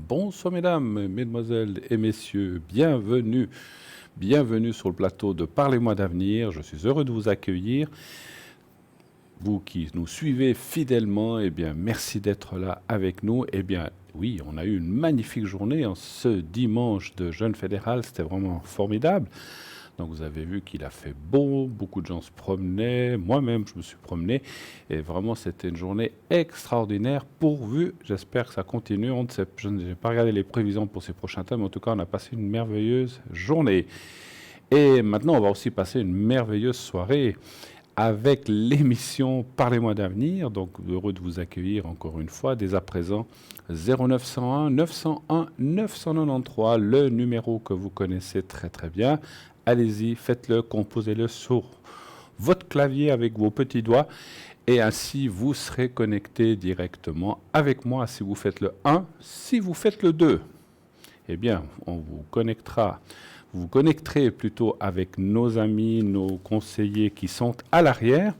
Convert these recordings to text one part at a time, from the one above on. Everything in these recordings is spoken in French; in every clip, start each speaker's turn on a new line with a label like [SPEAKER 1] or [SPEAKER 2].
[SPEAKER 1] Bonsoir mesdames, mesdemoiselles et messieurs, bienvenue sur le plateau de Parlez-moi d'avenir. Je suis heureux de vous accueillir. Vous qui nous suivez fidèlement, merci d'être là avec nous. Oui, on a eu une magnifique journée en ce dimanche de Jeûne fédéral, c'était vraiment formidable. Donc vous avez vu qu'il a fait beau, beaucoup de gens se promenaient, moi-même je me suis promené, et vraiment c'était une journée extraordinaire, pourvu, j'espère que ça continue. Je n'ai pas regardé les prévisions pour ces prochains temps, mais en tout cas on a passé une merveilleuse journée. Et maintenant on va aussi passer une merveilleuse soirée avec l'émission Parlez-moi d'avenir. Donc heureux de vous accueillir encore une fois, dès à présent 0901 901 993, le numéro que vous connaissez très très bien. Allez-y, faites-le, composez-le sur votre clavier avec vos petits doigts et ainsi vous serez connecté directement avec moi si vous faites le 1. Si vous faites le 2, on vous connectera. Vous vous connecterez plutôt avec nos amis, nos conseillers qui sont à l'arrière.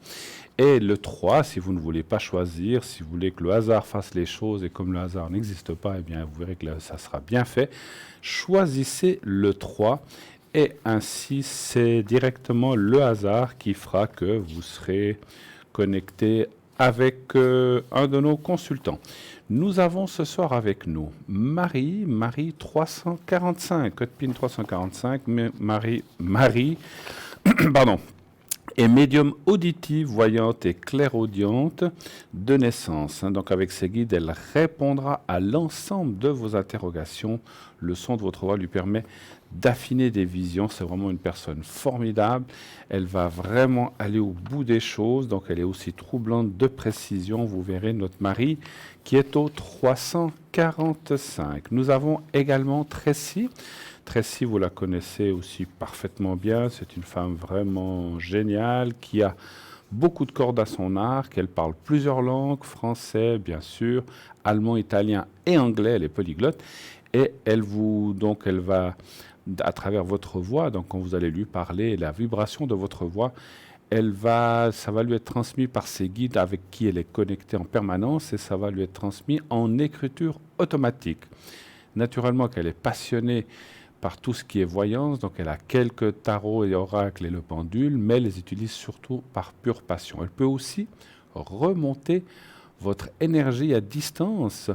[SPEAKER 1] Et le 3, si vous ne voulez pas choisir, si vous voulez que le hasard fasse les choses, et comme le hasard n'existe pas, vous verrez que ça sera bien fait. Choisissez le 3. Et ainsi, c'est directement le hasard qui fera que vous serez connecté avec un de nos consultants. Nous avons ce soir avec nous Marie 345, code PIN 345, Marie, pardon, est médium auditive, voyante et clairaudiente de naissance. Donc avec ses guides, elle répondra à l'ensemble de vos interrogations. Le son de votre voix lui permet d'affiner des visions. C'est vraiment une personne formidable. Elle va vraiment aller au bout des choses. Donc elle est aussi troublante de précision. Vous verrez notre Marie qui est au 345. Nous avons également Tracy. Tracy, vous la connaissez aussi parfaitement bien. C'est une femme vraiment géniale qui a beaucoup de cordes à son arc. Elle parle plusieurs langues, français bien sûr, allemand, italien et anglais. Elle est polyglotte. Et elle va, à travers votre voix, donc quand vous allez lui parler, la vibration de votre voix, ça va lui être transmis par ses guides avec qui elle est connectée en permanence et ça va lui être transmis en écriture automatique. Naturellement qu'elle est passionnée par tout ce qui est voyance, donc elle a quelques tarots et oracles et le pendule, mais elle les utilise surtout par pure passion. Elle peut aussi remonter votre énergie à distance,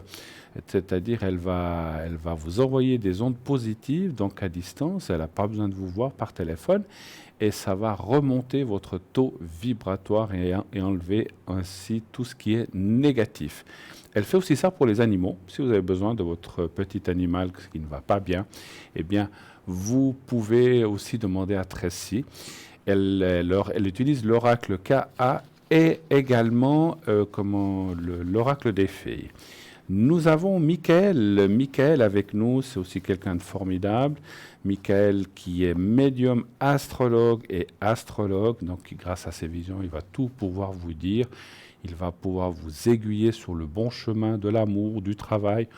[SPEAKER 1] c'est-à-dire elle va vous envoyer des ondes positives, donc à distance, elle n'a pas besoin de vous voir par téléphone, et ça va remonter votre taux vibratoire et enlever ainsi tout ce qui est négatif. Elle fait aussi ça pour les animaux. Si vous avez besoin de votre petit animal qui ne va pas bien, vous pouvez aussi demander à Tracy. Elle utilise l'oracle KA et également l'oracle des fées. Nous avons Michael avec nous, c'est aussi quelqu'un de formidable. Michael qui est médium astrologue et astrologue, donc grâce à ses visions, il va tout pouvoir vous dire. Il va pouvoir vous aiguiller sur le bon chemin de l'amour, du travail,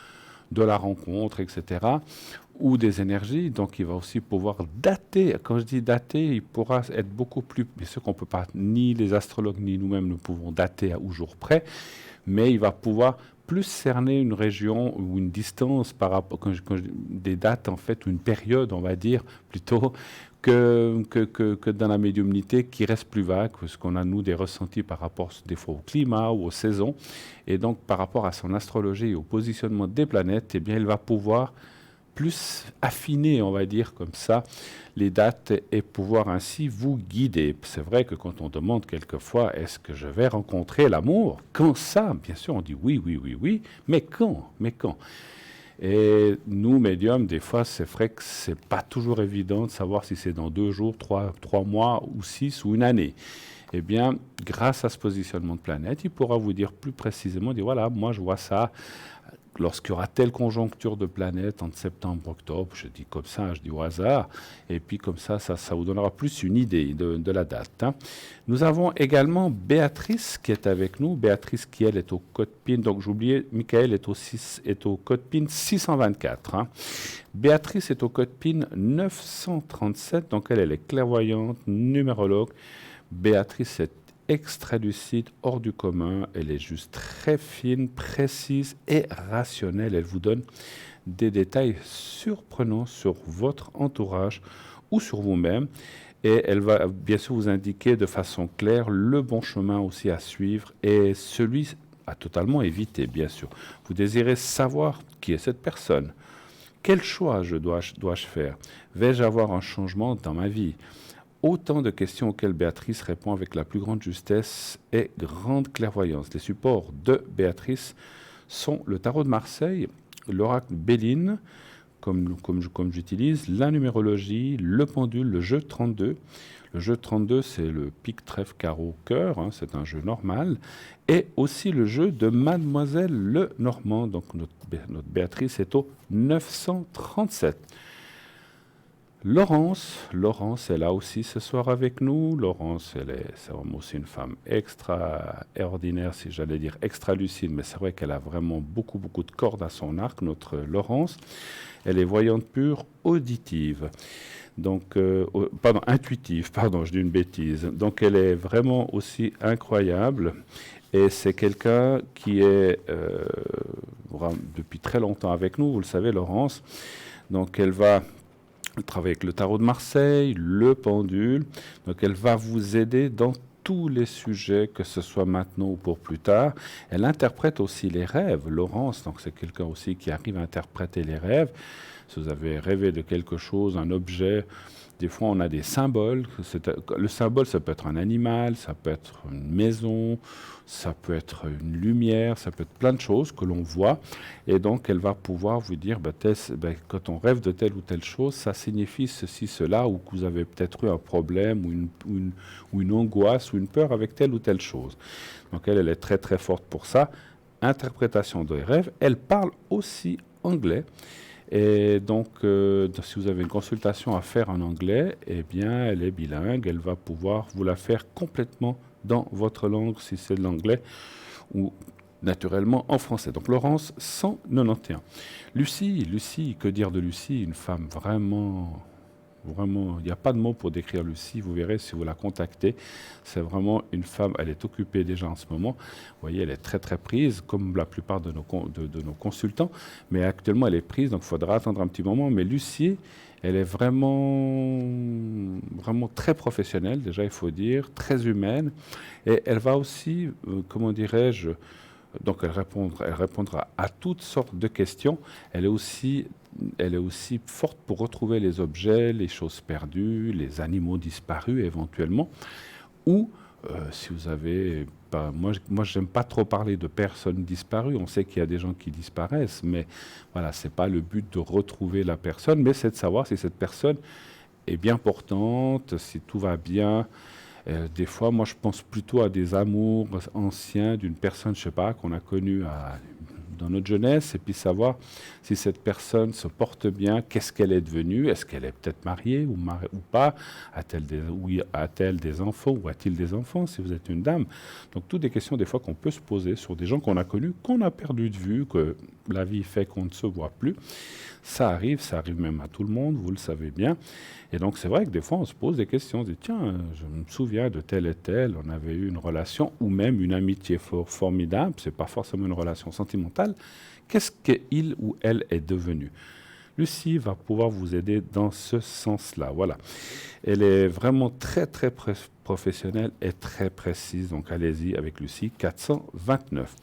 [SPEAKER 1] de la rencontre, etc. Ou des énergies. Donc il va aussi pouvoir dater. Quand je dis dater, il pourra être beaucoup plus... Bien sûr qu'on ne peut pas, ni les astrologues ni nous-mêmes ne pouvons dater au jour près, mais il va pouvoir plus cerner une région ou une distance par rapport des dates en fait, ou une période, on va dire, plutôt, que dans la médiumnité qui reste plus vague, parce qu'on a, nous, des ressentis par rapport des fois au climat ou aux saisons. Et donc, par rapport à son astrologie et au positionnement des planètes, il va pouvoir plus affiner, on va dire, comme ça, les dates et pouvoir ainsi vous guider. C'est vrai que quand on demande quelquefois, est-ce que je vais rencontrer l'amour? Quand ça? Bien sûr, on dit oui, mais quand? Et nous, médiums, des fois, c'est vrai que c'est pas toujours évident de savoir si c'est dans 2 jours, 3 mois, ou 6, ou une année. Grâce à ce positionnement de planète, il pourra vous dire plus précisément, dire voilà, moi je vois ça, lorsqu'il y aura telle conjoncture de planètes entre septembre et octobre, je dis comme ça, je dis au hasard, et puis comme ça vous donnera plus une idée de la date. Nous avons également Béatrice qui est avec nous. Béatrice qui, elle, est au code PIN, donc j'oubliais, Michael est au code PIN 624. Béatrice est au code PIN 937, donc elle est clairvoyante, numérologue. Béatrice est extra lucide, hors du commun. Elle est juste très fine, précise et rationnelle. Elle vous donne des détails surprenants sur votre entourage ou sur vous-même. Et elle va bien sûr vous indiquer de façon claire le bon chemin aussi à suivre et celui à totalement éviter, bien sûr. Vous désirez savoir qui est cette personne. Quel choix dois-je faire? Vais-je avoir un changement dans ma vie? Autant de questions auxquelles Béatrice répond avec la plus grande justesse et grande clairvoyance. Les supports de Béatrice sont le tarot de Marseille, l'oracle Béline, comme j'utilise, la numérologie, le pendule, le jeu 32. Le jeu 32, c'est le pique, trèfle, carreau, cœur, hein, c'est un jeu normal. Et aussi le jeu de Mademoiselle Lenormand. Donc notre Béatrice est au 937. Laurence est là aussi ce soir avec nous. Laurence, c'est vraiment aussi une femme extraordinaire, si j'allais dire extra lucide, mais c'est vrai qu'elle a vraiment beaucoup de cordes à son arc, notre Laurence. Elle est voyante pure, auditive. Donc, intuitive, je dis une bêtise. Donc, elle est vraiment aussi incroyable. Et c'est quelqu'un qui est depuis très longtemps avec nous, vous le savez, Laurence. Donc, elle va travailler avec le tarot de Marseille, le pendule. Donc, elle va vous aider dans tous les sujets, que ce soit maintenant ou pour plus tard. Elle interprète aussi les rêves, Laurence. Donc, c'est quelqu'un aussi qui arrive à interpréter les rêves. Si vous avez rêvé de quelque chose, un objet, des fois on a des symboles. Le symbole, ça peut être un animal, ça peut être une maison, ça peut être une lumière, ça peut être plein de choses que l'on voit. Et donc elle va pouvoir vous dire, quand on rêve de telle ou telle chose, ça signifie ceci, cela, ou que vous avez peut-être eu un problème ou une angoisse ou une peur avec telle ou telle chose. Donc elle est très très forte pour ça. Interprétation des rêves. Elle parle aussi anglais. Et donc, si vous avez une consultation à faire en anglais, eh bien, elle est bilingue. Elle va pouvoir vous la faire complètement dans votre langue, si c'est de l'anglais, ou naturellement en français. Donc, Laurence, 191. Lucie, que dire de Lucie? Une femme vraiment, il n'y a pas de mots pour décrire Lucie. Vous verrez si vous la contactez. C'est vraiment une femme, elle est occupée déjà en ce moment. Vous voyez, elle est très très prise, comme la plupart de nos consultants. Mais actuellement, elle est prise, donc il faudra attendre un petit moment. Mais Lucie, elle est vraiment très professionnelle, déjà il faut dire, très humaine. Et elle va aussi, comment dirais-je, donc elle répondra à toutes sortes de questions. Elle est aussi forte pour retrouver les objets, les choses perdues, les animaux disparus éventuellement. Ou si vous avez... moi j'aime pas trop parler de personnes disparues. On sait qu'il y a des gens qui disparaissent, mais voilà, c'est pas le but de retrouver la personne, mais c'est de savoir si cette personne est bien portante, si tout va bien. Des fois, moi, je pense plutôt à des amours anciens d'une personne, je sais pas, qu'on a connue dans notre jeunesse, et puis savoir si cette personne se porte bien, qu'est-ce qu'elle est devenue, est-ce qu'elle est peut-être mariée ou pas, a-t-elle des enfants ou a-t-il des enfants si vous êtes une dame. Donc, toutes des questions des fois qu'on peut se poser sur des gens qu'on a connus, qu'on a perdu de vue, que la vie fait qu'on ne se voit plus. Ça arrive même à tout le monde, vous le savez bien. Et donc, c'est vrai que des fois, on se pose des questions. On se dit, tiens, je me souviens de tel et tel, on avait eu une relation ou même une amitié formidable. Ce n'est pas forcément une relation sentimentale. Qu'est-ce qu'il ou elle est devenu? Lucie va pouvoir vous aider dans ce sens-là. Voilà. Elle est vraiment très, très professionnelle et très précise. Donc, allez-y avec Lucie, 429.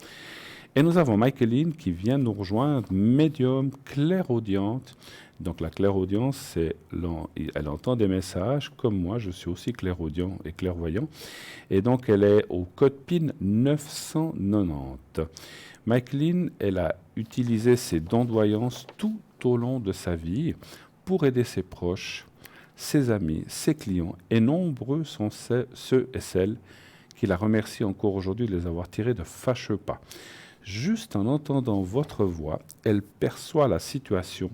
[SPEAKER 1] Et nous avons Michaeline qui vient nous rejoindre, médium, clairaudiente. Donc la clairaudience, elle entend des messages, comme moi, je suis aussi clairaudient et clairvoyant. Et donc elle est au code PIN 990. Michaeline, elle a utilisé ses dons de voyance tout au long de sa vie pour aider ses proches, ses amis, ses clients. Et nombreux sont ceux et celles qui la remercient encore aujourd'hui de les avoir tirés de fâcheux pas. Juste en entendant votre voix, elle perçoit la situation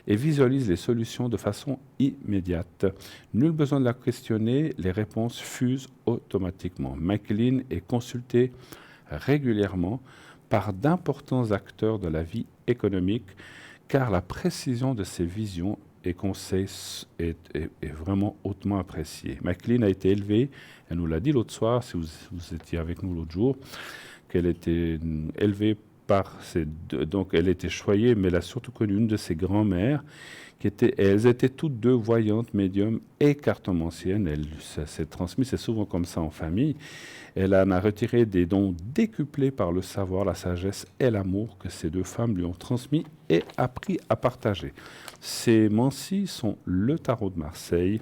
[SPEAKER 1] et visualise les solutions de façon immédiate. Nul besoin de la questionner, les réponses fusent automatiquement. Michaeline est consultée régulièrement par d'importants acteurs de la vie économique car la précision de ses visions et conseils est vraiment hautement apprécié. McLean a été élevée, elle nous l'a dit l'autre soir, si vous étiez avec nous l'autre jour, qu'elle était élevée par donc elle était choyée, mais elle a surtout connu une de ses grand-mères, elles étaient toutes deux voyantes, médiums et cartomanciennes. Ça s'est transmis, c'est souvent comme ça en famille. Elle en a retiré des dons décuplés par le savoir, la sagesse et l'amour que ces deux femmes lui ont transmis et appris à partager. Ces mancies sont le tarot de Marseille,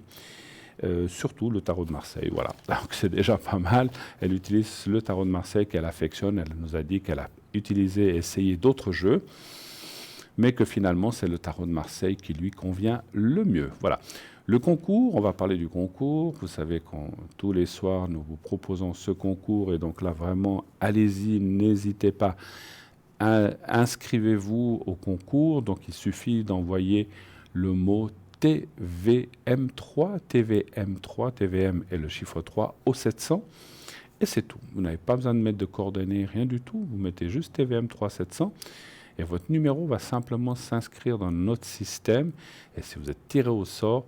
[SPEAKER 1] surtout le tarot de Marseille, voilà. Donc c'est déjà pas mal. Elle utilise le tarot de Marseille qu'elle affectionne. Elle nous a dit qu'elle a utilisé et essayé d'autres jeux, mais que finalement c'est le tarot de Marseille qui lui convient le mieux. Voilà. Le concours, on va parler du concours. Vous savez que tous les soirs, nous vous proposons ce concours. Et donc là, vraiment, allez-y, n'hésitez pas. Inscrivez-vous au concours. Donc il suffit d'envoyer le mot TVM3, TVM3, TVM et le chiffre 3 au 700. Et c'est tout. Vous n'avez pas besoin de mettre de coordonnées, rien du tout. Vous mettez juste TVM3 700. Et votre numéro va simplement s'inscrire dans notre système. Et si vous êtes tiré au sort,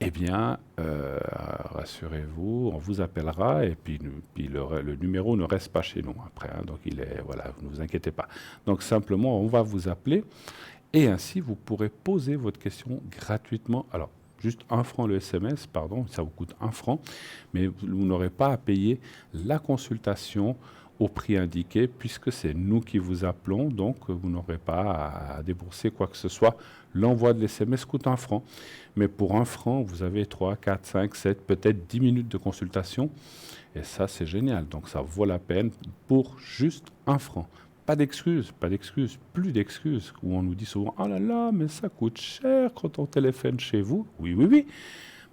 [SPEAKER 1] eh bien, rassurez-vous, on vous appellera et puis le numéro ne reste pas chez nous après. Hein, donc, voilà, ne vous inquiétez pas. Donc, simplement, on va vous appeler et ainsi, vous pourrez poser votre question gratuitement. Alors, juste 1 franc le SMS, pardon, ça vous coûte 1 franc, mais vous n'aurez pas à payer la consultation au prix indiqué, puisque c'est nous qui vous appelons, donc vous n'aurez pas à débourser quoi que ce soit. L'envoi de l'SMS coûte 1 franc, mais pour 1 franc, vous avez 3, 4, 5, 7, peut-être 10 minutes de consultation, et ça, c'est génial. Donc ça vaut la peine pour juste 1 franc. Pas d'excuses, plus d'excuses, où on nous dit souvent « Ah là là, mais ça coûte cher quand on téléphone chez vous. » Oui, oui, oui,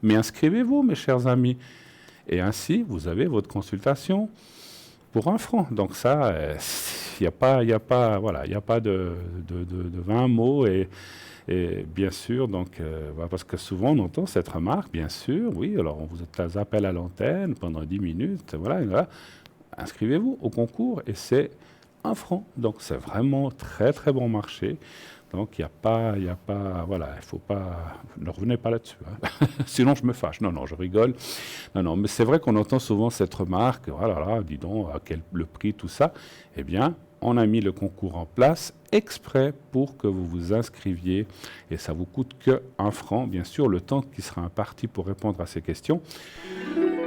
[SPEAKER 1] mais inscrivez-vous, mes chers amis. Et ainsi, vous avez votre consultation pour 1 franc. Donc ça, il n'y a pas de 20 mots. Et bien sûr, donc, parce que souvent on entend cette remarque, bien sûr, oui, alors on vous appelle à l'antenne pendant 10 minutes, voilà. Inscrivez-vous au concours et c'est 1 franc. Donc c'est vraiment très très bon marché. Donc il n'y a pas, voilà, il faut pas, ne revenez pas là-dessus. Hein. Sinon je me fâche. Non, je rigole. Non, mais c'est vrai qu'on entend souvent cette remarque. Voilà, dis donc, le prix, tout ça. Eh bien, on a mis le concours en place exprès pour que vous vous inscriviez. Et ça vous coûte que 1 franc. Bien sûr, le temps qui sera imparti pour répondre à ces questions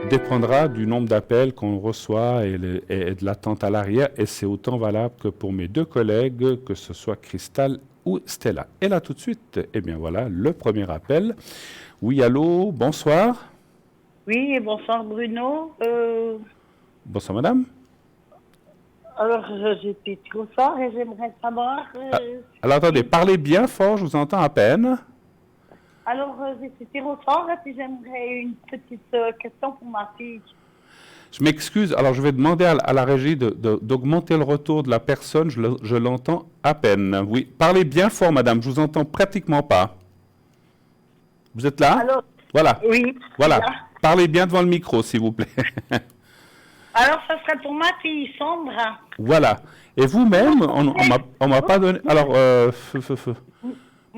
[SPEAKER 1] dépendra du nombre d'appels qu'on reçoit et de l'attente à l'arrière. Et c'est autant valable que pour mes 2 collègues, que ce soit Cristal ou Stella. Et là, tout de suite, eh bien voilà, le premier appel. Oui, allô, bonsoir.
[SPEAKER 2] Oui, bonsoir Bruno.
[SPEAKER 1] Bonsoir madame.
[SPEAKER 2] Alors, j'étais trop fort et j'aimerais savoir...
[SPEAKER 1] Alors attendez, parlez bien fort, je vous entends à peine.
[SPEAKER 2] Alors, j'étais trop fort et puis j'aimerais une petite question pour ma fille.
[SPEAKER 1] Je m'excuse, alors je vais demander à la régie d'augmenter le retour de la personne, je l'entends à peine. Oui, parlez bien fort madame, je vous entends pratiquement pas. Vous êtes là?
[SPEAKER 2] Alors,
[SPEAKER 1] voilà.
[SPEAKER 2] Oui.
[SPEAKER 1] Voilà,
[SPEAKER 2] Là.
[SPEAKER 1] parlez bien devant le micro s'il vous plaît.
[SPEAKER 2] Alors, ça serait pour ma fille, Sandra.
[SPEAKER 1] Voilà. Et vous-même, on m'a pas donné... Alors,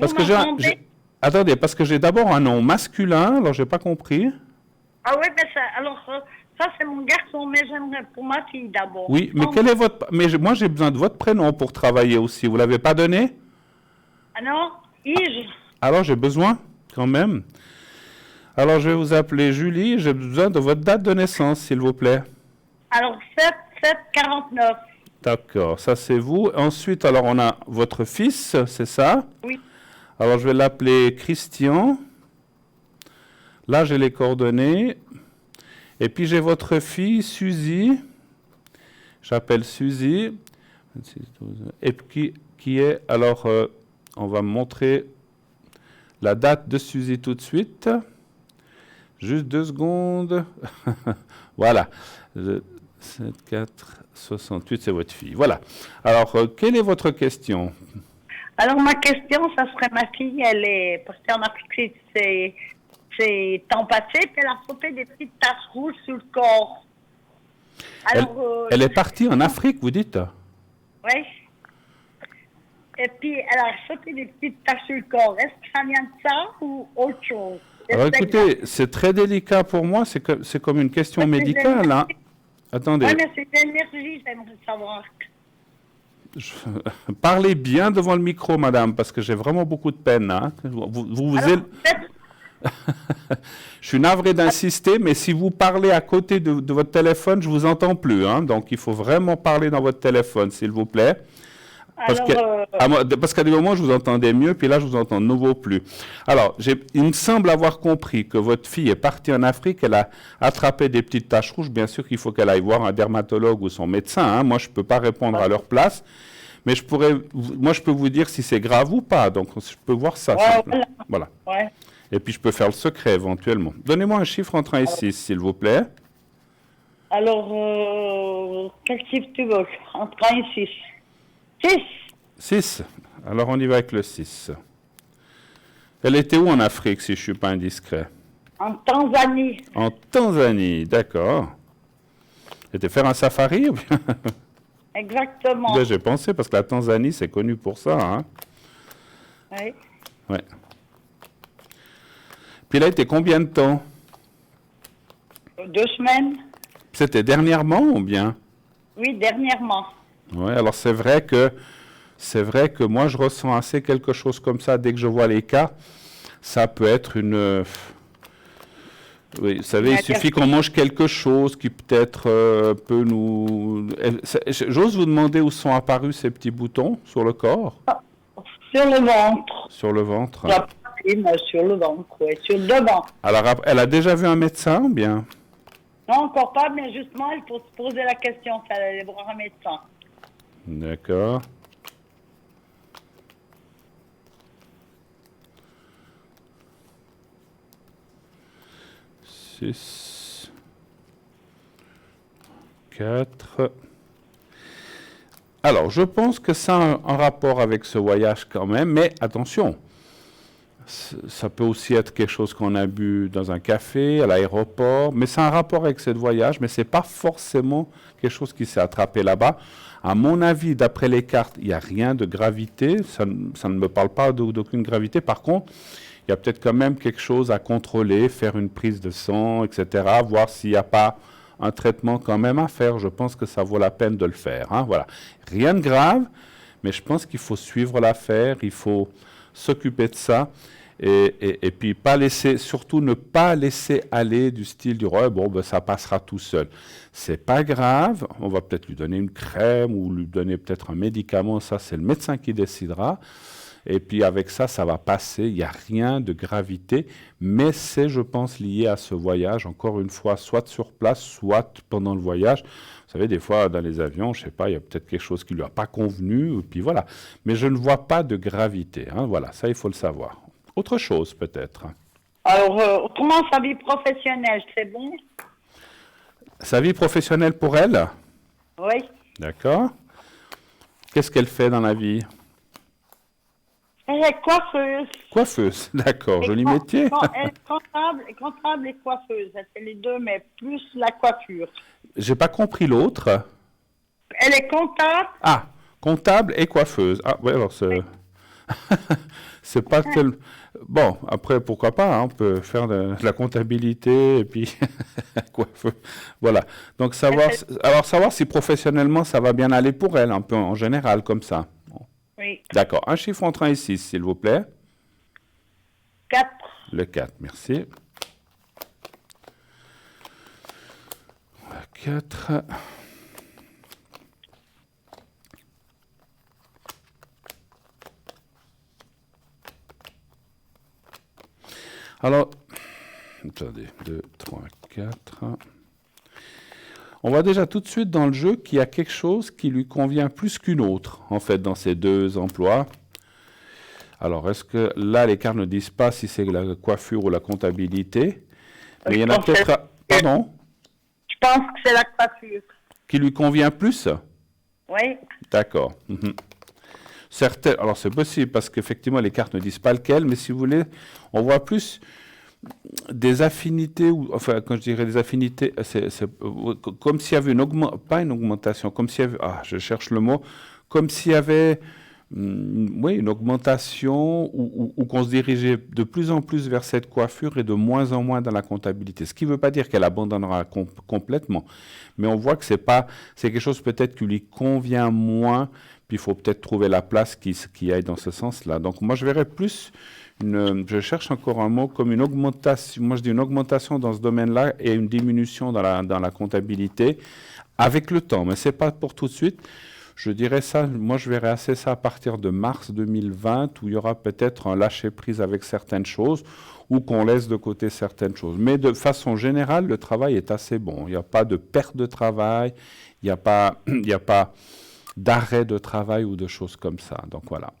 [SPEAKER 1] parce que attendez, parce que j'ai d'abord un nom masculin, alors j'ai pas compris.
[SPEAKER 2] Ah oui, mais ça c'est mon garçon, mais j'aimerais pour ma fille d'abord.
[SPEAKER 1] Oui, mais quel est votre... Mais moi, j'ai besoin de votre prénom pour travailler aussi. Vous l'avez pas donné?
[SPEAKER 2] Ah non, Yves.
[SPEAKER 1] Alors, j'ai besoin, quand même. Alors, je vais vous appeler Julie. J'ai besoin de votre date de naissance, s'il vous plaît.
[SPEAKER 2] Alors, 7-7-49.
[SPEAKER 1] D'accord, ça c'est vous. Ensuite, alors, on a votre fils, c'est ça?
[SPEAKER 2] Oui.
[SPEAKER 1] Alors, je vais l'appeler Christian. Là, j'ai les coordonnées. Et puis, j'ai votre fille, Suzy. J'appelle Suzy. Et puis, qui est... Alors, on va montrer la date de Suzy tout de suite. Juste 2 secondes. Voilà. 7, 4, 68, c'est votre fille. Voilà. Alors, quelle est votre question?
[SPEAKER 2] Alors, ma question, ça serait ma fille, elle est partie en Afrique, c'est temps passé, puis elle a chopé des petites taches rouges sur le corps. Alors,
[SPEAKER 1] elle est partie en Afrique, vous dites?
[SPEAKER 2] Oui. et puis elle a sauté des petites taches sur le corps. Est-ce que ça vient de ça ou autre chose?
[SPEAKER 1] Alors
[SPEAKER 2] Est-ce que
[SPEAKER 1] écoutez, c'est très délicat pour moi, c'est comme une question médicale, hein. Attendez,
[SPEAKER 2] Oui, mais c'est l'énergie, j'aimerais savoir.
[SPEAKER 1] parlez bien devant le micro, madame, parce que j'ai vraiment beaucoup de peine, hein.
[SPEAKER 2] Alors, peut-être-
[SPEAKER 1] Je suis navré d'insister, mais si vous parlez à côté de votre téléphone, je vous entends plus, hein. Donc il faut vraiment parler dans votre téléphone, s'il vous plaît. Parce qu'à des moments, je vous entendais mieux, puis là, je vous entends de nouveau plus. Alors, il me semble avoir compris que votre fille est partie en Afrique, elle a attrapé des petites taches rouges. Bien sûr qu'il faut qu'elle aille voir un dermatologue ou son médecin, hein. Moi, je ne peux pas répondre à leur place, mais je peux vous dire si c'est grave ou pas. Donc, je peux voir ça.
[SPEAKER 2] Ouais,
[SPEAKER 1] Voilà.
[SPEAKER 2] ouais.
[SPEAKER 1] Et puis, je peux faire le secret éventuellement. Donnez-moi un chiffre entre 1 et 6, s'il vous plaît.
[SPEAKER 2] Alors, quel chiffre tu veux? Entre 1 et 6. 6.
[SPEAKER 1] 6. Alors, on y va avec le 6. Elle était où en Afrique, si je ne suis pas indiscret?
[SPEAKER 2] En Tanzanie.
[SPEAKER 1] En Tanzanie, d'accord. Elle était faire un safari ou bien?
[SPEAKER 2] Exactement.
[SPEAKER 1] Ben, j'ai pensé, parce que la Tanzanie, c'est connu pour ça, hein?
[SPEAKER 2] Oui.
[SPEAKER 1] Ouais. Puis là, était combien de temps?
[SPEAKER 2] 2 semaines.
[SPEAKER 1] C'était dernièrement ou bien?
[SPEAKER 2] Oui, dernièrement.
[SPEAKER 1] Oui, alors c'est vrai que moi, je ressens assez quelque chose comme ça dès que je vois les cas. Ça peut être une... Oui, vous savez, il suffit qu'on mange quelque chose qui peut-être peut nous... J'ose vous demander où sont apparus ces petits boutons sur le corps?
[SPEAKER 2] Sur le ventre.
[SPEAKER 1] Sur le ventre.
[SPEAKER 2] La poitrine, sur le ventre, oui. Sur le devant.
[SPEAKER 1] Alors, elle a déjà vu un médecin ou bien?
[SPEAKER 2] Non, encore pas, mais justement, il faut se poser la question si elle allait voir un médecin.
[SPEAKER 1] D'accord. Six, 4. Alors, je pense que ça a un rapport avec ce voyage quand même, mais attention, ça peut aussi être quelque chose qu'on a bu dans un café, à l'aéroport, mais c'est un rapport avec ce voyage, mais ce n'est pas forcément quelque chose qui s'est attrapé là-bas. À mon avis, d'après les cartes, il n'y a rien de gravité, ça ne me parle pas d'aucune gravité. Par contre, il y a peut-être quand même quelque chose à contrôler, faire une prise de sang, etc., voir s'il n'y a pas un traitement quand même à faire. Je pense que ça vaut la peine de le faire, hein, voilà. Rien de grave, mais je pense qu'il faut suivre l'affaire, il faut s'occuper de ça. Et puis surtout ne pas laisser aller du style du bon, ben, ça passera tout seul. C'est pas grave, on va peut-être lui donner une crème ou lui donner peut-être un médicament, ça c'est le médecin qui décidera. Et puis avec ça, ça va passer, il n'y a rien de gravité, mais c'est, je pense, lié à ce voyage, encore une fois, soit sur place, soit pendant le voyage. Vous savez, des fois, dans les avions, je ne sais pas, il y a peut-être quelque chose qui ne lui a pas convenu, et puis voilà. Mais je ne vois pas de gravité, hein, voilà, ça, il faut le savoir. Autre chose, peut-être.
[SPEAKER 2] Alors, autrement, sa vie professionnelle, c'est bon?
[SPEAKER 1] Sa vie professionnelle pour elle?
[SPEAKER 2] Oui.
[SPEAKER 1] D'accord. Qu'est-ce qu'elle fait dans la vie?
[SPEAKER 2] Elle est coiffeuse.
[SPEAKER 1] Coiffeuse, d'accord, joli métier.
[SPEAKER 2] Elle est comptable et coiffeuse. Elle fait les deux, mais plus la coiffure.
[SPEAKER 1] J'ai pas compris l'autre.
[SPEAKER 2] Elle est comptable.
[SPEAKER 1] Ah, comptable et coiffeuse. Ah, ouais, alors c'est...
[SPEAKER 2] Oui.
[SPEAKER 1] C'est pas tellement... Bon, après, pourquoi pas, hein, on peut faire de la comptabilité et puis... coiffeuse. Voilà. Donc, savoir si professionnellement, ça va bien aller pour elle, un peu en général, comme ça.
[SPEAKER 2] Oui.
[SPEAKER 1] D'accord. Un chiffre entre 1 et 6, s'il vous plaît.
[SPEAKER 2] 4.
[SPEAKER 1] Le 4, merci. 4. Alors, attendez, 2, 3, 4. On voit déjà tout de suite dans le jeu qu'il y a quelque chose qui lui convient plus qu'une autre, en fait, dans ces deux emplois. Alors, est-ce que là, les cartes ne disent pas si c'est la coiffure ou la comptabilité? Mais il y en a peut-être... Pardon?
[SPEAKER 2] Je pense que c'est la coiffure.
[SPEAKER 1] Qui lui convient plus?
[SPEAKER 2] Oui.
[SPEAKER 1] D'accord. Alors, c'est possible, parce qu'effectivement, les cartes ne disent pas lequel, mais si vous voulez, on voit plus des affinités, enfin, quand je dirais des affinités, c'est comme s'il y avait pas une augmentation, comme s'il y avait, je cherche le mot, comme s'il y avait oui, une augmentation ou qu'on se dirigeait de plus en plus vers cette coiffure et de moins en moins dans la comptabilité. Ce qui ne veut pas dire qu'elle abandonnera complètement, mais on voit que c'est quelque chose peut-être qui lui convient moins, puis il faut peut-être trouver la place qui aille dans ce sens-là. Donc moi je verrais plus je cherche encore un mot comme une augmentation. Moi je dis une augmentation dans ce domaine-là et une diminution dans la comptabilité avec le temps, mais c'est pas pour tout de suite. Je dirais ça, moi je verrais assez ça à partir de mars 2020, où il y aura peut-être un lâcher-prise avec certaines choses, ou qu'on laisse de côté certaines choses. Mais de façon générale, le travail est assez bon. Il n'y a pas de perte de travail, il n'y a pas d'arrêt de travail ou de choses comme ça. Donc voilà.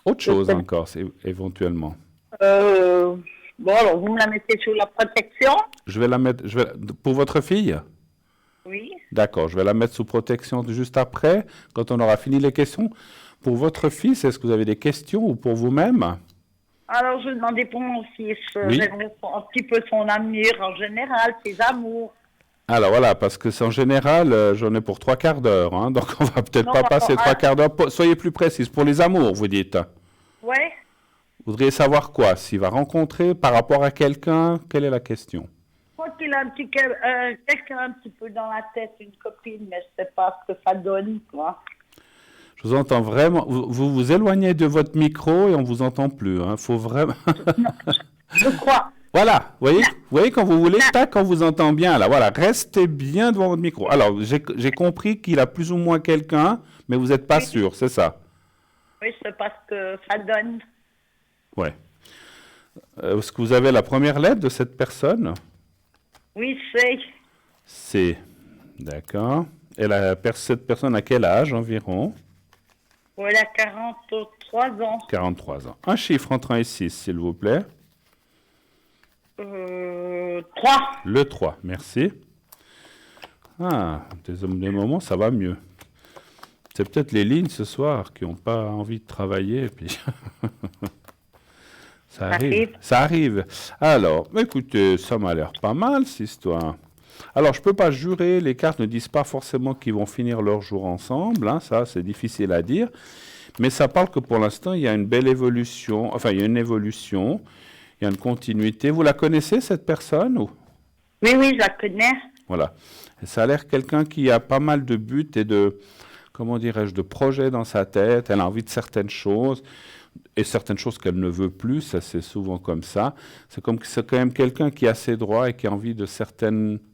[SPEAKER 1] Autre chose encore, éventuellement.
[SPEAKER 2] Bon, alors vous me la mettez sous la protection?
[SPEAKER 1] Je vais la mettre, pour votre fille?
[SPEAKER 2] Oui.
[SPEAKER 1] D'accord, je vais la mettre sous protection juste après, quand on aura fini les questions. Pour votre fils, est-ce que vous avez des questions ou pour vous-même?
[SPEAKER 2] Alors, je demandais pour mon fils,
[SPEAKER 1] Oui.
[SPEAKER 2] un petit peu son avenir en général, ses amours.
[SPEAKER 1] Alors voilà, parce que c'est en général, j'en ai pour 3/4 d'heure, hein, donc on va peut-être pas passer 3/4 d'heure. Soyez plus précise, pour les amours, vous dites.
[SPEAKER 2] Oui.
[SPEAKER 1] Vous voudriez savoir quoi? S'il va rencontrer par rapport à quelqu'un? Quelle est la question?
[SPEAKER 2] Je crois qu'il a quelqu'un un petit peu dans la tête, une copine, mais je ne sais pas ce que ça donne, quoi.
[SPEAKER 1] Je vous entends vraiment. Vous vous éloignez de votre micro et on vous entend plus. Hein. Faut vraiment.
[SPEAKER 2] Je crois.
[SPEAKER 1] Voilà. Vous voyez quand vous voulez, tac, on vous entend bien. Là, voilà. Restez bien devant votre micro. Alors, j'ai compris qu'il a plus ou moins quelqu'un, mais vous n'êtes pas sûr, c'est ça?
[SPEAKER 2] Oui, je ne sais pas ce que ça donne.
[SPEAKER 1] Ouais. Est-ce que vous avez la première lettre de cette personne?
[SPEAKER 2] Oui, c'est.
[SPEAKER 1] C'est. D'accord. Et cette personne a quel âge environ?
[SPEAKER 2] Elle a 43 ans.
[SPEAKER 1] 43 ans. Un chiffre entre 1 et 6, s'il vous plaît.
[SPEAKER 2] 3.
[SPEAKER 1] Le 3, merci. Ah, des moments, ça va mieux. C'est peut-être les lignes ce soir qui n'ont pas envie de travailler. Et puis ça arrive. Ça arrive. Alors, écoutez, ça m'a l'air pas mal, cette histoire. Alors, je ne peux pas jurer, les cartes ne disent pas forcément qu'ils vont finir leur jour ensemble, hein, ça c'est difficile à dire, mais ça parle que pour l'instant, il y a une belle évolution, enfin, il y a une évolution, il y a une continuité. Vous la connaissez, cette personne ou?
[SPEAKER 2] Oui, je la connais.
[SPEAKER 1] Voilà. Et ça a l'air quelqu'un qui a pas mal de buts et de, comment dirais-je, de projets dans sa tête, elle a envie de certaines choses, et certaines choses qu'elle ne veut plus, ça c'est souvent comme ça. C'est quand même quelqu'un qui a ses droits et qui a envie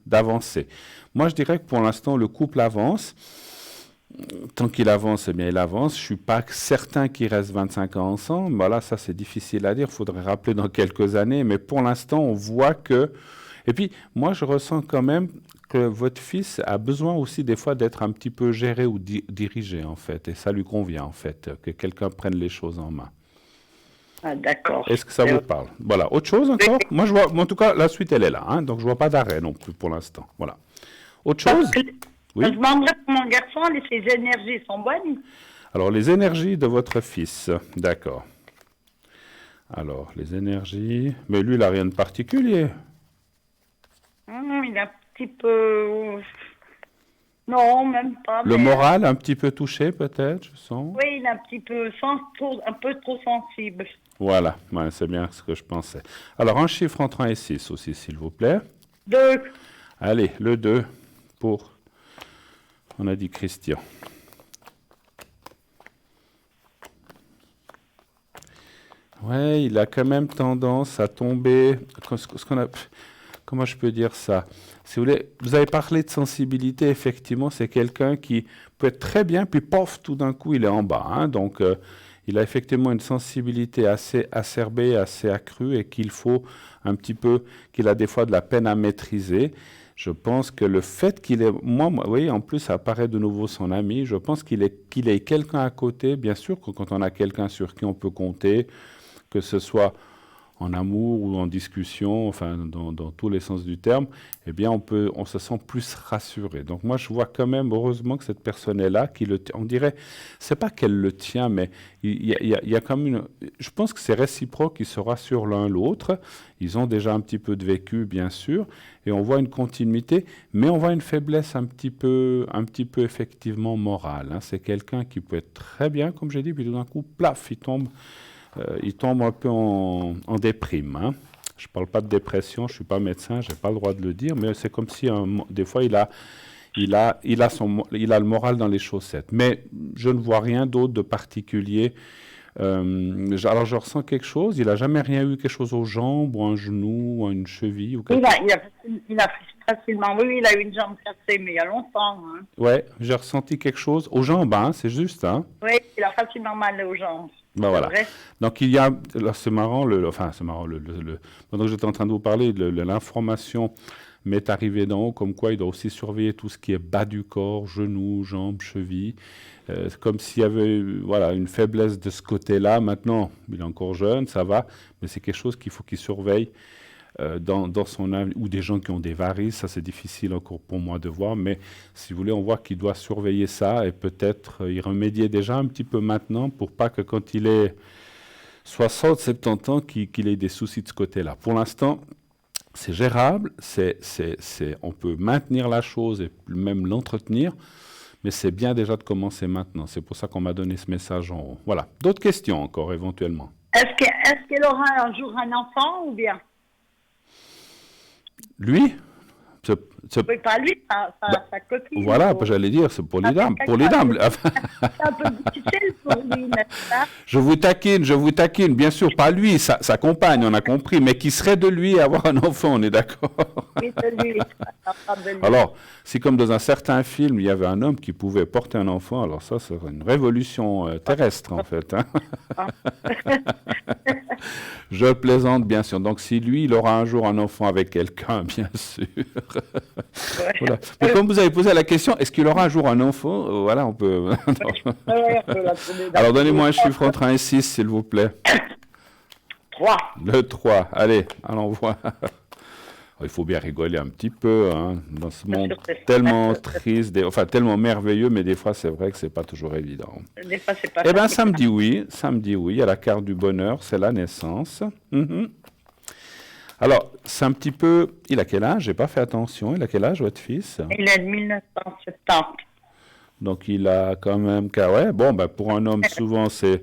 [SPEAKER 1] d'avancer. Moi je dirais que pour l'instant le couple avance. Tant qu'il avance, eh bien il avance. Je ne suis pas certain qu'ils restent 25 ans ensemble. Voilà, ça c'est difficile à dire, il faudrait rappeler dans quelques années. Mais pour l'instant on voit que... Et puis moi je ressens quand même que votre fils a besoin aussi des fois d'être un petit peu géré ou dirigé en fait. Et ça lui convient en fait, que quelqu'un prenne les choses en main.
[SPEAKER 2] Ah, d'accord.
[SPEAKER 1] Est-ce que ça vous parle? Voilà. Autre chose encore? Moi je vois, en tout cas la suite elle est là, hein, donc je ne vois pas d'arrêt non plus pour l'instant. Voilà. Autre chose? Oui.
[SPEAKER 2] Je demanderais pour mon garçon, ses énergies sont bonnes?
[SPEAKER 1] Alors les énergies de votre fils, d'accord. Alors les énergies, mais lui il n'a rien de particulier.
[SPEAKER 2] Il a un petit peu... Non, même pas.
[SPEAKER 1] Le moral un petit peu touché peut-être, je sens.
[SPEAKER 2] Oui, il est un petit peu, un peu trop sensible.
[SPEAKER 1] Voilà, ouais, c'est bien ce que je pensais. Alors un chiffre entre 1 et 6 aussi, s'il vous plaît.
[SPEAKER 2] 2.
[SPEAKER 1] Allez, le 2 pour, on a dit Christian. Ouais, il a quand même tendance à tomber, comment je peux dire ça? Si vous voulez, vous avez parlé de sensibilité, effectivement, c'est quelqu'un qui peut être très bien, puis pof, tout d'un coup, il est en bas. Hein, donc, il a effectivement une sensibilité assez acerbée, assez accrue, et qu'il faut un petit peu, qu'il a des fois de la peine à maîtriser. Je pense que le fait qu'il ait, vous voyez, en plus, ça apparaît de nouveau son ami, je pense qu'il ait quelqu'un à côté, bien sûr que quand on a quelqu'un sur qui on peut compter, que ce soit en amour ou en discussion, enfin dans tous les sens du terme, eh bien on se sent plus rassuré. Donc moi je vois quand même heureusement que cette personne est là, on dirait, c'est pas qu'elle le tient, mais il y a comme je pense que c'est réciproque, ils se rassurent l'un l'autre, ils ont déjà un petit peu de vécu bien sûr, et on voit une continuité, mais on voit une faiblesse un petit peu effectivement morale. Hein. C'est quelqu'un qui peut être très bien, comme j'ai dit, puis tout d'un coup, plaf, il tombe un peu en déprime. Hein. Je ne parle pas de dépression, je ne suis pas médecin, je n'ai pas le droit de le dire, mais c'est comme si des fois il a le moral dans les chaussettes. Mais je ne vois rien d'autre de particulier. Alors je ressens quelque chose, il n'a jamais rien eu, quelque chose aux jambes, ou un genou, ou une cheville ou quelque chose.
[SPEAKER 2] Il a facilement, oui, il a eu une jambe cassée, mais il y a longtemps. Hein.
[SPEAKER 1] Ouais, j'ai ressenti quelque chose aux jambes, hein, c'est juste. Hein.
[SPEAKER 2] Oui, il a facilement mal aux jambes.
[SPEAKER 1] Ben voilà.
[SPEAKER 2] Vrai.
[SPEAKER 1] Donc il y a, là c'est marrant, pendant que j'étais en train de vous parler, l'information m'est arrivée d'en haut, comme quoi il doit aussi surveiller tout ce qui est bas du corps, genoux, jambes, chevilles, comme s'il y avait une faiblesse de ce côté-là. Maintenant, il est encore jeune, ça va, mais c'est quelque chose qu'il faut qu'il surveille dans son âme, ou des gens qui ont des varices, ça c'est difficile encore pour moi de voir, mais si vous voulez, on voit qu'il doit surveiller ça et peut-être y remédier déjà un petit peu maintenant pour pas que quand il est 60, 70 ans, qu'il ait des soucis de ce côté-là. Pour l'instant, c'est gérable, on peut maintenir la chose et même l'entretenir, mais c'est bien déjà de commencer maintenant. C'est pour ça qu'on m'a donné ce message en haut. Voilà. D'autres questions encore, éventuellement.
[SPEAKER 2] Est-ce qu'elle aura un jour un enfant ou bien?
[SPEAKER 1] Lui?
[SPEAKER 2] Oui, pas lui, sa copine.
[SPEAKER 1] Voilà, j'allais dire, c'est pour les dames. Pour les dames.
[SPEAKER 2] C'est un peu difficile pour lui, n'est-ce pas?
[SPEAKER 1] Je vous taquine, bien sûr, pas lui, sa compagne, on a compris, mais qui serait de lui avoir un enfant, on est d'accord?
[SPEAKER 2] Oui, de lui.
[SPEAKER 1] Alors, c'est comme dans un certain film, il y avait un homme qui pouvait porter un enfant, alors ça serait une révolution terrestre, en fait. Hein. Je plaisante, bien sûr. Donc, si lui, il aura un jour un enfant avec quelqu'un, bien sûr. Voilà. Mais comme vous avez posé la question, est-ce qu'il aura un jour un enfant? Voilà, on peut... Alors, donnez-moi un chiffre entre 1 et 6, s'il vous plaît.
[SPEAKER 2] 3.
[SPEAKER 1] Le 3. Allez, allons voir. Il faut bien rigoler un petit peu, hein, dans ce monde tellement triste, tellement merveilleux, mais des fois, c'est vrai que c'est pas toujours évident.
[SPEAKER 2] Des fois, c'est pas.
[SPEAKER 1] Eh bien, ça me dit oui. Il y a la carte du bonheur, c'est la naissance. Alors, c'est un petit peu... Il a quel âge? J'ai pas fait attention. Il a quel âge, votre fils?
[SPEAKER 2] Il est de 1970.
[SPEAKER 1] Donc, il a quand même... Ouais, bon, pour un homme, souvent, c'est...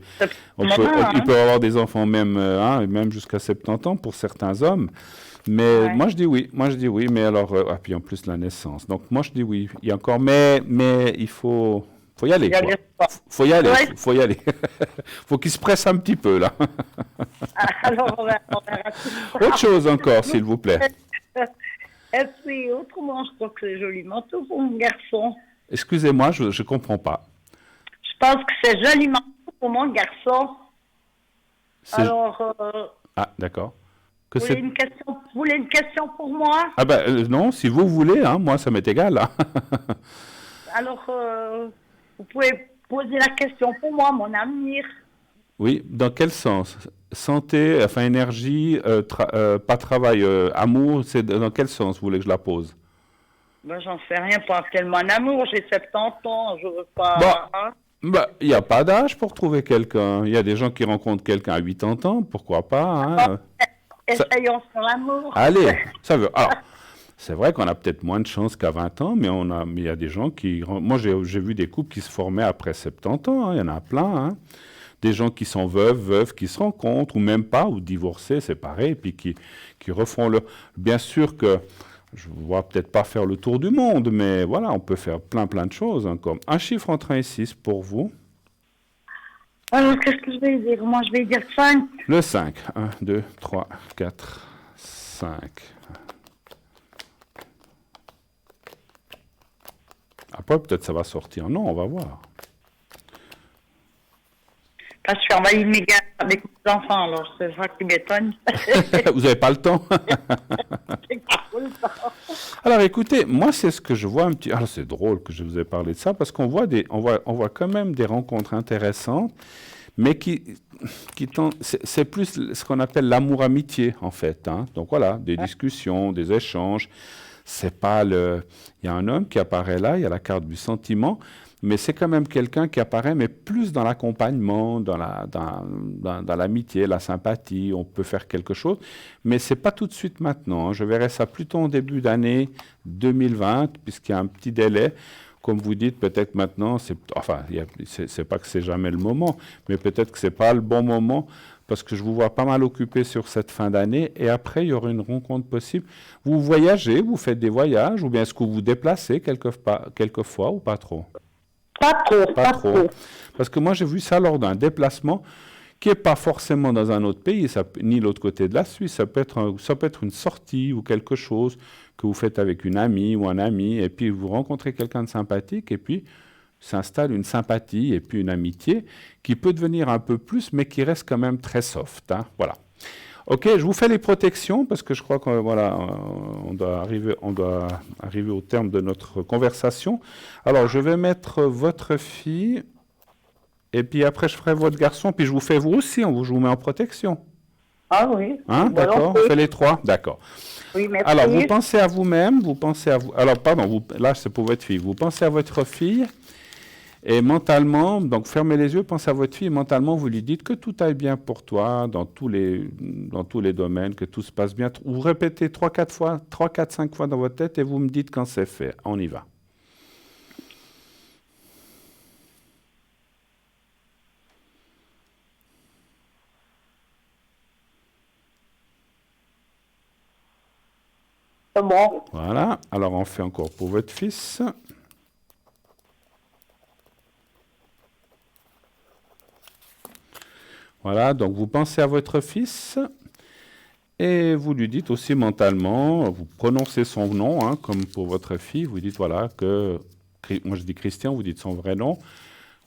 [SPEAKER 1] Il peut avoir des enfants même jusqu'à 70 ans pour certains hommes. Mais moi, je dis oui. Mais alors... puis en plus, la naissance. Donc, moi, je dis oui. Il y a encore... Mais il faut y aller. Faut y aller. Faut qu'il se presse un petit peu, là.
[SPEAKER 2] Alors, on verra.
[SPEAKER 1] Autre chose encore, s'il vous plaît.
[SPEAKER 2] Et puis, autrement, je crois que c'est joliment tout pour mon garçon.
[SPEAKER 1] Excusez-moi, je ne comprends pas.
[SPEAKER 2] Je pense que c'est joliment tout pour mon garçon. Alors...
[SPEAKER 1] Ah, d'accord.
[SPEAKER 2] Vous voulez une question pour moi?
[SPEAKER 1] Ah non, si vous voulez, hein, moi, ça m'est égal. Hein.
[SPEAKER 2] Alors, vous pouvez poser la question pour moi, mon avenir.
[SPEAKER 1] Oui, dans quel sens? Santé, énergie, pas travail, amour, c'est dans quel sens vous voulez que je la pose?
[SPEAKER 2] J'en sais rien, pas tellement un amour, j'ai 70 ans, je veux pas...
[SPEAKER 1] Il n'y a pas d'âge pour trouver quelqu'un. Il y a des gens qui rencontrent quelqu'un à 80 ans, pourquoi pas, hein?
[SPEAKER 2] Essayons sur l'amour.
[SPEAKER 1] Allez, ça veut... Alors, c'est vrai qu'on a peut-être moins de chance qu'à 20 ans, mais il y a des gens qui... Moi, j'ai vu des couples qui se formaient après 70 ans, hein, il y en a plein, hein. Des gens qui sont veuves, qui se rencontrent, ou même pas, ou divorcés, c'est pareil, puis qui refont le... Bien sûr que je ne vais peut-être pas faire le tour du monde, mais voilà, on peut faire plein de choses, hein, comme un chiffre entre 1 et 6 pour vous.
[SPEAKER 2] Alors, qu'est-ce que je vais dire? Moi, je vais dire 5.
[SPEAKER 1] Le 5. 1, 2, 3, 4, 5. Après, peut-être ça va sortir. Non, on va voir.
[SPEAKER 2] Parce que je suis envahie de mes gars avec mes enfants, alors c'est ça qui m'étonne.
[SPEAKER 1] Vous n'avez pas le temps? Alors écoutez, moi c'est ce que je vois un petit... Alors c'est drôle que je vous ai parlé de ça, parce qu'on voit, on voit quand même des rencontres intéressantes, mais c'est plus ce qu'on appelle l'amour-amitié, en fait. Hein. Donc voilà, des discussions, des échanges. C'est pas le... Il y a un homme qui apparaît là, il y a la carte du sentiment, mais c'est quand même quelqu'un qui apparaît, mais plus dans l'accompagnement, dans l'amitié, la sympathie, on peut faire quelque chose, mais c'est pas tout de suite maintenant. Hein. Je verrai ça plutôt en début d'année 2020, puisqu'il y a un petit délai. Comme vous dites, peut-être maintenant, enfin, c'est pas que c'est jamais le moment, mais peut-être que c'est pas le bon moment, parce que je vous vois pas mal occupé sur cette fin d'année, et après, il y aura une rencontre possible. Vous voyagez, vous faites des voyages, ou bien est-ce que vous vous déplacez quelquefois ou pas trop?
[SPEAKER 2] Pas trop,
[SPEAKER 1] Pas
[SPEAKER 2] pas
[SPEAKER 1] trop.
[SPEAKER 2] trop.
[SPEAKER 1] Parce que moi, j'ai vu ça lors d'un déplacement qui n'est pas forcément dans un autre pays, ni l'autre côté de la Suisse. Ça peut être une sortie ou quelque chose que vous faites avec une amie ou un ami, et puis vous rencontrez quelqu'un de sympathique, et puis s'installe une sympathie et puis une amitié qui peut devenir un peu plus, mais qui reste quand même très soft. Hein. Voilà. Ok, je vous fais les protections parce que je crois qu'on voilà, on doit arriver au terme de notre conversation. Alors, je vais mettre votre fille et puis après, je ferai votre garçon, puis je vous fais vous aussi, je vous mets en protection.
[SPEAKER 2] Ah oui,
[SPEAKER 1] Hein, d'accord? On fait les trois? D'accord.
[SPEAKER 2] oui, merci.
[SPEAKER 1] Alors, vous pensez à vous-même, vous pensez à vous... Alors, pardon, là, c'est pour votre fille. Vous pensez à votre fille et mentalement, donc fermez les yeux, pensez à votre fille et mentalement, vous lui dites que tout aille bien pour toi dans tous les domaines, que tout se passe bien. Vous répétez 3, 4 fois, 3, 4, 5 fois dans votre tête et vous me dites quand c'est fait. On y va.
[SPEAKER 2] C'est bon.
[SPEAKER 1] Voilà. Alors, on fait encore pour votre fils. Voilà, donc vous pensez à votre fils et vous lui dites aussi mentalement, vous prononcez son nom, hein, comme pour votre fille, vous dites voilà que, moi je dis Christian, vous dites son vrai nom,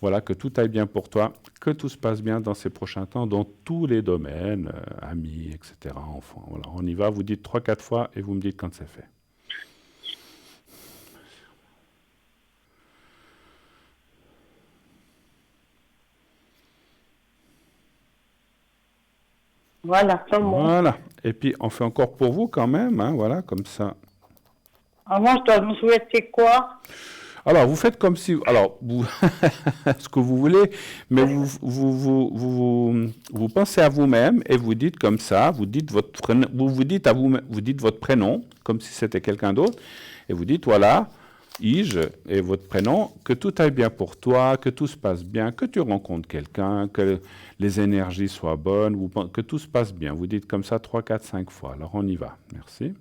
[SPEAKER 1] voilà que tout aille bien pour toi, que tout se passe bien dans ces prochains temps, dans tous les domaines, amis, etc., enfants, voilà, on y va, vous dites 3, 4 fois et vous me dites quand c'est fait.
[SPEAKER 2] Voilà, c'est bon.
[SPEAKER 1] Voilà, et puis on fait encore pour vous quand même, hein, voilà, comme ça.
[SPEAKER 2] Avant, je dois me souhaiter quoi?
[SPEAKER 1] Alors, vous faites comme si, alors, vous, ce que vous voulez, mais vous pensez à vous-même et vous dites comme ça, vous dites votre prénom, vous dites à vous, vous dites votre prénom comme si c'était quelqu'un d'autre, et vous dites voilà, Ige et votre prénom, que tout aille bien pour toi, que tout se passe bien, que tu rencontres quelqu'un, que les énergies soient bonnes, que tout se passe bien. Vous dites comme ça 3, 4, 5 fois. Alors on y va. Merci.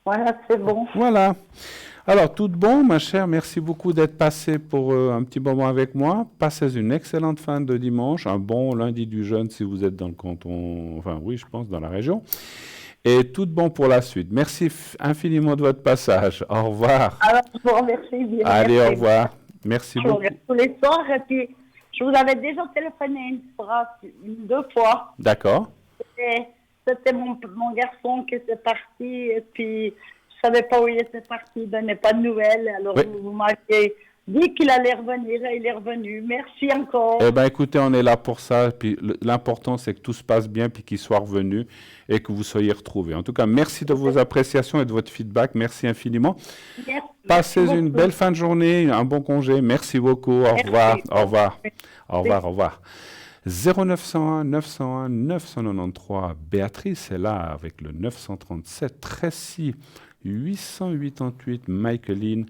[SPEAKER 2] Voilà, c'est bon.
[SPEAKER 1] Voilà. Alors, tout bon, ma chère, merci beaucoup d'être passée pour un petit moment avec moi. Passez une excellente fin de dimanche, un bon lundi du jeûne si vous êtes dans le canton, enfin oui, je pense, dans la région. Et tout bon pour la suite. Merci infiniment de votre passage. Au revoir.
[SPEAKER 2] Alors, je vous remercie bien.
[SPEAKER 1] Allez,
[SPEAKER 2] merci.
[SPEAKER 1] au revoir. Merci
[SPEAKER 2] Je vous
[SPEAKER 1] beaucoup.
[SPEAKER 2] remercie tous les soirs et puis je vous avais déjà téléphoné deux fois.
[SPEAKER 1] D'accord.
[SPEAKER 2] C'était mon garçon qui était parti et puis je savais pas où il était parti, il donnait pas de nouvelles. Alors
[SPEAKER 1] Oui.
[SPEAKER 2] vous m'aviez dit qu'il allait revenir et il est revenu. Merci encore.
[SPEAKER 1] Eh bien, écoutez, on est là pour ça. Puis l'important, c'est que tout se passe bien, puis qu'il soit revenu et que vous soyez retrouvés. En tout cas, merci de vos appréciations et de votre feedback. Merci infiniment.
[SPEAKER 2] Merci,
[SPEAKER 1] Passez
[SPEAKER 2] merci
[SPEAKER 1] une
[SPEAKER 2] beaucoup.
[SPEAKER 1] belle fin de journée, un bon congé. Merci beaucoup. Au
[SPEAKER 2] Merci.
[SPEAKER 1] revoir. Au revoir.
[SPEAKER 2] Merci.
[SPEAKER 1] Au revoir. Au revoir. 0901 901 993. Béatrice est là avec le 937. Tracy 888. Michaeline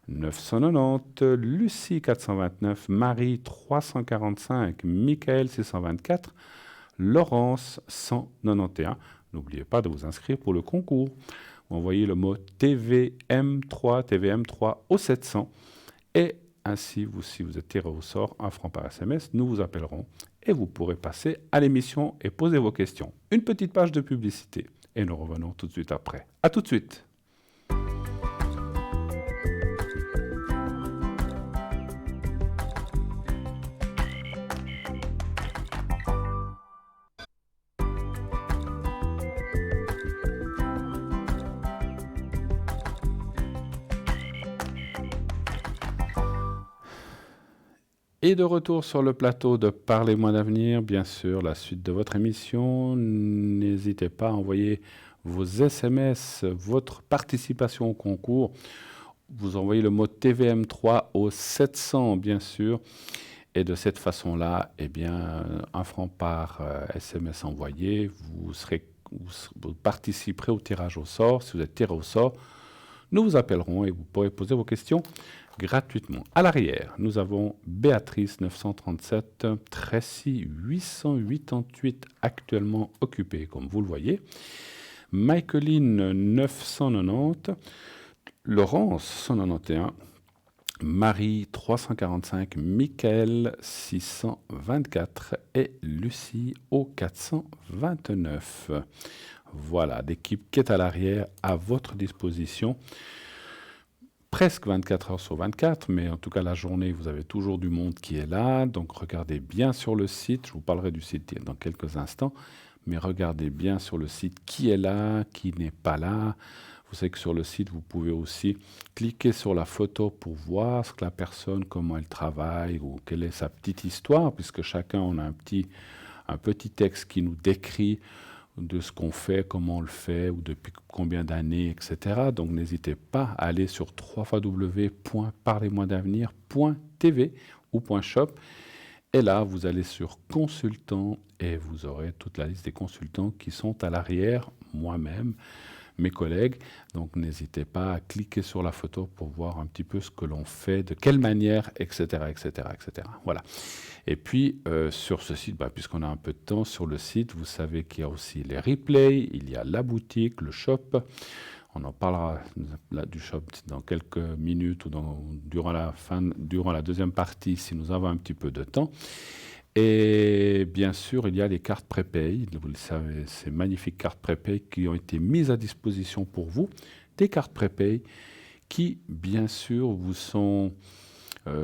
[SPEAKER 1] 990. Lucie 429. Marie 345. Michael 624. Laurence 191. N'oubliez pas de vous inscrire pour le concours. Vous envoyez le mot TVM3 au 700 et ainsi, si vous êtes tiré au sort, 1 franc par SMS, nous vous appellerons et vous pourrez passer à l'émission et poser vos questions. Une petite page de publicité et nous revenons tout de suite après. À tout de suite. Et de retour sur le plateau de Parlez-moi d'avenir, bien sûr, la suite de votre émission. N'hésitez pas à envoyer vos SMS, votre participation au concours. Vous envoyez le mot TVM3 au 700, bien sûr. Et de cette façon-là, eh bien, 1 franc par SMS envoyé, vous participerez au tirage au sort. Si vous êtes tiré au sort, nous vous appellerons et vous pourrez poser vos questions gratuitement. À l'arrière, nous avons Béatrice 937, Tracy 888 actuellement occupée, comme vous le voyez, Michaeline 990, Laurence 191, Marie 345, Michael 624 et Lucie au 429. Voilà, l'équipe qui est à l'arrière à votre disposition. Presque 24 heures sur 24, mais en tout cas la journée, vous avez toujours du monde qui est là. Donc regardez bien sur le site, je vous parlerai du site dans quelques instants, mais regardez bien sur le site qui est là, qui n'est pas là. Vous savez que sur le site, vous pouvez aussi cliquer sur la photo pour voir ce que la personne, comment elle travaille ou quelle est sa petite histoire, puisque chacun on a un petit texte qui nous décrit de ce qu'on fait, comment on le fait, ou depuis combien d'années, etc. Donc n'hésitez pas à aller sur www.parlez-moi-d'avenir.tv ou .shop. Et là, vous allez sur consultants et vous aurez toute la liste des consultants qui sont à l'arrière, moi-même, mes collègues. Donc n'hésitez pas à cliquer sur la photo pour voir un petit peu ce que l'on fait, de quelle manière, etc., etc., etc. Voilà. Et puis, sur ce site, puisqu'on a un peu de temps, sur le site, vous savez qu'il y a aussi les replays, il y a la boutique, le shop. On en parlera là, du shop dans quelques minutes ou durant la deuxième partie, si nous avons un petit peu de temps. Et bien sûr, il y a les cartes prépay. Vous le savez, ces magnifiques cartes prépay qui ont été mises à disposition pour vous. Des cartes prépay qui, bien sûr, vous sont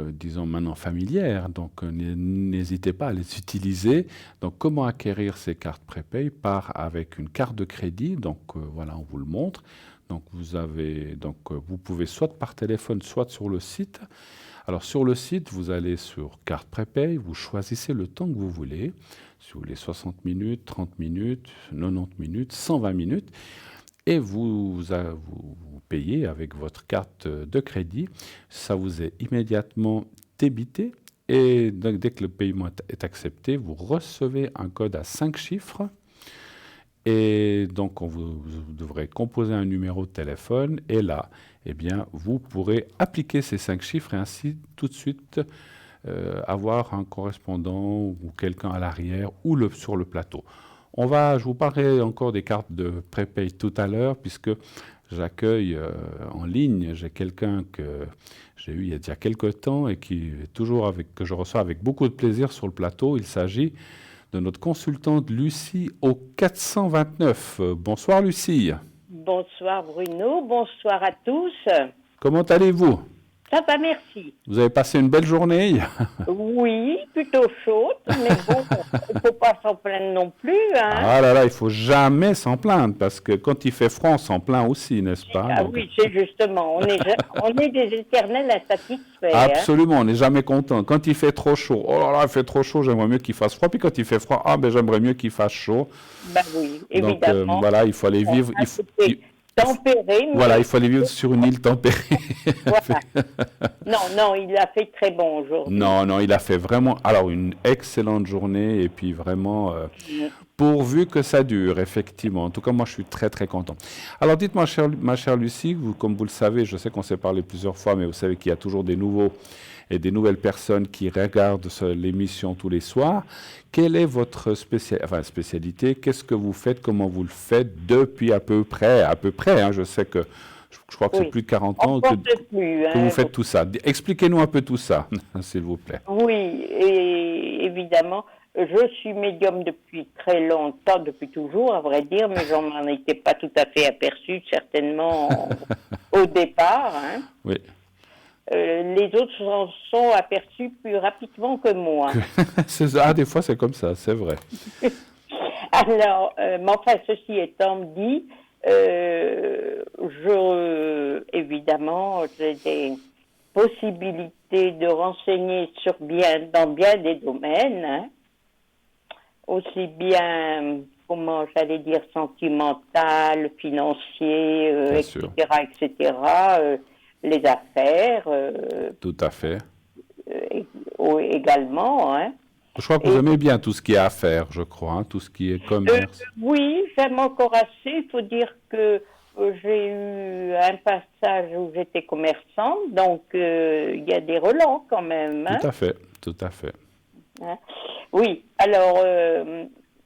[SPEAKER 1] disons maintenant familières, donc n'hésitez pas à les utiliser. Donc comment acquérir ces cartes prépay? Avec une carte de crédit, donc voilà, on vous le montre. Donc vous pouvez soit par téléphone, soit sur le site. Alors sur le site, vous allez sur carte prépay, vous choisissez le temps que vous voulez, si vous voulez 60 minutes, 30 minutes, 90 minutes, 120 minutes. Et vous payez avec votre carte de crédit. Ça vous est immédiatement débité. Et donc, dès que le paiement est accepté, vous recevez un code à 5 chiffres. Et donc, vous devrez composer un numéro de téléphone. Et là, eh bien, vous pourrez appliquer ces 5 chiffres et ainsi tout de suite avoir un correspondant ou quelqu'un à l'arrière ou sur le plateau. Je vous parlerai encore des cartes de prépay tout à l'heure, puisque j'accueille en ligne, j'ai quelqu'un que j'ai eu il y a déjà quelques temps et que je reçois avec beaucoup de plaisir sur le plateau. Il s'agit de notre consultante Lucie au 429. Bonsoir Lucie.
[SPEAKER 3] Bonsoir Bruno, bonsoir à tous.
[SPEAKER 1] Comment allez-vous?
[SPEAKER 3] Ça va, merci.
[SPEAKER 1] Vous avez passé une belle journée?
[SPEAKER 3] Oui, plutôt chaude, mais bon, il ne faut pas s'en plaindre non plus. Hein.
[SPEAKER 1] Ah là là, il ne faut jamais s'en plaindre, parce que quand il fait froid, on s'en plaint aussi, n'est-ce pas?
[SPEAKER 3] Ah oui, c'est justement, on est des éternels insatisfaits.
[SPEAKER 1] Absolument, on n'est jamais content. Quand il fait trop chaud, oh là là, il fait trop chaud, j'aimerais mieux qu'il fasse froid. Puis quand il fait froid, j'aimerais mieux qu'il fasse chaud.
[SPEAKER 3] Ben oui, évidemment.
[SPEAKER 1] Donc voilà, il faut aller vivre...
[SPEAKER 3] Tempéré.
[SPEAKER 1] Voilà, il faut aller vivre sur une île tempérée.
[SPEAKER 3] Voilà. Non, il a fait très bon aujourd'hui.
[SPEAKER 1] Non, il a fait vraiment une excellente journée et puis vraiment pourvu que ça dure, effectivement. En tout cas, moi, je suis très, très content. Alors, dites-moi, ma chère Lucie, comme vous le savez, je sais qu'on s'est parlé plusieurs fois, mais vous savez qu'il y a toujours des nouveaux et des nouvelles personnes qui regardent l'émission tous les soirs. Quelle est votre spécialité? Qu'est-ce que vous faites? Comment vous le faites depuis à peu près, hein, je sais que je crois que c'est plus de 40 ans que vous faites tout ça. Expliquez-nous un peu tout ça, s'il vous plaît.
[SPEAKER 3] Oui, et évidemment, je suis médium depuis très longtemps, depuis toujours, à vrai dire, mais j'en m'en étais pas tout à fait aperçu, certainement, au départ. Hein.
[SPEAKER 1] Oui.
[SPEAKER 3] Les autres s'en sont aperçus plus rapidement que moi.
[SPEAKER 1] Des fois, c'est comme ça, c'est vrai.
[SPEAKER 3] Alors, mais enfin, ceci étant dit, évidemment, j'ai possibilité de renseigner dans bien des domaines, hein, aussi bien, comment j'allais dire, sentimental, financier,
[SPEAKER 1] Bien
[SPEAKER 3] etc.,
[SPEAKER 1] sûr.
[SPEAKER 3] etc., les affaires
[SPEAKER 1] Tout à fait.
[SPEAKER 3] également, hein.
[SPEAKER 1] Je crois que vous
[SPEAKER 3] Et
[SPEAKER 1] aimez bien tout ce qui est affaires, je crois, hein, tout ce qui est commerce.
[SPEAKER 3] oui, j'aime encore assez. Il faut dire que j'ai eu un passage où j'étais commerçante, donc il y a des relents quand même,
[SPEAKER 1] Tout
[SPEAKER 3] hein.
[SPEAKER 1] à fait, tout à fait.
[SPEAKER 3] Hein. Oui, alors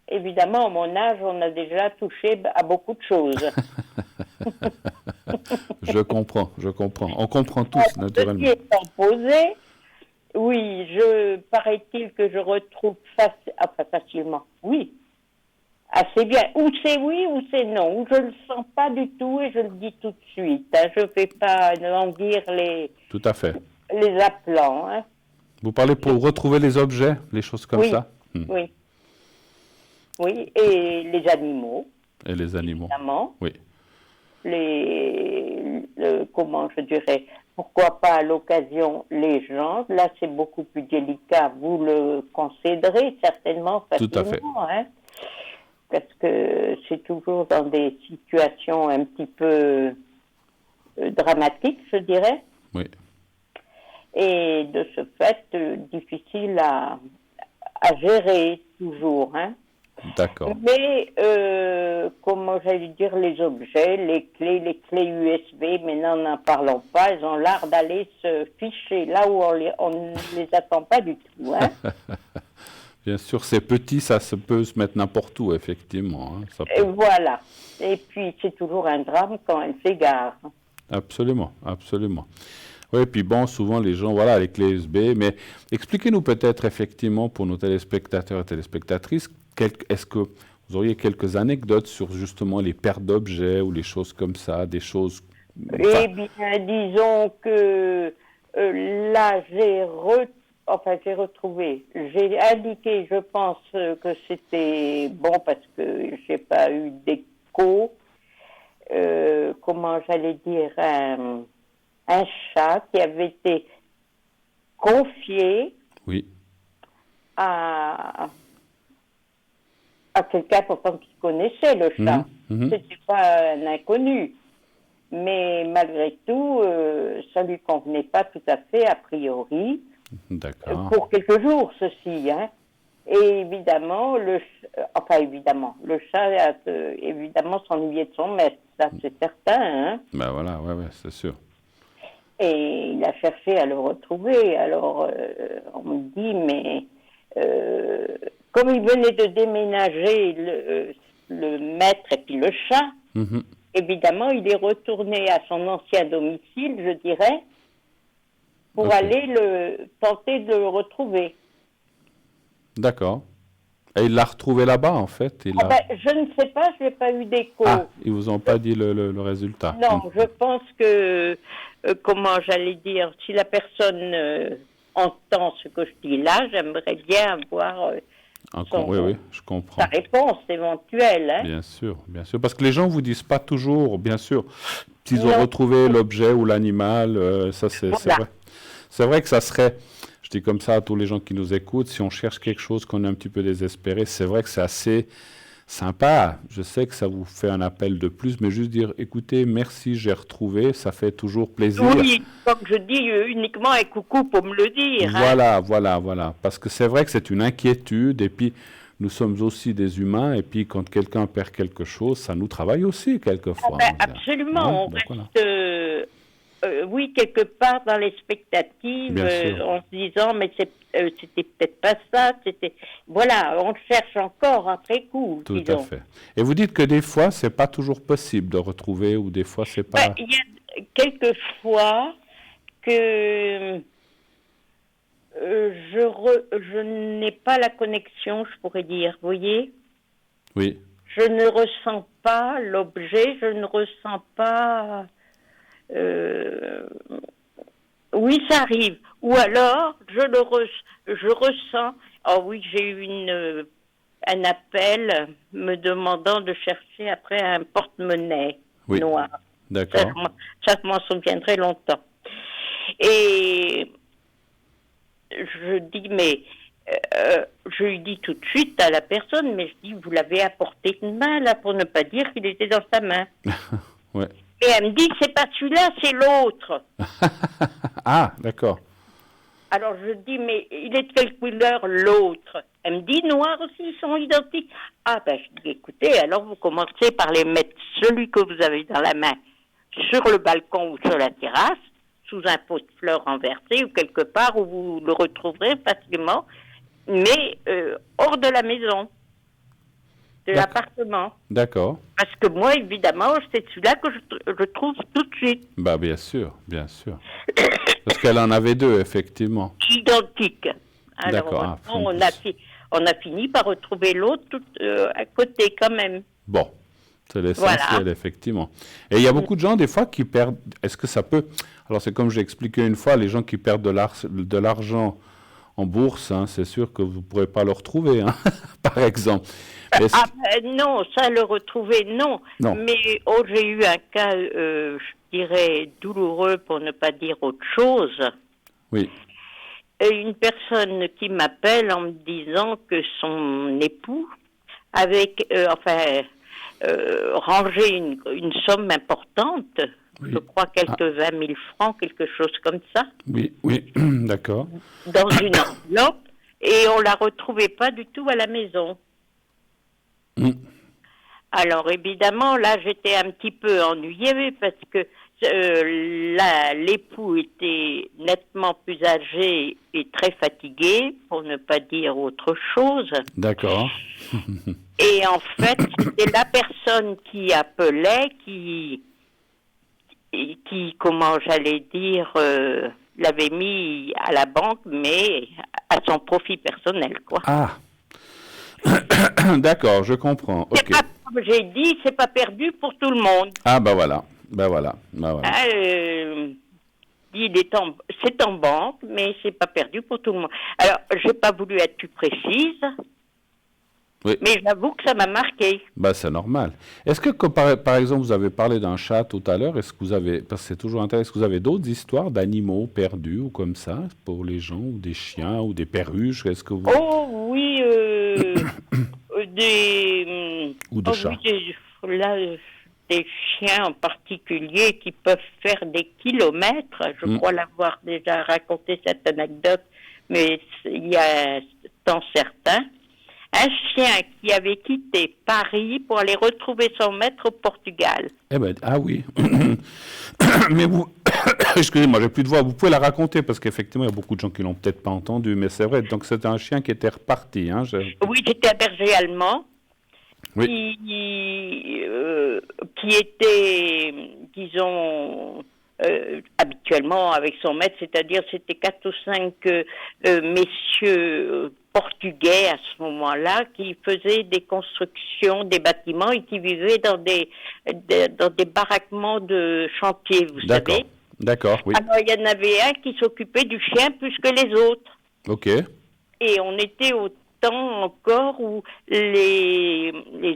[SPEAKER 3] évidemment, à mon âge, on a déjà touché à beaucoup de choses.
[SPEAKER 1] Je comprends, je comprends. On comprend tous,
[SPEAKER 3] Ceci
[SPEAKER 1] naturellement.
[SPEAKER 3] étant posé, oui, paraît-il que je retrouve facilement, oui, assez bien. Ou c'est oui ou c'est non, ou je le sens pas du tout et je le dis tout de suite, hein. Je ne fais pas languir
[SPEAKER 1] Tout à fait.
[SPEAKER 3] les appelants, hein.
[SPEAKER 1] Vous parlez pour retrouver les objets, les choses comme
[SPEAKER 3] Oui,
[SPEAKER 1] ça.
[SPEAKER 3] oui, oui, et les animaux,
[SPEAKER 1] Et les animaux.
[SPEAKER 3] évidemment.
[SPEAKER 1] Oui,
[SPEAKER 3] Comment je dirais, pourquoi pas à l'occasion les gens, là c'est beaucoup plus délicat, vous le concéderez certainement
[SPEAKER 1] tout à fait.
[SPEAKER 3] facilement, hein, parce que c'est toujours dans des situations un petit peu dramatiques, je dirais,
[SPEAKER 1] Oui,
[SPEAKER 3] et de ce fait, difficile à gérer toujours, hein.
[SPEAKER 1] d'accord.
[SPEAKER 3] Mais, comment j'allais dire, les objets, les clés USB, maintenant n'en parlons pas, elles ont l'art d'aller se ficher là où on ne les attend pas du tout, hein.
[SPEAKER 1] Bien sûr, c'est petit, ça peut se mettre n'importe où, effectivement, hein, ça
[SPEAKER 3] Et
[SPEAKER 1] peut.
[SPEAKER 3] voilà. Et puis, c'est toujours un drame quand elles s'égarent.
[SPEAKER 1] Absolument, absolument. Oui, puis bon, souvent les gens, voilà, les clés USB, mais expliquez-nous peut-être effectivement pour nos téléspectateurs et téléspectatrices, est-ce que vous auriez quelques anecdotes sur justement les pertes d'objets ou les choses comme ça, des choses, enfin,
[SPEAKER 3] Eh bien, disons que là, j'ai retrouvé, j'ai indiqué, je pense que c'était bon parce que j'ai pas eu d'écho, comment j'allais dire, un chat qui avait été confié
[SPEAKER 1] oui,
[SPEAKER 3] à, à quelqu'un pourtant qui connaissait le chat.
[SPEAKER 1] mhm,
[SPEAKER 3] C'était pas un inconnu. Mais malgré tout, ça lui convenait pas tout à fait, a priori,
[SPEAKER 1] d'accord,
[SPEAKER 3] pour quelques jours, ceci, hein. Et évidemment, le chat a évidemment s'ennuyé de son maître, ça c'est certain, hein.
[SPEAKER 1] ben voilà, ouais, ouais, c'est sûr.
[SPEAKER 3] Et il a cherché à le retrouver. Alors, on me dit, mais comme il venait de déménager le maître et puis le chat,
[SPEAKER 1] Mhm,
[SPEAKER 3] évidemment, il est retourné à son ancien domicile, je dirais, pour
[SPEAKER 1] ok,
[SPEAKER 3] aller tenter de le retrouver.
[SPEAKER 1] d'accord. Et il l'a retrouvé là-bas, en fait,
[SPEAKER 3] Ah ben, je ne sais pas, je n'ai pas eu d'écho.
[SPEAKER 1] Ah, ils vous ont pas dit le résultat.
[SPEAKER 3] Non, je pense que, comment j'allais dire, si la personne entend ce que je dis là, j'aimerais bien avoir
[SPEAKER 1] Oui, oui, je comprends.
[SPEAKER 3] sa réponse éventuelle, hein.
[SPEAKER 1] Bien sûr, parce que les gens vous disent pas toujours, bien sûr, s'ils ont
[SPEAKER 3] Non.
[SPEAKER 1] retrouvé l'objet ou l'animal, ça c'est
[SPEAKER 3] Voilà.
[SPEAKER 1] vrai. C'est vrai que ça serait, je dis comme ça à tous les gens qui nous écoutent, si on cherche quelque chose qu'on est un petit peu désespéré, c'est vrai que c'est assez sympa. Je sais que ça vous fait un appel de plus, mais juste dire, écoutez, merci, j'ai retrouvé, ça fait toujours plaisir.
[SPEAKER 3] Oui, comme je dis uniquement un coucou pour me le dire, hein.
[SPEAKER 1] Voilà. Parce que c'est vrai que c'est une inquiétude, et puis nous sommes aussi des humains, et puis quand quelqu'un perd quelque chose, ça nous travaille aussi quelquefois.
[SPEAKER 3] Ben, absolument,
[SPEAKER 1] Hein,
[SPEAKER 3] on
[SPEAKER 1] donc
[SPEAKER 3] reste,
[SPEAKER 1] voilà.
[SPEAKER 3] oui, quelque part dans l'expectative,
[SPEAKER 1] Bien sûr.
[SPEAKER 3] en se disant, mais c'était peut-être pas ça, voilà, on cherche encore après coup,
[SPEAKER 1] Tout à
[SPEAKER 3] disons.
[SPEAKER 1] fait. Et vous dites que des fois, c'est pas toujours possible de retrouver, ou des fois, c'est
[SPEAKER 3] Ben,
[SPEAKER 1] pas...
[SPEAKER 3] il y a quelques fois que je n'ai pas la connexion, je pourrais dire, vous voyez?
[SPEAKER 1] Oui,
[SPEAKER 3] Je ne ressens pas l'objet, je ne ressens pas... oui, ça arrive. Ou alors, je ressens... Oh oui, j'ai eu un appel me demandant de chercher après un porte-monnaie
[SPEAKER 1] oui,
[SPEAKER 3] noir.
[SPEAKER 1] d'accord.
[SPEAKER 3] Ça, je m'en souviendrai longtemps. Et je dis, mais je lui dis tout de suite à la personne, mais je dis, vous l'avez apporté de main, là, pour ne pas dire qu'il était dans sa main.
[SPEAKER 1] Ouais.
[SPEAKER 3] Et elle me dit, c'est pas celui-là, c'est l'autre.
[SPEAKER 1] Ah, d'accord.
[SPEAKER 3] Alors je dis, mais il est de quelle couleur l'autre? Elle me dit, noir aussi, ils sont identiques. Ah ben je dis, écoutez, alors vous commencez par les mettre, celui que vous avez dans la main, sur le balcon ou sur la terrasse, sous un pot de fleurs renversé ou quelque part où vous le retrouverez facilement, mais hors de la maison, de l'appartement.
[SPEAKER 1] D'accord.
[SPEAKER 3] Parce que moi, évidemment, c'est celui-là que je trouve tout de suite.
[SPEAKER 1] Bah bien sûr, bien sûr. Parce qu'elle en avait deux, effectivement.
[SPEAKER 3] Identiques. Alors,
[SPEAKER 1] D'accord.
[SPEAKER 3] on a fini par retrouver l'autre à côté quand même.
[SPEAKER 1] Bon, c'est l'essentiel,
[SPEAKER 3] Voilà.
[SPEAKER 1] effectivement. Et il y a beaucoup de gens, des fois, qui perdent... Est-ce que ça peut... Alors, c'est comme j'ai expliqué une fois, les gens qui perdent de l'argent en bourse, hein, c'est sûr que vous ne pourrez pas le retrouver, hein, par exemple.
[SPEAKER 3] Non, ça, le retrouver, non.
[SPEAKER 1] Non.
[SPEAKER 3] Mais j'ai eu un cas, je dirais, douloureux pour ne pas dire autre chose.
[SPEAKER 1] Oui.
[SPEAKER 3] Une personne qui m'appelle en me disant que son époux avait rangé une somme importante,
[SPEAKER 1] Oui.
[SPEAKER 3] je crois quelques 20 000 francs, quelque chose comme ça,
[SPEAKER 1] Oui, oui, d'accord.
[SPEAKER 3] dans une enveloppe, et on la retrouvait pas du tout à la maison.
[SPEAKER 1] Mm.
[SPEAKER 3] Alors évidemment, là j'étais un petit peu ennuyée parce que l'époux était nettement plus âgé et très fatigué, pour ne pas dire autre chose.
[SPEAKER 1] D'accord.
[SPEAKER 3] Et en fait, c'était la personne qui appelait, qui comment j'allais dire, l'avait mis à la banque, mais à son profit personnel, quoi.
[SPEAKER 1] Ah. D'accord, je comprends.
[SPEAKER 3] C'est
[SPEAKER 1] Ok.
[SPEAKER 3] pas, comme j'ai dit, c'est pas perdu pour tout le monde.
[SPEAKER 1] Ah, bah voilà. Bah voilà. Bah voilà.
[SPEAKER 3] C'est en banque, mais c'est pas perdu pour tout le monde. Alors, j'ai pas voulu être plus précise,
[SPEAKER 1] Oui.
[SPEAKER 3] mais j'avoue que ça m'a marqué.
[SPEAKER 1] Bah, c'est normal. Est-ce que, par exemple, vous avez parlé d'un chat tout à l'heure, est-ce que vous avez, parce que c'est toujours intéressant, est-ce que vous avez d'autres histoires d'animaux perdus ou comme ça, pour les gens, ou des chiens, ou des perruches, est-ce que vous...
[SPEAKER 3] Oh oui,
[SPEAKER 1] Ou des chats.
[SPEAKER 3] Des chiens en particulier qui peuvent faire des kilomètres. Je crois l'avoir déjà raconté cette anecdote, mais il y a un temps certain. Un chien qui avait quitté Paris pour aller retrouver son maître au Portugal.
[SPEAKER 1] Eh ben, ah oui. Mais vous, excusez-moi, j'ai plus de voix. Vous pouvez la raconter parce qu'effectivement, il y a beaucoup de gens qui l'ont peut-être pas entendu, mais c'est vrai. Donc, c'était un chien qui était reparti. Hein,
[SPEAKER 3] Oui, c'était un berger allemand.
[SPEAKER 1] Oui.
[SPEAKER 3] Qui était, disons, habituellement avec son maître, c'est-à-dire c'était 4 ou 5 messieurs portugais à ce moment-là qui faisaient des constructions, des bâtiments et qui vivaient dans des baraquements de chantier, vous savez.
[SPEAKER 1] D'accord, oui.
[SPEAKER 3] Alors il y en avait un qui s'occupait du chien plus que les autres.
[SPEAKER 1] Ok.
[SPEAKER 3] Et on était au temps encore où les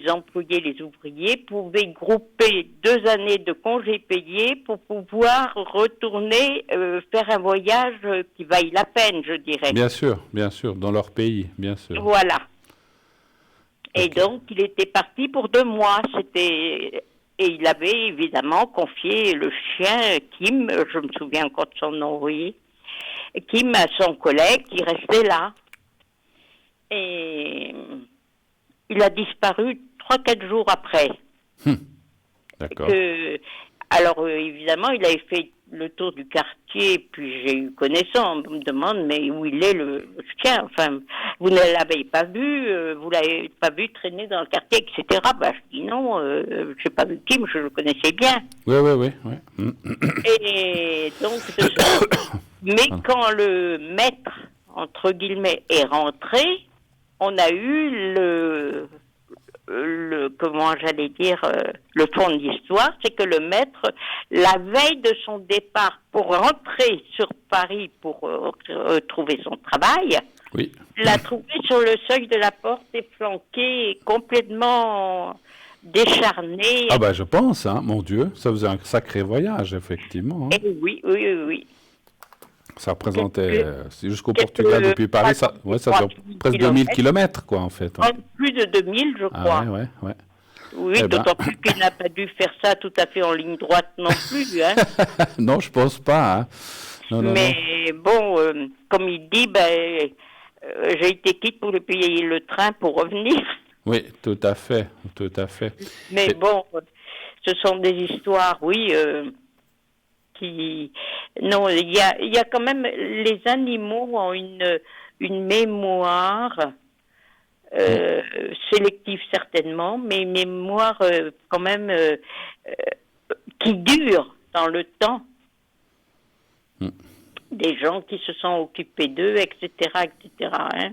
[SPEAKER 3] employés, les ouvriers pouvaient grouper 2 années de congés payés pour pouvoir retourner faire un voyage qui vaille la peine, je dirais.
[SPEAKER 1] Bien sûr, dans leur pays, bien sûr.
[SPEAKER 3] Voilà. Et
[SPEAKER 1] Ok.
[SPEAKER 3] donc, il était parti pour 2 mois. Et il avait évidemment confié le chien, Kim, je me souviens encore de son nom, oui, Kim à son collègue qui restait là. Et il a disparu 3-4 jours après.
[SPEAKER 1] D'accord.
[SPEAKER 3] Alors, évidemment, il avait fait le tour du quartier, puis j'ai eu connaissance. On me demande, mais où il est le chien? Enfin, vous ne l'avez pas vu, vous l'avez pas vu traîner dans le quartier, etc. Ben, je dis non, j'ai pas vu Kim, je le connaissais bien.
[SPEAKER 1] Oui.
[SPEAKER 3] Et donc, mais quand le maître, entre guillemets, est rentré, on a eu comment j'allais dire, le fond de l'histoire, c'est que le maître, la veille de son départ pour rentrer sur Paris pour retrouver son travail,
[SPEAKER 1] Oui.
[SPEAKER 3] l'a trouvé sur le seuil de la porte efflanqué, complètement décharné.
[SPEAKER 1] Ah bah je pense, hein, mon Dieu, ça faisait un sacré voyage, effectivement. Hein.
[SPEAKER 3] Et oui.
[SPEAKER 1] Ça représentait, jusqu'au
[SPEAKER 3] quelques-
[SPEAKER 1] Portugal depuis Paris, ça, ouais, ça fait presque 2000
[SPEAKER 3] kilomètres.
[SPEAKER 1] kilomètres, quoi, en fait. Ouais.
[SPEAKER 3] Plus de 2000, je crois.
[SPEAKER 1] Ah ouais, ouais.
[SPEAKER 3] Oui,
[SPEAKER 1] Eh ben.
[SPEAKER 3] d'autant plus qu'il n'a pas dû faire ça tout à fait en ligne droite non plus. Hein.
[SPEAKER 1] Non, je pense pas. Hein. Non, non, non.
[SPEAKER 3] Mais bon, comme il dit, j'ai été quitte pour lui payer le train pour revenir.
[SPEAKER 1] Oui, tout à fait, tout à fait.
[SPEAKER 3] Mais
[SPEAKER 1] Et-
[SPEAKER 3] bon, ce sont des histoires, oui, qui... Non, il y a quand même... Les animaux ont une mémoire sélective certainement, mais une mémoire quand même qui dure dans le temps. Des gens qui se sont occupés d'eux, etc., etc. Hein.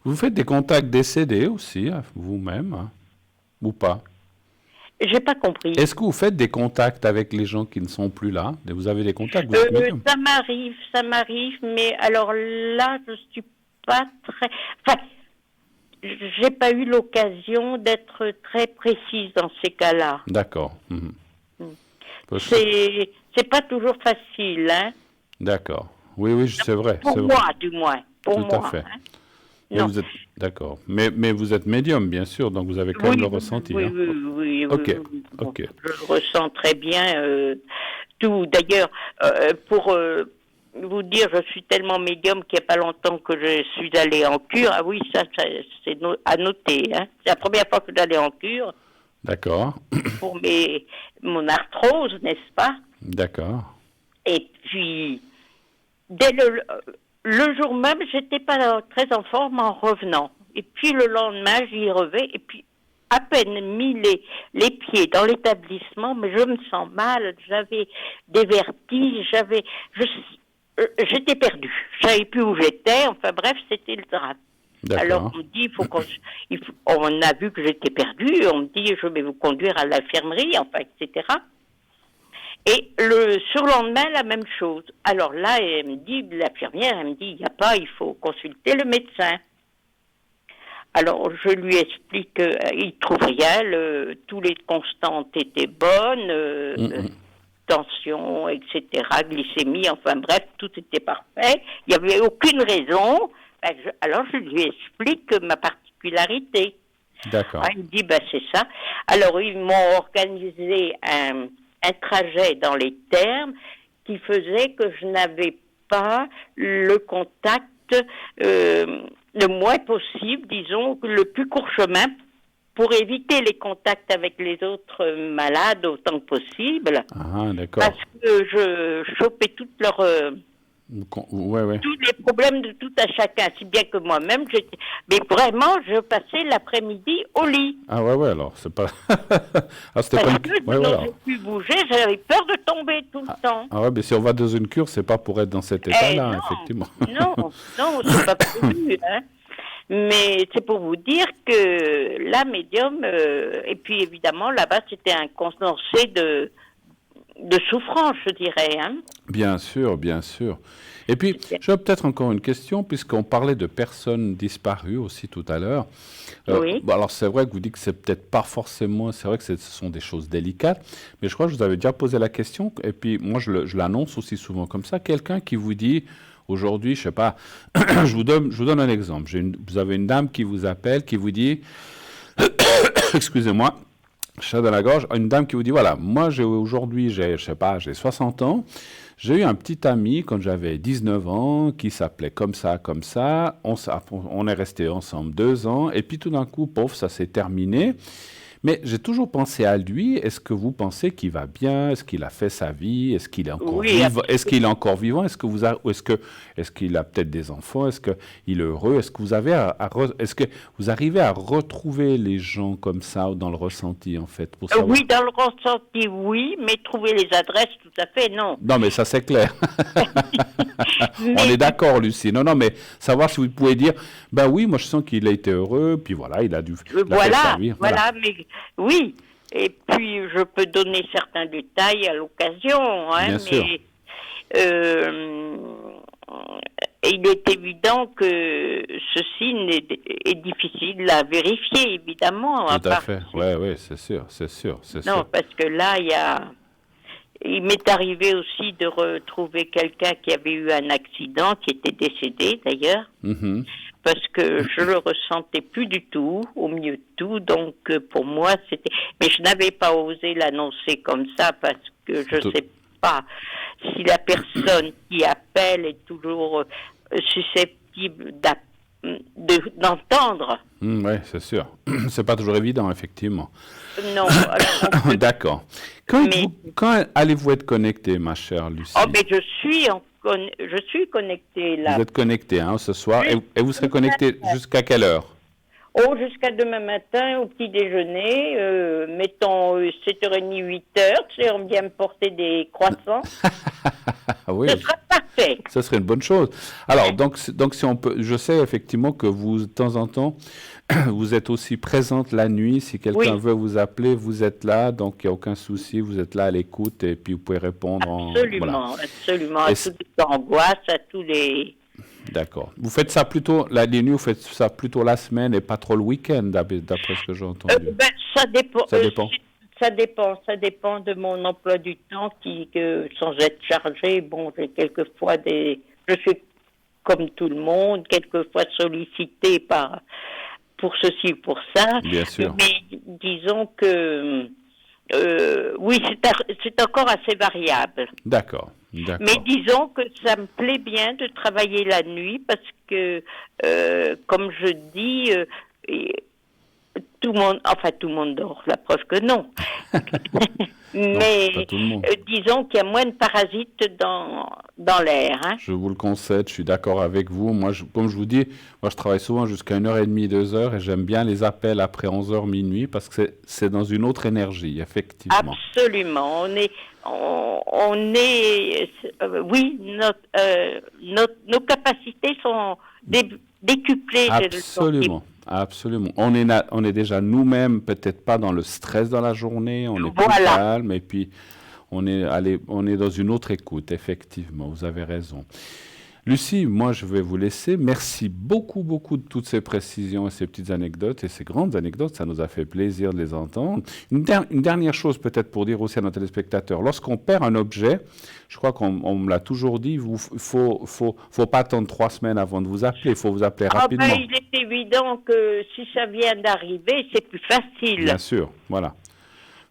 [SPEAKER 1] Vous faites des contacts décédés aussi, hein, vous-même, hein, ou pas?
[SPEAKER 3] J'ai pas compris.
[SPEAKER 1] Est-ce que vous faites des contacts avec les gens qui ne sont plus là? Vous avez des contacts, vous êtes médium?
[SPEAKER 3] Ça m'arrive, mais alors là, je suis pas très... Enfin, j'ai pas eu l'occasion d'être très précise dans ces cas-là.
[SPEAKER 1] D'accord. Parce que-
[SPEAKER 3] C'est pas toujours facile, hein.
[SPEAKER 1] D'accord. Oui, oui, c'est vrai.
[SPEAKER 3] Pour
[SPEAKER 1] c'est vrai.
[SPEAKER 3] moi, du moins. Pour
[SPEAKER 1] Tout
[SPEAKER 3] moi.
[SPEAKER 1] à fait.
[SPEAKER 3] Hein.
[SPEAKER 1] Mais
[SPEAKER 3] Non.
[SPEAKER 1] vous êtes... D'accord. Mais vous êtes médium, bien sûr, donc vous avez quand même le ressenti.
[SPEAKER 3] Oui,
[SPEAKER 1] hein.
[SPEAKER 3] oui,
[SPEAKER 1] Ok,
[SPEAKER 3] oui. Bon,
[SPEAKER 1] ok.
[SPEAKER 3] je le ressens très bien. Tout. D'ailleurs, pour vous dire, je suis tellement médium qu'il n'y a pas longtemps que je suis allée en cure. Ah oui, ça c'est à noter. Hein. C'est la première fois que j'allais en cure
[SPEAKER 1] D'accord.
[SPEAKER 3] pour mon arthrose, n'est-ce pas?
[SPEAKER 1] D'accord.
[SPEAKER 3] Et puis, dès le jour même, j'étais pas très en forme en revenant. Et puis le lendemain, j'y revais. Et puis, à peine mis les pieds dans l'établissement, mais je me sens mal. J'avais des vertiges. J'étais perdue. Je savais plus où j'étais. Enfin bref, c'était le drame.
[SPEAKER 1] D'accord.
[SPEAKER 3] Alors on me dit, on a vu que j'étais perdue. On me dit, je vais vous conduire à l'infirmerie, enfin, etc. Et le surlendemain, la même chose. Alors là, elle me dit, l'infirmière, elle me dit, il n'y a pas, il faut consulter le médecin. Alors je lui explique qu'il ne trouve rien, tous les constantes étaient bonnes, tension, etc., glycémie, enfin bref, tout était parfait. Il n'y avait aucune raison. Alors je lui explique ma particularité.
[SPEAKER 1] D'accord.
[SPEAKER 3] Il me dit, c'est ça. Alors ils m'ont organisé un trajet dans les termes qui faisait que je n'avais pas le contact le moins possible, disons, le plus court chemin pour éviter les contacts avec les autres malades autant que possible.
[SPEAKER 1] Ah, d'accord.
[SPEAKER 3] Parce que je chopais toutes leurs...
[SPEAKER 1] Ouais.
[SPEAKER 3] tous les problèmes de tout à chacun, si bien que moi-même, mais vraiment, je passais l'après-midi au lit.
[SPEAKER 1] Ah ouais, alors, c'est pas... ah, c'était
[SPEAKER 3] Parce
[SPEAKER 1] pas
[SPEAKER 3] que
[SPEAKER 1] une...
[SPEAKER 3] je n'osais plus bouger, j'avais peur de tomber tout le temps.
[SPEAKER 1] Ah ouais, mais si on va dans une cure, c'est pas pour être dans cet état-là,
[SPEAKER 3] non,
[SPEAKER 1] effectivement.
[SPEAKER 3] non, c'est pas prévu, hein. Mais c'est pour vous dire que la médium, et puis évidemment, là-bas, c'était un condensé de souffrance, je dirais, hein.
[SPEAKER 1] Bien sûr, bien sûr. Et puis, j'ai peut-être encore une question, puisqu'on parlait de personnes disparues aussi tout à l'heure.
[SPEAKER 3] Oui.
[SPEAKER 1] Bon, alors, c'est vrai que vous dites que c'est peut-être pas forcément... C'est vrai que ce sont des choses délicates, mais je crois que je vous avais déjà posé la question, et puis moi, je l'annonce aussi souvent comme ça. Quelqu'un qui vous dit, aujourd'hui, je sais pas, je vous donne un exemple. Vous avez une dame qui vous appelle, qui vous dit... Excusez-moi. Chat dans la gorge, une dame qui vous dit, voilà, moi aujourd'hui, j'ai 60 ans, j'ai eu un petit ami quand j'avais 19 ans qui s'appelait comme ça, on est restés ensemble 2 ans, et puis tout d'un coup, pauvre, ça s'est terminé. Mais j'ai toujours pensé à lui. Est-ce que vous pensez qu'il va bien? Est-ce qu'il a fait sa vie? Est-ce qu'il est encore vivant? Est-ce qu'il est encore vivant? Est-ce qu'il a peut-être des enfants? Est-ce qu'il est heureux? Est-ce que vous arrivez à retrouver les gens comme ça dans le ressenti, en fait, pour savoir?
[SPEAKER 3] Oui, dans le ressenti, oui, mais trouver les adresses, tout à fait, non.
[SPEAKER 1] Non, mais ça, c'est clair. On est d'accord, Lucie. Non, mais savoir si vous pouvez dire, ben oui, moi, je sens qu'il a été heureux, puis voilà, il a dû fait sa vie.
[SPEAKER 3] Voilà, mais oui. Et puis, je peux donner certains détails à l'occasion, hein,
[SPEAKER 1] Bien sûr.
[SPEAKER 3] il est évident que ceci est difficile à vérifier, évidemment.
[SPEAKER 1] Tout à fait. Oui, c'est sûr.
[SPEAKER 3] Non, parce que là, il il m'est arrivé aussi de retrouver quelqu'un qui avait eu un accident, qui était décédé d'ailleurs,
[SPEAKER 1] Mhm.
[SPEAKER 3] parce que je le ressentais plus du tout, au mieux de tout. Donc pour moi, c'était... Mais je n'avais pas osé l'annoncer comme ça parce que je
[SPEAKER 1] Tout-
[SPEAKER 3] sais pas si la personne qui appelle est toujours susceptible d'entendre.
[SPEAKER 1] Ouais, c'est sûr. C'est pas toujours évident, effectivement.
[SPEAKER 3] Non, alors on peut...
[SPEAKER 1] D'accord.
[SPEAKER 3] Mais
[SPEAKER 1] Quand allez-vous être connectée, ma chère Lucie?
[SPEAKER 3] oh, mais je suis connectée
[SPEAKER 1] Vous
[SPEAKER 3] là.
[SPEAKER 1] êtes connectée ce soir et vous serez connectée jusqu'à quelle heure?
[SPEAKER 3] Oh, jusqu'à demain matin, au petit déjeuner, mettons 7h30, 8h, tu sais, on vient me porter des croissants.
[SPEAKER 1] Ah oui,
[SPEAKER 3] Ce sera parfait.
[SPEAKER 1] ça serait une bonne chose. Alors, donc si on peut, je sais effectivement que vous, de temps en temps, vous êtes aussi présente la nuit. Si quelqu'un
[SPEAKER 3] Oui.
[SPEAKER 1] veut vous appeler, vous êtes là, donc il n'y a aucun souci, vous êtes là à l'écoute et puis vous pouvez répondre voilà.
[SPEAKER 3] Absolument, absolument.
[SPEAKER 1] Et
[SPEAKER 3] À toutes les angoisses, à tous les...
[SPEAKER 1] D'accord. Vous faites ça plutôt, les nuits, vous faites ça plutôt la semaine et pas trop le week-end, d'après ce que j'ai entendu.
[SPEAKER 3] Ben, ça dépend.
[SPEAKER 1] Ça dépend.
[SPEAKER 3] Ça dépend de mon emploi du temps sans être chargé, bon, j'ai quelquefois je suis comme tout le monde, quelquefois sollicité pour ceci, pour ça.
[SPEAKER 1] Bien sûr.
[SPEAKER 3] Mais disons que, oui, c'est encore assez variable.
[SPEAKER 1] D'accord.
[SPEAKER 3] Mais disons que ça me plaît bien de travailler la nuit parce que, comme je dis, tout le monde dort, la preuve que non. Mais
[SPEAKER 1] pas tout le monde.
[SPEAKER 3] Disons qu'il y a moins de parasites dans l'air. Hein.
[SPEAKER 1] Je vous le concède, je suis d'accord avec vous. Moi, comme je vous dis, moi je travaille souvent jusqu'à 1h30, 2h et j'aime bien les appels après 11h, minuit parce que c'est dans une autre énergie, effectivement.
[SPEAKER 3] Absolument. Oui, nos capacités sont décuplées.
[SPEAKER 1] Absolument. Absolument. On est déjà nous-mêmes, peut-être pas dans le stress dans la journée, on est plus calme et puis on est dans une autre écoute, effectivement, vous avez raison. Lucie, moi je vais vous laisser. Merci beaucoup, beaucoup de toutes ces précisions et ces petites anecdotes et ces grandes anecdotes. Ça nous a fait plaisir de les entendre. Une dernière chose peut-être pour dire aussi à nos téléspectateurs. Lorsqu'on perd un objet, je crois qu'on me l'a toujours dit, il faut pas attendre 3 semaines avant de vous appeler. Il faut vous appeler rapidement.
[SPEAKER 3] Il est évident que si ça vient d'arriver, c'est plus facile.
[SPEAKER 1] Bien sûr, voilà.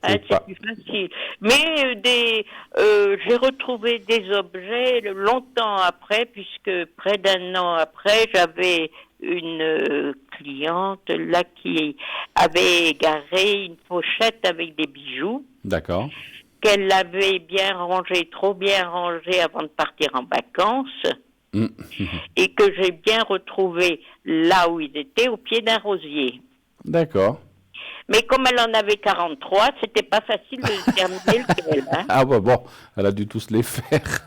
[SPEAKER 3] C'est plus facile. Mais j'ai retrouvé des objets longtemps après, puisque près d'un an après, j'avais une cliente là qui avait garé une pochette avec des bijoux.
[SPEAKER 1] D'accord.
[SPEAKER 3] Qu'elle avait bien rangé, trop bien rangé avant de partir en vacances. Et que j'ai bien retrouvé là où ils étaient, au pied d'un rosier.
[SPEAKER 1] D'accord.
[SPEAKER 3] Mais comme elle en avait 43, c'était pas facile de terminer lequel. Hein.
[SPEAKER 1] Ah bon, elle a dû tous les faire.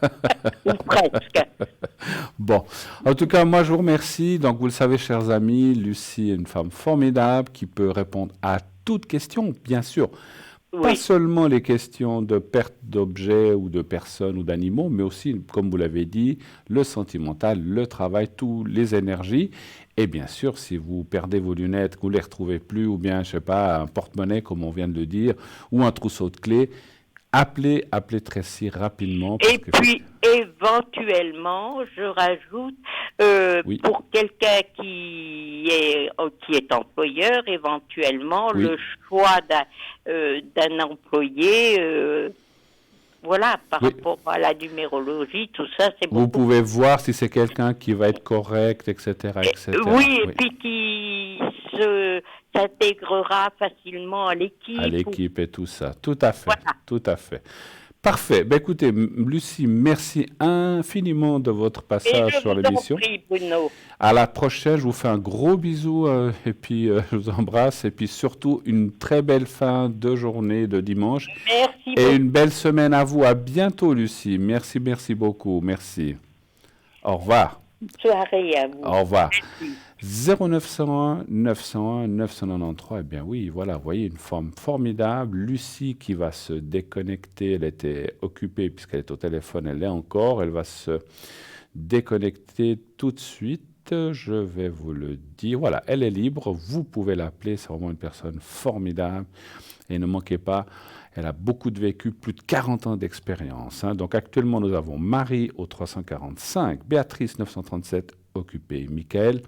[SPEAKER 3] Ou presque.
[SPEAKER 1] Bon, en tout cas, moi je vous remercie. Donc vous le savez, chers amis, Lucie est une femme formidable qui peut répondre à toutes questions, bien sûr.
[SPEAKER 3] Oui.
[SPEAKER 1] Pas seulement les questions de perte d'objets ou de personnes ou d'animaux, mais aussi, comme vous l'avez dit, le sentimental, le travail, toutes les énergies. Et bien sûr, si vous perdez vos lunettes, que vous ne les retrouvez plus, ou bien, je sais pas, un porte-monnaie, comme on vient de le dire, ou un trousseau de clés, appelez Tracy rapidement.
[SPEAKER 3] Et puis, éventuellement, je rajoute, pour quelqu'un qui est employeur, éventuellement, le choix d'un employé, par rapport à la numérologie, tout ça, c'est beaucoup.
[SPEAKER 1] Vous pouvez voir si c'est quelqu'un qui va être correct, etc. etc.
[SPEAKER 3] Oui, et puis qui s'intégrera facilement à l'équipe.
[SPEAKER 1] À l'équipe et tout ça. Tout à fait. Voilà. Tout à fait. Parfait. Ben, écoutez, Lucie, merci infiniment de votre passage sur l'émission.
[SPEAKER 3] Je vous en prie, Bruno.
[SPEAKER 1] À la prochaine, je vous fais un gros bisou et puis je vous embrasse. Et puis surtout, une très belle fin de journée de dimanche.
[SPEAKER 3] Merci
[SPEAKER 1] et beaucoup. Une belle semaine à vous. À bientôt, Lucie. Merci, merci beaucoup. Merci. Au revoir.
[SPEAKER 3] Bonne soirée à vous.
[SPEAKER 1] Au revoir. Merci. 0901 901 993, eh bien oui, voilà, vous voyez une femme formidable, Lucie qui va se déconnecter, elle était occupée puisqu'elle est au téléphone, elle l'est encore, elle va se déconnecter tout de suite, je vais vous le dire, voilà, elle est libre, vous pouvez l'appeler, c'est vraiment une personne formidable et ne manquez pas. Elle a beaucoup de vécu, plus de 40 ans d'expérience. Donc actuellement, nous avons Marie au 345, Béatrice 937, occupée, Michael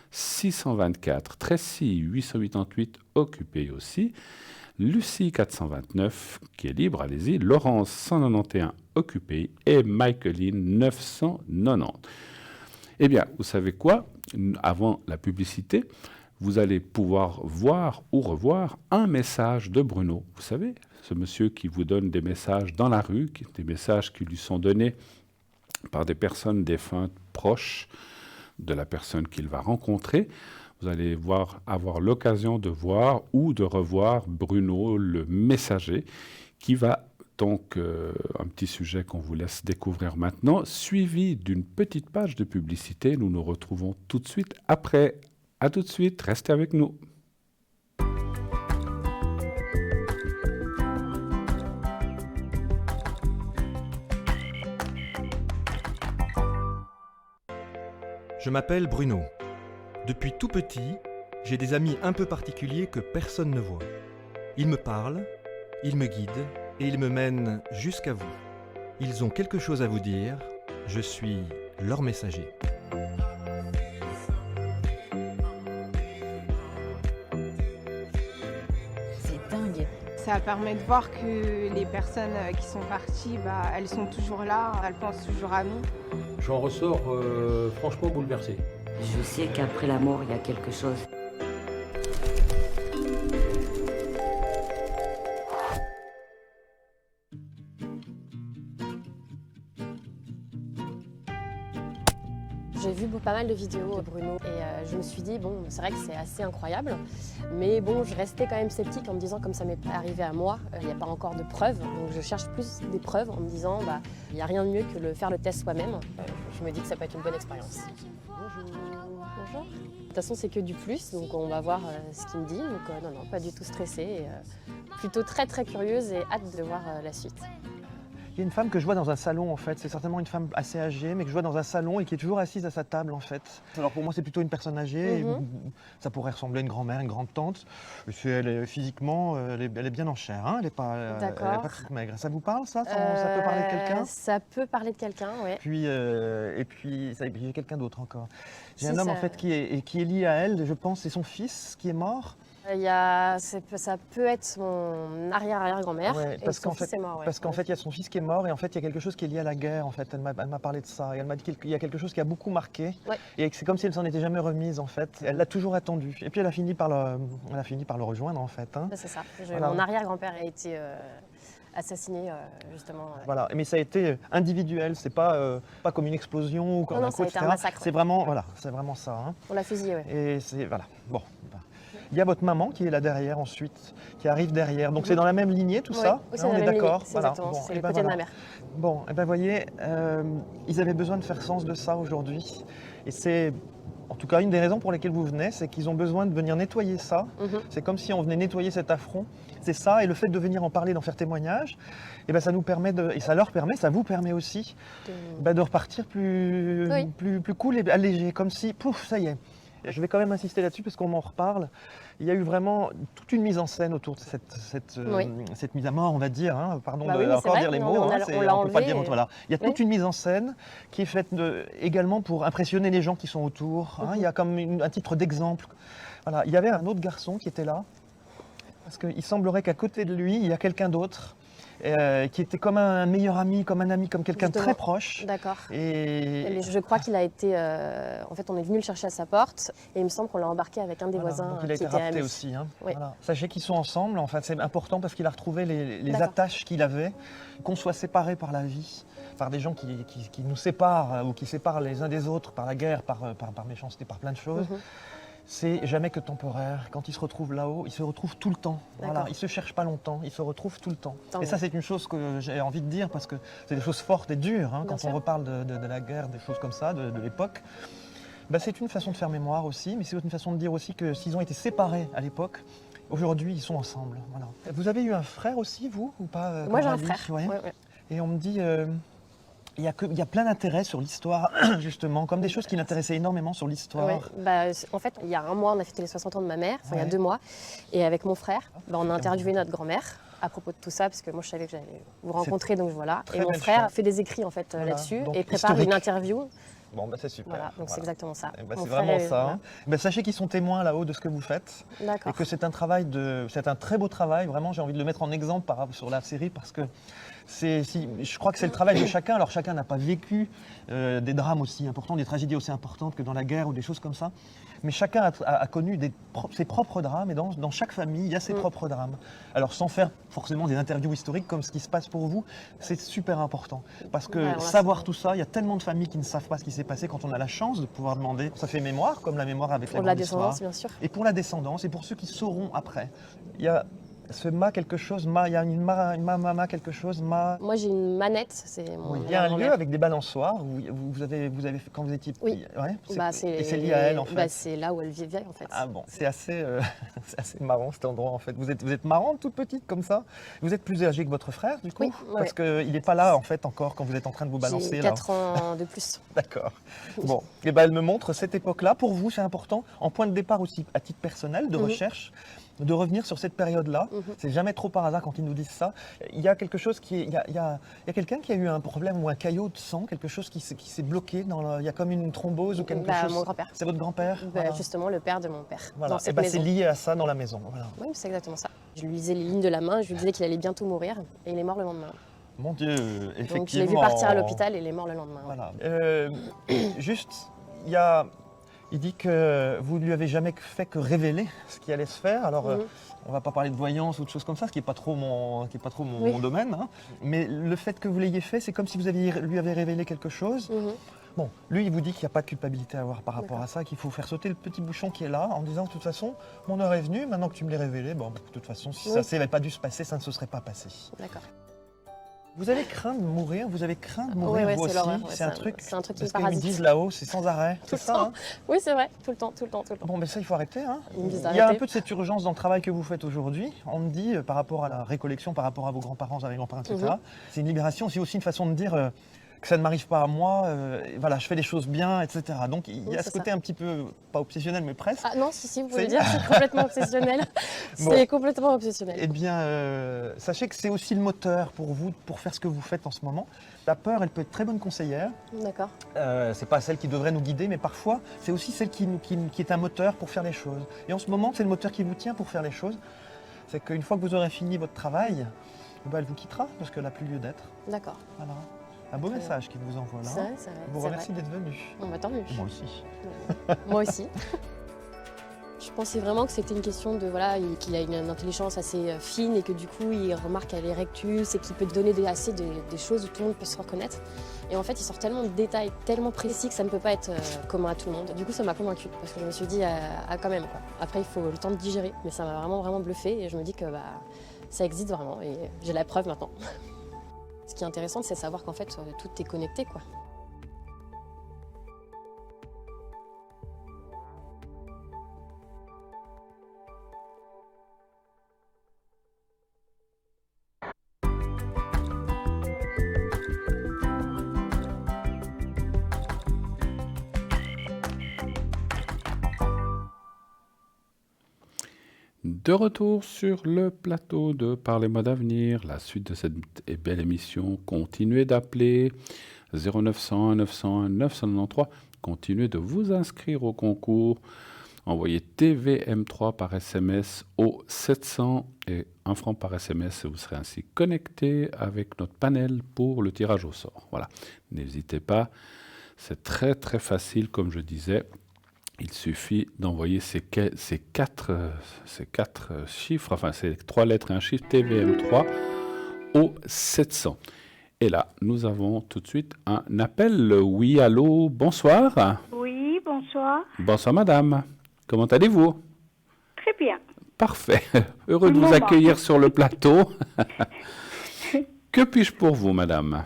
[SPEAKER 1] 624, Tracy 888, occupée aussi, Lucie 429, qui est libre, allez-y, Laurence 191, occupée, et Michaeline 990. Eh bien, vous savez quoi? Avant la publicité, vous allez pouvoir voir ou revoir un message de Bruno. Vous savez, ce monsieur qui vous donne des messages dans la rue, des messages qui lui sont donnés par des personnes défuntes proches de la personne qu'il va rencontrer. Vous allez avoir l'occasion de voir ou de revoir Bruno, le messager, qui va donc, un petit sujet qu'on vous laisse découvrir maintenant, suivi d'une petite page de publicité. Nous nous retrouvons tout de suite après. À tout de suite, restez avec nous.
[SPEAKER 4] Je m'appelle Bruno. Depuis tout petit, j'ai des amis un peu particuliers que personne ne voit. Ils me parlent, ils me guident et ils me mènent jusqu'à vous. Ils ont quelque chose à vous dire, je suis leur messager.
[SPEAKER 5] C'est dingue.
[SPEAKER 6] Ça permet de voir que les personnes qui sont parties, elles sont toujours là, elles pensent toujours à nous.
[SPEAKER 7] J'en ressors franchement bouleversé.
[SPEAKER 5] Je sais qu'après la mort, il y a quelque chose.
[SPEAKER 8] J'ai vu pas mal de vidéos de Bruno et je me suis dit, bon, c'est vrai que c'est assez incroyable, mais bon, je restais quand même sceptique en me disant, comme ça m'est pas arrivé à moi, il n'y a pas encore de preuves, donc je cherche plus des preuves en me disant, il n'y a rien de mieux que faire le test soi-même. Je me dis que ça peut être une bonne expérience. Bonjour. Bonjour. De toute façon, c'est que du plus, donc on va voir ce qu'il me dit, donc non, pas du tout stressée, et, plutôt très très curieuse et hâte de voir la suite.
[SPEAKER 9] Il y a une femme que je vois dans un salon en fait, c'est certainement une femme assez âgée mais que je vois dans un salon et qui est toujours assise à sa table en fait. Alors pour moi c'est plutôt une personne âgée, et ça pourrait ressembler à une grand-mère, une grande-tante. Physiquement, elle est bien en chair, hein, elle n'est pas toute maigre. Ça vous parle ça? Ça peut parler de quelqu'un?
[SPEAKER 8] Ça peut parler de quelqu'un, oui.
[SPEAKER 9] Et puis il y a quelqu'un d'autre encore. J'ai un homme en fait qui est lié à elle, je pense, c'est son fils qui est mort.
[SPEAKER 8] Ça peut être mon arrière-arrière-grand-mère, et son fils est mort. Ouais.
[SPEAKER 9] Parce qu'en fait, il y a son fils qui est mort, et en fait, il y a quelque chose qui est lié à la guerre, en fait. Elle m'a parlé de ça, et elle m'a dit qu'il y a quelque chose qui a beaucoup marqué, et c'est comme si elle s'en était jamais remise, en fait. Elle l'a toujours attendu, et puis elle a fini par le rejoindre, en fait. Hein.
[SPEAKER 8] C'est ça. Mon arrière-grand-père a été assassiné, justement.
[SPEAKER 9] Voilà, mais ça a été individuel, c'est pas comme une explosion ou comme un coup, etc.
[SPEAKER 8] Un massacre.
[SPEAKER 9] C'est vraiment ça. Hein.
[SPEAKER 8] On l'a fusillé, oui.
[SPEAKER 9] Et c'est, voilà, bon. Il y a votre maman qui est là derrière ensuite, qui arrive derrière. Donc c'est dans la même lignée tout ça?
[SPEAKER 8] Oui, on est d'accord.
[SPEAKER 9] Voilà.
[SPEAKER 8] Exactement, c'est le côté de ma mère.
[SPEAKER 9] Bon, et ben voyez, ils avaient besoin de faire sens de ça aujourd'hui. Et c'est, en tout cas, une des raisons pour lesquelles vous venez, c'est qu'ils ont besoin de venir nettoyer ça. C'est comme si on venait nettoyer cet affront. C'est ça, et le fait de venir en parler, d'en faire témoignage, et ben ça nous permet et ça leur permet, ça vous permet aussi de repartir plus cool et allégé, comme si, pouf, ça y est. Je vais quand même insister là-dessus parce qu'on m'en reparle. Il y a eu vraiment toute une mise en scène autour de cette mise à mort, on va dire. Hein. Pardon encore dire les mots. On ne peut pas dire. Voilà. Il y a toute une mise en scène qui est faite également pour impressionner les gens qui sont autour. Hein. Il y a comme un titre d'exemple. Voilà. Il y avait un autre garçon qui était là parce qu'il semblerait qu'à côté de lui, il y a quelqu'un d'autre. Qui était comme un meilleur ami, comme un ami, comme quelqu'un de très proche.
[SPEAKER 8] D'accord.
[SPEAKER 9] Et
[SPEAKER 8] je crois qu'il a été... en fait, on est venu le chercher à sa porte et il me semble qu'on l'a embarqué avec un des voisins.
[SPEAKER 9] Donc il a été rapté aussi. Hein. Oui. Voilà. Sachez qu'ils sont ensemble. En fait, c'est important parce qu'il a retrouvé les attaches qu'il avait, qu'on soit séparés par la vie, par des gens qui nous séparent ou qui séparent les uns des autres par la guerre, par méchanceté, par plein de choses. C'est jamais que temporaire. Quand ils se retrouvent là-haut, ils se retrouvent tout le temps. Voilà. Ils ne se cherchent pas longtemps, ils se retrouvent tout le temps. Et ça, c'est une chose que j'ai envie de dire parce que c'est des choses fortes et dures. Hein, quand on reparle de la guerre, des choses comme ça, de l'époque. C'est une façon de faire mémoire aussi, mais c'est une façon de dire aussi que s'ils ont été séparés à l'époque, aujourd'hui, ils sont ensemble. Voilà. Vous avez eu un frère aussi, vous, ou pas?
[SPEAKER 8] Moi, j'ai un frère. Ouais.
[SPEAKER 9] Et on me dit... Il y a plein d'intérêts sur l'histoire, justement, comme des choses qui l'intéressaient énormément sur l'histoire.
[SPEAKER 8] En fait, il y a un mois, on a fêté les 60 ans de ma mère, il y a 2 mois, et avec mon frère, on a interviewé notre grand-mère. à propos de tout ça, parce que moi je savais que j'allais vous rencontrer, donc voilà.
[SPEAKER 9] très
[SPEAKER 8] Et mon
[SPEAKER 9] belle
[SPEAKER 8] frère
[SPEAKER 9] chose.
[SPEAKER 8] fait des écrits en fait
[SPEAKER 9] Voilà,
[SPEAKER 8] là-dessus
[SPEAKER 9] donc
[SPEAKER 8] et prépare
[SPEAKER 9] historique.
[SPEAKER 8] une interview.
[SPEAKER 9] Bon, c'est super.
[SPEAKER 8] Voilà, donc c'est exactement ça.
[SPEAKER 9] Eh ben,
[SPEAKER 8] Mon
[SPEAKER 9] c'est
[SPEAKER 8] frère
[SPEAKER 9] vraiment
[SPEAKER 8] est-
[SPEAKER 9] ça.
[SPEAKER 8] voilà.
[SPEAKER 9] Sachez qu'ils sont témoins là-haut de ce que vous faites.
[SPEAKER 8] D'accord.
[SPEAKER 9] Et que c'est un travail c'est un très beau travail. Vraiment, j'ai envie de le mettre en exemple sur la série parce que je crois que c'est le travail de chacun. Alors chacun n'a pas vécu des drames aussi importants, des tragédies aussi importantes que dans la guerre ou des choses comme ça. Mais chacun a connu ses propres drames et dans chaque famille, il y a ses propres drames. Alors sans faire forcément des interviews historiques comme ce qui se passe pour vous, c'est super important. Parce que
[SPEAKER 8] Ouais,
[SPEAKER 9] savoir tout ça, il y a tellement de familles qui ne savent pas ce qui s'est passé quand on a la chance de pouvoir demander. Ça fait mémoire, comme la mémoire avec
[SPEAKER 8] Pour
[SPEAKER 9] la
[SPEAKER 8] de la
[SPEAKER 9] grande histoire.
[SPEAKER 8] descendance, bien sûr.
[SPEAKER 9] Et pour la descendance, et pour ceux qui sauront après. Il y a ce ma quelque chose, il y a une ma quelque chose, ma...
[SPEAKER 8] Moi j'ai une manette, c'est mon.
[SPEAKER 9] Oui, il y a un lieu
[SPEAKER 8] grand-mère.
[SPEAKER 9] avec des balançoires, vous avez fait quand vous étiez petit.
[SPEAKER 8] Oui.
[SPEAKER 9] Ouais,
[SPEAKER 8] C'est
[SPEAKER 9] et c'est lié à elle en fait.
[SPEAKER 8] C'est là où elle vivait en fait.
[SPEAKER 9] Ah bon, c'est assez, c'est assez marrant cet endroit en fait. Vous êtes marrante toute petite comme ça. Vous êtes plus âgée que votre frère du coup,
[SPEAKER 8] Oui,
[SPEAKER 9] parce qu'il n'est pas là en fait encore quand vous êtes en train de vous balancer
[SPEAKER 8] J'ai
[SPEAKER 9] là.
[SPEAKER 8] 4 ans de plus.
[SPEAKER 9] D'accord. Bon, et ben elle me montre cette époque-là. Pour vous, c'est important, en point de départ aussi à titre personnel, de recherche, de revenir sur cette période-là. C'est jamais trop par hasard quand ils nous disent ça. Il y a quelque chose il y a quelqu'un qui a eu un problème ou un caillot de sang, quelque chose qui s'est bloqué il y a comme une thrombose ou quelque chose.
[SPEAKER 8] Mon grand-père.
[SPEAKER 9] C'est votre grand-père?
[SPEAKER 8] Voilà. Justement, le père de mon père.
[SPEAKER 9] Voilà.
[SPEAKER 8] Dans cette
[SPEAKER 9] C'est
[SPEAKER 8] maison.
[SPEAKER 9] lié à ça dans la maison. Voilà.
[SPEAKER 8] Oui, c'est exactement ça. Je lui lisais les lignes de la main, je lui disais qu'il allait bientôt mourir et il est mort le lendemain.
[SPEAKER 9] Mon Dieu, effectivement.
[SPEAKER 8] Donc je l'ai vu partir à l'hôpital et il est mort le lendemain.
[SPEAKER 9] Voilà. Juste, il dit que vous ne lui avez jamais fait que révéler ce qui allait se faire. Alors, on ne va pas parler de voyance ou de choses comme ça, ce qui n'est pas trop mon domaine. Hein. Mais le fait que vous l'ayez fait, c'est comme si lui avez révélé quelque chose. Bon, lui, il vous dit qu'il n'y a pas de culpabilité à avoir par rapport à ça, qu'il faut faire sauter le petit bouchon qui est là, en disant, de toute façon, mon heure est venue, maintenant que tu me l'as révélé, bon, de toute façon, si ça n'avait pas dû se passer, ça ne se serait pas passé.
[SPEAKER 8] D'accord.
[SPEAKER 9] Vous avez craint de mourir, vous avez craint de mourir
[SPEAKER 8] Ouais,
[SPEAKER 9] vous
[SPEAKER 8] c'est
[SPEAKER 9] aussi.
[SPEAKER 8] l'horreur,
[SPEAKER 9] C'est un truc
[SPEAKER 8] qui me
[SPEAKER 9] parce qu'ils me
[SPEAKER 8] parasite.
[SPEAKER 9] disent là-haut, c'est sans arrêt. C'est ça, hein.
[SPEAKER 8] Oui, c'est vrai, tout le temps.
[SPEAKER 9] Bon, mais ça, il faut arrêter. Hein.
[SPEAKER 8] Ils me disent
[SPEAKER 9] Il y a un
[SPEAKER 8] d'arrêter.
[SPEAKER 9] peu de cette urgence dans le travail que vous faites aujourd'hui. On me dit, par rapport à la récollection, par rapport à vos grands-parents, arrière-grands-parents, etc., c'est une libération, c'est aussi une façon de dire que ça ne m'arrive pas à moi, voilà, je fais les choses bien, etc. Donc, il y a ce côté un petit peu, pas obsessionnel, mais presque.
[SPEAKER 8] Ah non, si, vous pouvez dire, c'est complètement obsessionnel. C'est complètement obsessionnel.
[SPEAKER 9] Eh bien, sachez que c'est aussi le moteur pour vous, pour faire ce que vous faites en ce moment. La peur, elle peut être très bonne conseillère.
[SPEAKER 8] D'accord.
[SPEAKER 9] C'est pas celle qui devrait nous guider, mais parfois, c'est aussi celle qui est un moteur pour faire les choses. Et en ce moment, c'est le moteur qui vous tient pour faire les choses. C'est qu'une fois que vous aurez fini votre travail, elle vous quittera, parce qu'elle n'a plus lieu d'être.
[SPEAKER 8] D'accord.
[SPEAKER 9] Voilà. Un beau message qu'il vous envoie là.
[SPEAKER 8] C'est vrai.
[SPEAKER 9] Je vous remercie d'être venu.
[SPEAKER 8] Bon, bah, tant mieux.
[SPEAKER 9] Moi aussi.
[SPEAKER 8] Moi aussi. Je pensais vraiment que c'était une question de qu'il a une intelligence assez fine et que du coup il remarque les rectus et qu'il peut donner des choses où tout le monde peut se reconnaître. Et en fait il sort tellement de détails, tellement précis que ça ne peut pas être commun à tout le monde. Du coup ça m'a convaincue parce que je me suis dit quand même quoi. Après il faut le temps de digérer, mais ça m'a vraiment bluffé et je me dis que ça existe vraiment et j'ai la preuve maintenant. Ce qui est intéressant c'est de savoir qu'en fait tout est connecté quoi.
[SPEAKER 1] De retour sur le plateau de Parlez-moi d'avenir, la suite de cette belle émission, continuez d'appeler 0901 901 993, continuez de vous inscrire au concours, envoyez TVM3 par SMS au 700 et 1 franc par SMS, vous serez ainsi connecté avec notre panel pour le tirage au sort. Voilà, n'hésitez pas, c'est très très facile comme je disais. Il suffit d'envoyer ces quatre chiffres, enfin ces 3 lettres et un chiffre, TVM3, au 700. Et là, nous avons tout de suite un appel. Oui, allô, bonsoir.
[SPEAKER 10] Oui, bonsoir.
[SPEAKER 1] Bonsoir, madame. Comment allez-vous?
[SPEAKER 10] Très bien.
[SPEAKER 1] Parfait. Heureux de vous accueillir sur le plateau. Que puis-je pour vous, madame?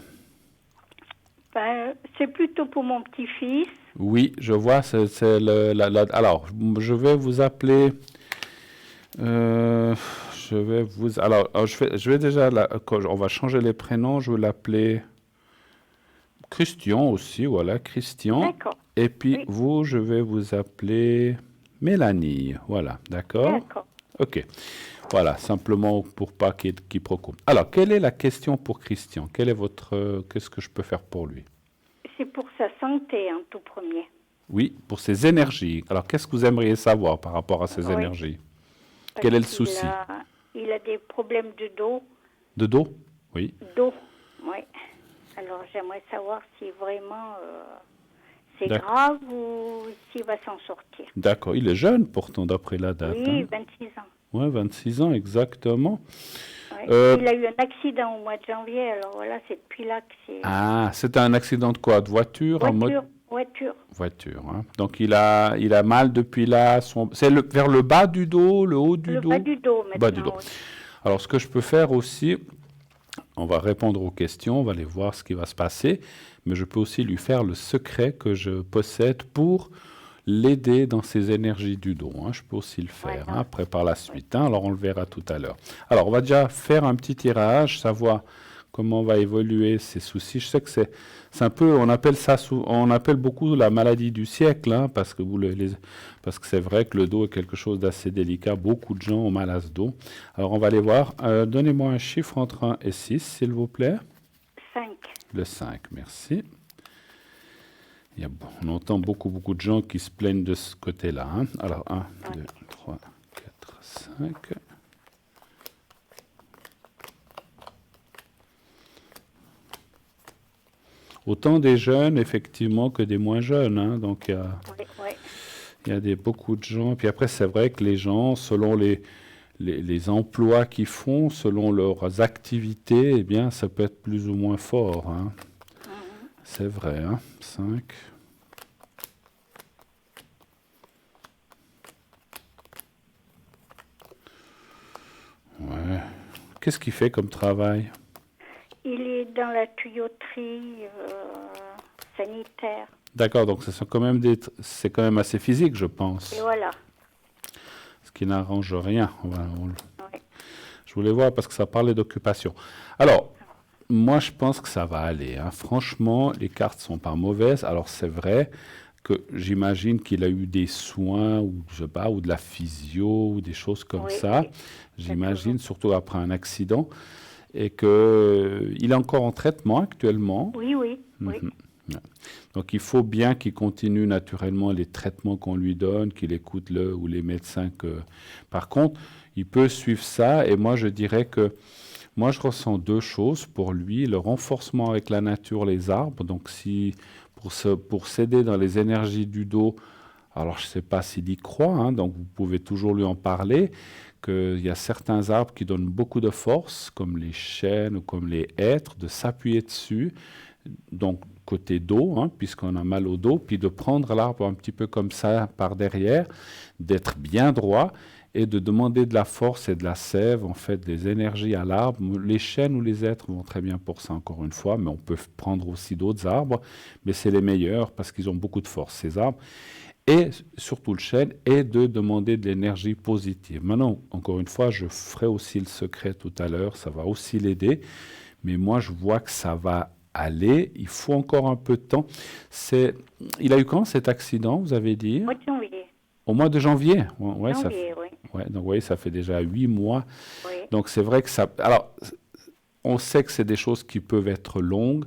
[SPEAKER 10] C'est plutôt pour mon petit-fils.
[SPEAKER 1] Oui, je vois. Alors, je vais vous appeler. Je vais déjà. On va changer les prénoms. Je vais l'appeler Christian aussi. Voilà, Christian.
[SPEAKER 10] D'accord.
[SPEAKER 1] Et puis vous, je vais vous appeler Mélanie. Voilà, d'accord.
[SPEAKER 10] D'accord.
[SPEAKER 1] Ok. Voilà, simplement pour pas qu'il y ait de quiproquo. Alors, quelle est la question pour Christian? Qu'est-ce que je peux faire pour lui?
[SPEAKER 10] C'est pour sa santé en tout premier.
[SPEAKER 1] Oui, pour ses énergies. Alors, qu'est-ce que vous aimeriez savoir par rapport à ses énergies? Quel est le souci?
[SPEAKER 10] Il a des problèmes de dos.
[SPEAKER 1] De dos? Oui.
[SPEAKER 10] Dos, oui. Alors, j'aimerais savoir si vraiment c'est grave ou s'il va s'en sortir.
[SPEAKER 1] D'accord. Il est jeune, pourtant, d'après la date.
[SPEAKER 10] Oui, 26 ans.
[SPEAKER 1] Oui, 26 ans, exactement.
[SPEAKER 10] Ouais. Il a eu un accident au mois de janvier, alors voilà, c'est depuis là que c'est...
[SPEAKER 1] Ah, c'était un accident de quoi? De voiture? Voiture. Hein. Donc, il a mal depuis là. C'est vers le bas du dos, le haut du dos?
[SPEAKER 10] Le bas du dos, maintenant.
[SPEAKER 1] Bas du dos. Oui. Alors, ce que je peux faire aussi, on va répondre aux questions, on va aller voir ce qui va se passer, mais je peux aussi lui faire le secret que je possède pour l'aider dans ses énergies du dos. Hein. Je peux aussi le faire, après par la suite. Hein. Alors, on le verra tout à l'heure. Alors, on va déjà faire un petit tirage, savoir comment va évoluer ses soucis. Je sais que c'est un peu, on appelle beaucoup la maladie du siècle, hein, parce que c'est vrai que le dos est quelque chose d'assez délicat. Beaucoup de gens ont mal à ce dos. Alors, on va aller voir. Donnez-moi un chiffre entre 1 et 6, s'il vous plaît.
[SPEAKER 10] 5.
[SPEAKER 1] Le 5, merci. On entend beaucoup de gens qui se plaignent de ce côté-là. Hein. Alors, 1, 2, 3, 4, 5. Autant des jeunes, effectivement, que des moins jeunes. Hein. Donc, il y a beaucoup de gens. Puis après, c'est vrai que les gens, selon les emplois qu'ils font, selon leurs activités, eh bien, ça peut être plus ou moins fort. Hein. C'est vrai, hein. 5. Ouais. Qu'est-ce qu'il fait comme travail?
[SPEAKER 10] Il est dans la tuyauterie sanitaire.
[SPEAKER 1] D'accord, donc c'est quand même assez physique, je pense.
[SPEAKER 10] Et voilà.
[SPEAKER 1] Ce qui n'arrange rien. Je voulais voir parce que ça parlait d'occupation. Alors, moi, je pense que ça va aller. Hein. Franchement, les cartes sont pas mauvaises. Alors, c'est vrai que j'imagine qu'il a eu des soins, ou je sais pas, ou de la physio, ou des choses comme ça. Oui. J'imagine, surtout après un accident. Et qu'il est encore en traitement actuellement.
[SPEAKER 10] Oui.
[SPEAKER 1] Donc, il faut bien qu'il continue naturellement les traitements qu'on lui donne, qu'il écoute ou les médecins. Par contre, il peut suivre ça. Et moi, je dirais que moi, je ressens deux choses pour lui. Le renforcement avec la nature, les arbres. Donc, pour s'aider dans les énergies du dos, alors je ne sais pas s'il y croit, hein, donc vous pouvez toujours lui en parler, qu'il y a certains arbres qui donnent beaucoup de force, comme les chênes ou comme les hêtres, de s'appuyer dessus, donc côté dos, hein, puisqu'on a mal au dos, puis de prendre l'arbre un petit peu comme ça par derrière, d'être bien droit et de demander de la force et de la sève, en fait, des énergies à l'arbre. Les chênes ou les hêtres vont très bien pour ça, encore une fois, mais on peut prendre aussi d'autres arbres, mais c'est les meilleurs parce qu'ils ont beaucoup de force, ces arbres. Et surtout le chêne, et de demander de l'énergie positive. Maintenant, encore une fois, je ferai aussi le secret tout à l'heure, ça va aussi l'aider, mais moi je vois que ça va aller, il faut encore un peu de temps. Il a eu quand cet accident, vous avez dit?
[SPEAKER 10] Au mois de janvier.
[SPEAKER 1] Au mois de janvier?
[SPEAKER 10] Oui.
[SPEAKER 1] Ouais, donc oui, ça fait déjà 8 mois.
[SPEAKER 10] Oui.
[SPEAKER 1] Donc c'est vrai que ça... Alors, on sait que c'est des choses qui peuvent être longues,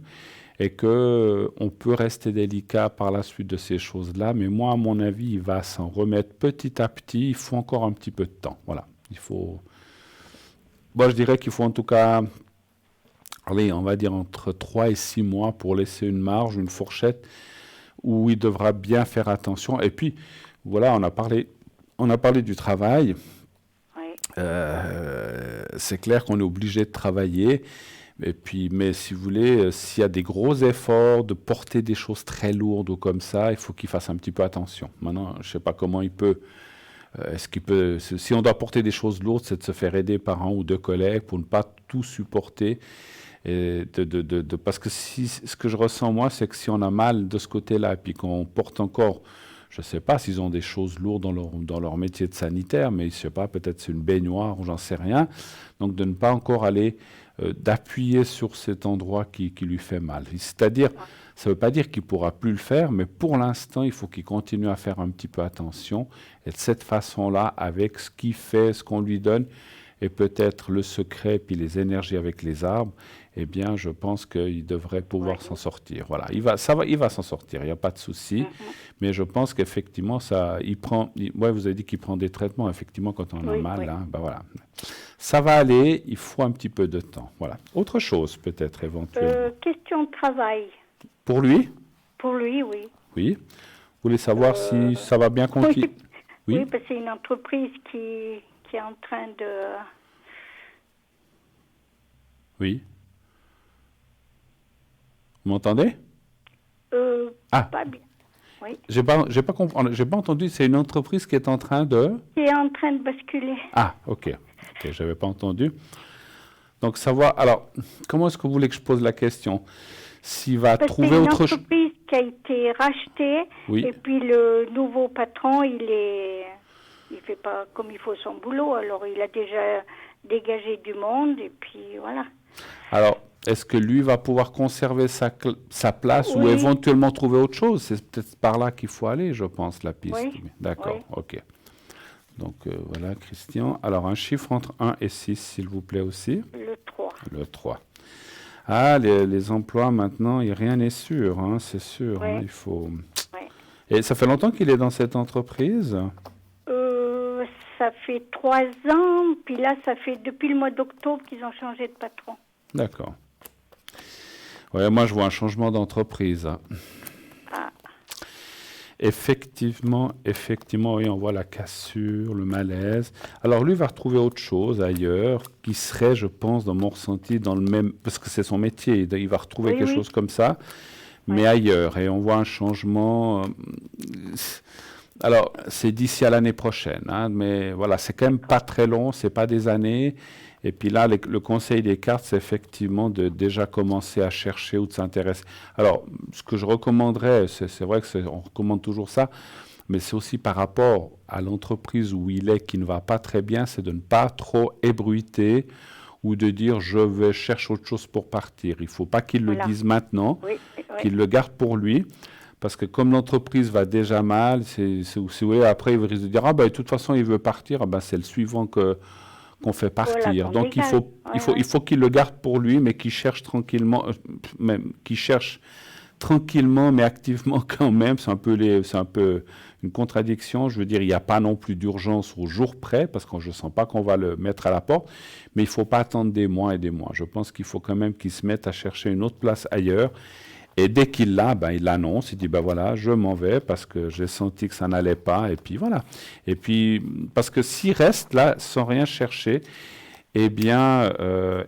[SPEAKER 1] et qu'on peut rester délicat par la suite de ces choses-là. Mais moi, à mon avis, il va s'en remettre petit à petit. Il faut encore un petit peu de temps. Voilà. Moi, je dirais qu'il faut en tout cas, allez, on va dire entre 3 et 6 mois pour laisser une marge, une fourchette, où il devra bien faire attention. Et puis, voilà, on a parlé du travail.
[SPEAKER 10] Oui.
[SPEAKER 1] C'est clair qu'on est obligé de travailler. Et puis, mais si vous voulez, s'il y a des gros efforts de porter des choses très lourdes ou comme ça, il faut qu'il fasse un petit peu attention. Maintenant, je ne sais pas comment il peut. Si on doit porter des choses lourdes, c'est de se faire aider par 1 ou 2 collègues pour ne pas tout supporter. Parce que ce que je ressens, moi, c'est que si on a mal de ce côté-là, et puis qu'on porte encore, je ne sais pas s'ils ont des choses lourdes dans leur métier de sanitaire, mais je ne sais pas, peut-être c'est une baignoire ou j'en sais rien. Donc, de ne pas encore aller d'appuyer sur cet endroit qui lui fait mal. C'est-à-dire, ça ne veut pas dire qu'il ne pourra plus le faire, mais pour l'instant, il faut qu'il continue à faire un petit peu attention. Et de cette façon-là, avec ce qu'il fait, ce qu'on lui donne, et peut-être le secret, puis les énergies avec les arbres, eh bien, je pense qu'il devrait pouvoir s'en sortir. Voilà, il va s'en sortir, il n'y a pas de souci. Mais je pense qu'effectivement, vous avez dit qu'il prend des traitements, effectivement, quand on a mal. Hein, ben voilà. Ça va aller, il faut un petit peu de temps. Voilà. Autre chose, peut-être, éventuellement.
[SPEAKER 10] Question de travail.
[SPEAKER 1] Pour lui?
[SPEAKER 10] Pour lui, oui.
[SPEAKER 1] Oui. Vous voulez savoir si ça va bien continuer?
[SPEAKER 10] Oui, parce que c'est une entreprise qui est en train de...
[SPEAKER 1] Oui. Vous m'entendez?
[SPEAKER 10] Pas bien. Oui.
[SPEAKER 1] J'ai pas compris, j'ai pas entendu. C'est une entreprise qui est en train de...
[SPEAKER 10] Qui est en train de basculer.
[SPEAKER 1] Ah, ok, j'avais pas entendu. Donc savoir. Alors, comment est-ce que vous voulez que je pose la question? S'il va trouver autre chose.
[SPEAKER 10] C'est une entreprise qui a été rachetée.
[SPEAKER 1] Oui.
[SPEAKER 10] Et puis le nouveau patron, il fait pas comme il faut son boulot. Alors il a déjà dégagé du monde et puis voilà.
[SPEAKER 1] Alors, est-ce que lui va pouvoir conserver sa place ou éventuellement trouver autre chose? C'est peut-être par là qu'il faut aller, je pense, la piste.
[SPEAKER 10] Oui.
[SPEAKER 1] D'accord, ok. Donc voilà, Christian. Alors, un chiffre entre 1 et 6, s'il vous plaît aussi.
[SPEAKER 10] Le 3.
[SPEAKER 1] Le 3. Ah, les emplois, maintenant, rien n'est sûr, hein, c'est sûr. Hein, il faut... Et ça fait longtemps qu'il est dans cette entreprise?
[SPEAKER 10] Ça fait 3 ans, puis là, ça fait depuis le mois d'octobre qu'ils ont changé de patron.
[SPEAKER 1] D'accord. Ouais, moi, je vois un changement d'entreprise. Hein.
[SPEAKER 10] Ah.
[SPEAKER 1] Effectivement, oui, on voit la cassure, le malaise. Alors, lui va retrouver autre chose ailleurs, qui serait, je pense, dans mon ressenti, dans le même... Parce que c'est son métier, il va retrouver quelque chose comme ça, mais ailleurs. Et on voit un changement... Alors, c'est d'ici à l'année prochaine, hein, mais voilà, c'est quand même pas très long, c'est pas des années. Et puis là, le conseil des cartes, c'est effectivement de déjà commencer à chercher ou de s'intéresser. Alors, ce que je recommanderais, c'est vrai on recommande toujours ça, mais c'est aussi par rapport à l'entreprise où il est qui ne va pas très bien, c'est de ne pas trop ébruiter ou de dire je vais chercher autre chose pour partir. Il ne faut pas qu'il le dise maintenant, qu'il le garde pour lui. Parce que comme l'entreprise va déjà mal, après il risque de dire de toute façon il veut partir, c'est le suivant qu'on fait partir. Voilà, donc il faut qu'il le garde pour lui, mais qu'il cherche tranquillement, mais activement quand même. C'est un peu une contradiction. Je veux dire, il n'y a pas non plus d'urgence au jour près, parce que je ne sens pas qu'on va le mettre à la porte, mais il ne faut pas attendre des mois et des mois. Je pense qu'il faut quand même qu'il se mette à chercher une autre place ailleurs. Et dès qu'il l'a, il l'annonce, il dit voilà, je m'en vais parce que j'ai senti que ça n'allait pas, et puis voilà. Et puis, parce que s'il reste là sans rien chercher, eh bien,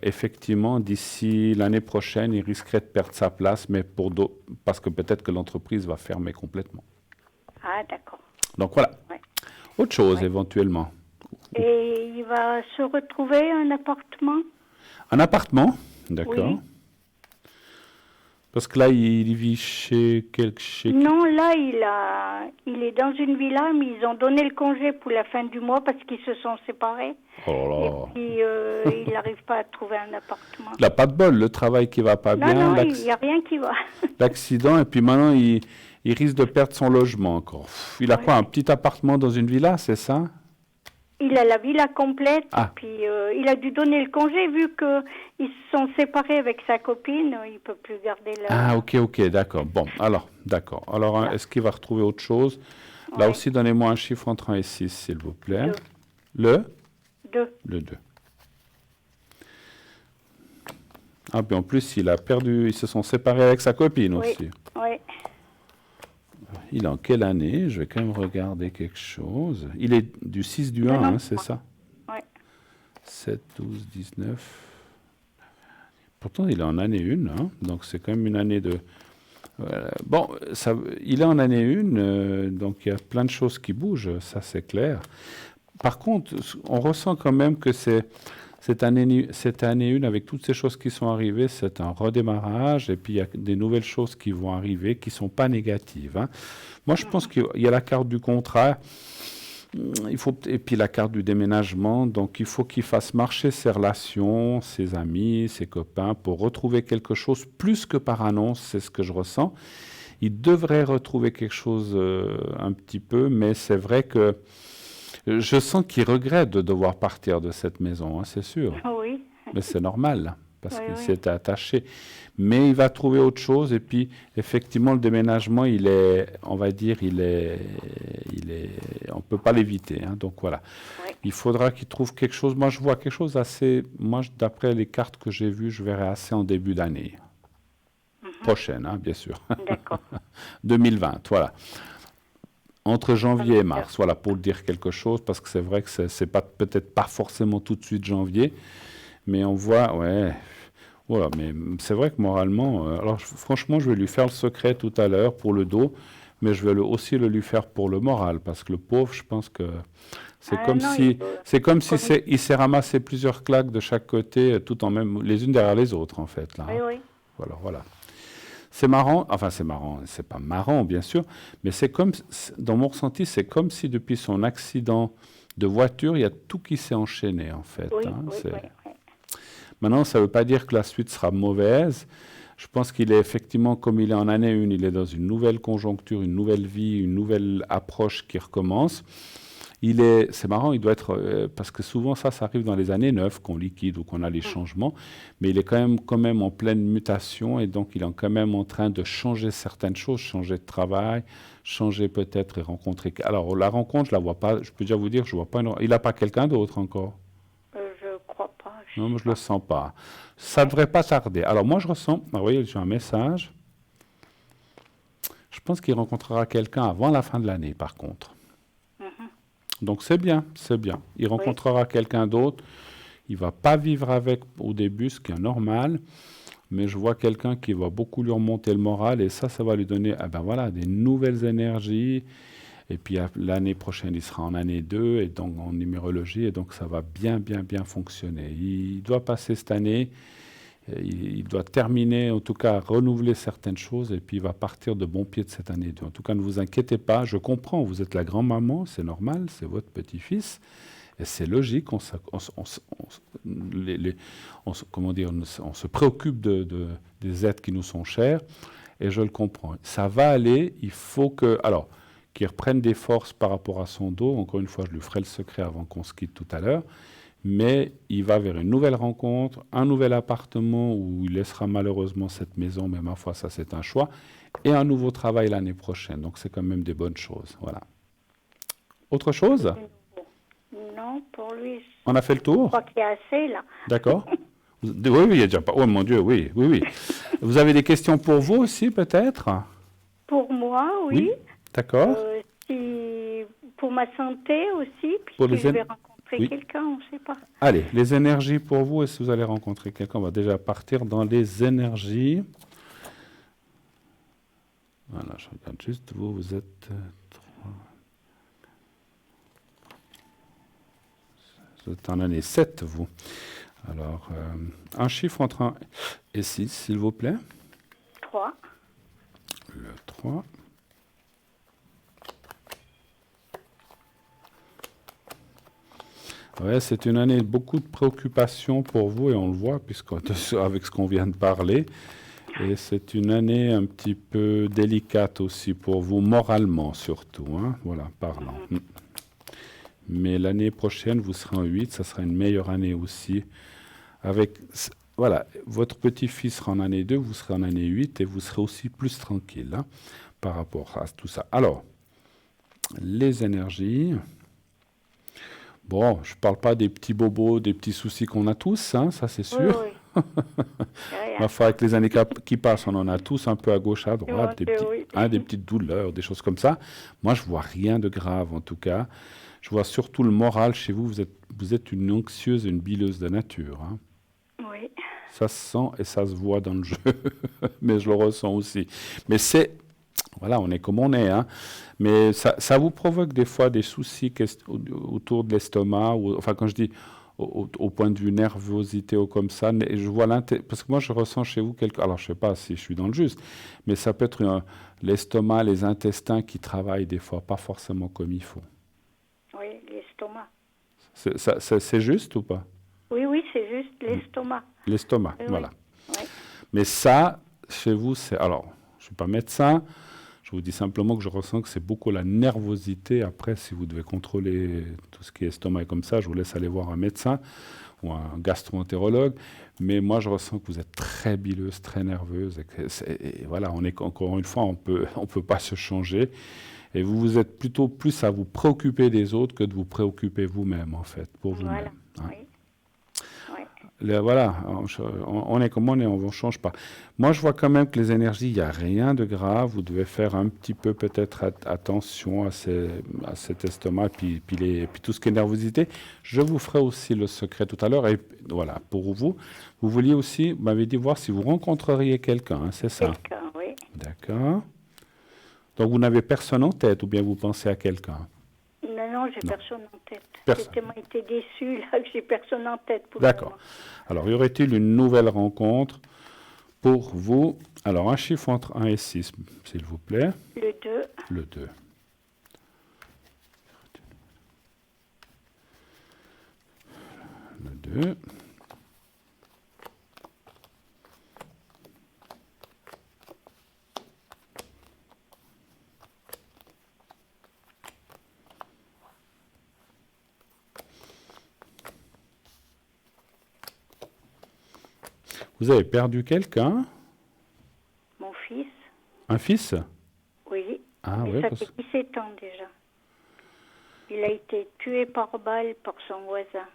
[SPEAKER 1] effectivement, d'ici l'année prochaine, il risquerait de perdre sa place, mais parce que peut-être que l'entreprise va fermer complètement.
[SPEAKER 10] Ah, d'accord.
[SPEAKER 1] Donc voilà. Autre chose, éventuellement.
[SPEAKER 10] Et il va se retrouver un appartement?
[SPEAKER 1] Un appartement, d'accord.
[SPEAKER 10] Oui.
[SPEAKER 1] Parce que là, il vit chez
[SPEAKER 10] Non, là, il est dans une villa, mais ils ont donné le congé pour la fin du mois parce qu'ils se sont séparés.
[SPEAKER 1] Oh là.
[SPEAKER 10] Et puis, il n'arrive pas à trouver un appartement.
[SPEAKER 1] Il n'a pas de bol, le travail qui ne va pas bien.
[SPEAKER 10] Non, il n'y a rien qui va.
[SPEAKER 1] L'accident, et puis maintenant, il risque de perdre son logement encore. Il a quoi, un petit appartement dans une villa, c'est ça?
[SPEAKER 10] Il a la villa complète, et puis il a dû donner le congé, vu qu'ils se sont séparés avec sa copine, il ne peut plus garder la...
[SPEAKER 1] Ah, ok, d'accord. Bon, alors, d'accord. Alors, est-ce qu'il va retrouver autre chose? Là aussi, donnez-moi un chiffre entre 1 et 6, s'il vous plaît.
[SPEAKER 10] 2.
[SPEAKER 1] Le
[SPEAKER 10] 2.
[SPEAKER 1] Le 2. Ah, puis en plus, ils se sont séparés avec sa copine aussi.
[SPEAKER 10] Oui.
[SPEAKER 1] Il est en quelle année? Je vais quand même regarder quelque chose. Il est du 6 du 1, c'est ça?
[SPEAKER 10] Oui.
[SPEAKER 1] 7, 12, 19. Pourtant, il est en année 1, hein, donc c'est quand même une année de... Bon, il est en année 1, donc il y a plein de choses qui bougent, ça c'est clair. Par contre, on ressent quand même que cette année 1, avec toutes ces choses qui sont arrivées, c'est un redémarrage, et puis il y a des nouvelles choses qui vont arriver qui ne sont pas négatives. Hein. Moi, je pense qu'il y a la carte du contrat, et puis la carte du déménagement, donc il faut qu'il fasse marcher ses relations, ses amis, ses copains, pour retrouver quelque chose plus que par annonce, c'est ce que je ressens. Il devrait retrouver quelque chose un petit peu, mais c'est vrai que Je sens qu'il regrette de devoir partir de cette maison, hein, c'est sûr.
[SPEAKER 10] Oui.
[SPEAKER 1] Mais c'est normal, parce
[SPEAKER 10] Oui,
[SPEAKER 1] qu'il
[SPEAKER 10] oui.
[SPEAKER 1] s'était attaché. Mais il va trouver autre chose. Et puis, effectivement, le déménagement, il est, on va dire, on ne peut pas l'éviter. Hein, donc voilà.
[SPEAKER 10] Oui.
[SPEAKER 1] Il faudra qu'il trouve quelque chose. Moi, je vois quelque chose assez. Moi, d'après les cartes que j'ai vues, je verrai assez en début d'année. Prochaine, hein, bien sûr.
[SPEAKER 10] D'accord.
[SPEAKER 1] 2020, voilà. Entre janvier et mars, voilà, pour dire quelque chose, parce que c'est vrai que c'est pas, peut-être pas forcément tout de suite janvier, mais on voit, ouais, voilà, mais c'est vrai que moralement, alors franchement, je vais lui faire le secret tout à l'heure pour le dos, mais je vais aussi le lui faire pour le moral, parce que le pauvre, je pense que c'est comme si il s'est ramassé plusieurs claques de chaque côté, tout en même, les unes derrière les autres, en fait, là.
[SPEAKER 10] Oui, oui.
[SPEAKER 1] Voilà. C'est marrant, c'est pas marrant bien sûr, mais c'est comme, dans mon ressenti, c'est comme si depuis son accident de voiture, il y a tout qui s'est enchaîné en fait.
[SPEAKER 10] Oui,
[SPEAKER 1] Hein,
[SPEAKER 10] oui.
[SPEAKER 1] Maintenant, ça ne veut pas dire que la suite sera mauvaise. Je pense qu'il est effectivement, comme il est en année 1, il est dans une nouvelle conjoncture, une nouvelle vie, une nouvelle approche qui recommence. C'est marrant, il doit être, parce que souvent ça arrive dans les années 9 qu'on liquide ou qu'on a les changements, mais il est quand même en pleine mutation et donc il est quand même en train de changer certaines choses, changer de travail, changer peut-être et rencontrer. Alors la rencontre, je la vois pas, je peux déjà vous dire, je vois pas. Il n'a pas quelqu'un d'autre encore.
[SPEAKER 10] Je crois pas.
[SPEAKER 1] Non, mais je le sens pas. Ça devrait pas tarder. Alors moi je ressens, vous voyez, j'ai un message. Je pense qu'il rencontrera quelqu'un avant la fin de l'année, par contre. Donc c'est bien, c'est bien. Il rencontrera quelqu'un d'autre. Il va pas vivre avec au début, ce qui est normal. Mais je vois quelqu'un qui va beaucoup lui remonter le moral et ça va lui donner des nouvelles énergies. Et puis l'année prochaine, il sera en année 2 et donc en numérologie. Et donc ça va bien fonctionner. Il doit passer cette année. Il doit terminer, en tout cas, renouveler certaines choses et puis il va partir de bon pied de cette année. En tout cas, ne vous inquiétez pas, je comprends, vous êtes la grand-maman, c'est normal, c'est votre petit-fils et c'est logique, on se préoccupe des êtres qui nous sont chers et je le comprends. Ça va aller, il faut qu'il reprenne des forces par rapport à son dos. Encore une fois, je lui ferai le secret avant qu'on se quitte tout à l'heure. Mais il va vers une nouvelle rencontre, un nouvel appartement où il laissera malheureusement cette maison, mais ma foi, ça c'est un choix, et un nouveau travail l'année prochaine. Donc c'est quand même des bonnes choses. Voilà. Autre chose ?
[SPEAKER 10] Non, pour lui.
[SPEAKER 1] On a fait le tour ?
[SPEAKER 10] Je crois qu'il y a assez là.
[SPEAKER 1] D'accord. Oui, il y a déjà pas. Oh mon Dieu, oui. Vous avez des questions pour vous aussi, peut-être ?
[SPEAKER 10] Pour moi, oui.
[SPEAKER 1] D'accord.
[SPEAKER 10] Pour ma santé aussi,
[SPEAKER 1] pour
[SPEAKER 10] puisque je vais rencontrer quelqu'un, on ne sait pas.
[SPEAKER 1] Allez, les énergies pour vous, et si vous allez rencontrer quelqu'un, on va déjà partir dans les énergies. Voilà, je regarde juste, vous êtes 3. Vous êtes en année 7, vous. Alors, un chiffre entre 1 et 6, s'il vous plaît.
[SPEAKER 10] 3.
[SPEAKER 1] Le 3. Ouais, c'est une année de beaucoup de préoccupations pour vous et on le voit avec ce qu'on vient de parler. Et c'est une année un petit peu délicate aussi pour vous, moralement surtout. Hein, voilà, parlant. Mais l'année prochaine, vous serez en 8, ça sera une meilleure année aussi. Voilà, votre petit-fils sera en année 2, vous serez en année 8 et vous serez aussi plus tranquille par rapport à tout ça. Alors, les énergies. Bon, je ne parle pas des petits bobos, des petits soucis qu'on a tous, ça c'est sûr.
[SPEAKER 10] Oui.
[SPEAKER 1] Enfin, avec les années qui passent, on en a tous un peu à gauche, à droite, des petites douleurs, des choses comme ça. Moi, je ne vois rien de grave en tout cas. Je vois surtout le moral chez vous. Vous êtes une anxieuse, une bileuse de nature. Hein.
[SPEAKER 10] Oui.
[SPEAKER 1] Ça se sent et ça se voit dans le jeu, mais je le ressens aussi. Mais voilà, on est comme on est. Hein. Mais ça vous provoque des fois des soucis autour de l'estomac, enfin quand je dis au point de vue nervosité ou comme ça, et je vois parce que moi je ressens chez vous alors je ne sais pas si je suis dans le juste, mais ça peut être l'estomac, les intestins qui travaillent des fois pas forcément comme il faut.
[SPEAKER 10] Oui, l'estomac.
[SPEAKER 1] C'est juste ou pas ?
[SPEAKER 10] Oui, c'est juste l'estomac.
[SPEAKER 1] L'estomac,
[SPEAKER 10] oui,
[SPEAKER 1] voilà.
[SPEAKER 10] Oui.
[SPEAKER 1] Mais ça, chez vous, alors je ne suis pas médecin, Je vous dis simplement que je ressens que c'est beaucoup la nervosité. Après, si vous devez contrôler tout ce qui est estomac et comme ça, je vous laisse aller voir un médecin ou un gastro-entérologue. Mais moi, je ressens que vous êtes très bileuse, très nerveuse. Et voilà, encore une fois, on peut pas se changer. Et vous êtes plutôt plus à vous préoccuper des autres que de vous préoccuper vous-même, en fait, pour vous-même.
[SPEAKER 10] Voilà,
[SPEAKER 1] Hein.
[SPEAKER 10] oui.
[SPEAKER 1] Voilà, on est comme on est, on ne change pas. Moi, je vois quand même que les énergies, il n'y a rien de grave. Vous devez faire un petit peu peut-être attention à cet estomac, puis tout ce qui est nervosité. Je vous ferai aussi le secret tout à l'heure. Et voilà, pour vous, vous vouliez aussi, vous m'avez dit, voir si vous rencontreriez quelqu'un, hein, c'est ça?
[SPEAKER 10] Quelqu'un, oui.
[SPEAKER 1] D'accord. Donc, vous n'avez personne en tête, ou bien vous pensez à quelqu'un?
[SPEAKER 10] Non, j'ai personne en tête.
[SPEAKER 1] Personne.
[SPEAKER 10] J'ai tellement été déçue là que j'ai personne en tête pour
[SPEAKER 1] D'accord. Alors, y aurait-il une nouvelle rencontre pour vous? Alors, un chiffre entre 1 et 6, s'il vous plaît.
[SPEAKER 10] le 2.
[SPEAKER 1] Le 2. Le 2. Vous avez perdu quelqu'un?
[SPEAKER 10] Mon fils,
[SPEAKER 1] Un fils?
[SPEAKER 10] oui.
[SPEAKER 1] Ah
[SPEAKER 10] Mais
[SPEAKER 1] oui,
[SPEAKER 10] ça
[SPEAKER 1] parce...
[SPEAKER 10] fait 17 ans déjà. Il a été tué par balle par son voisin.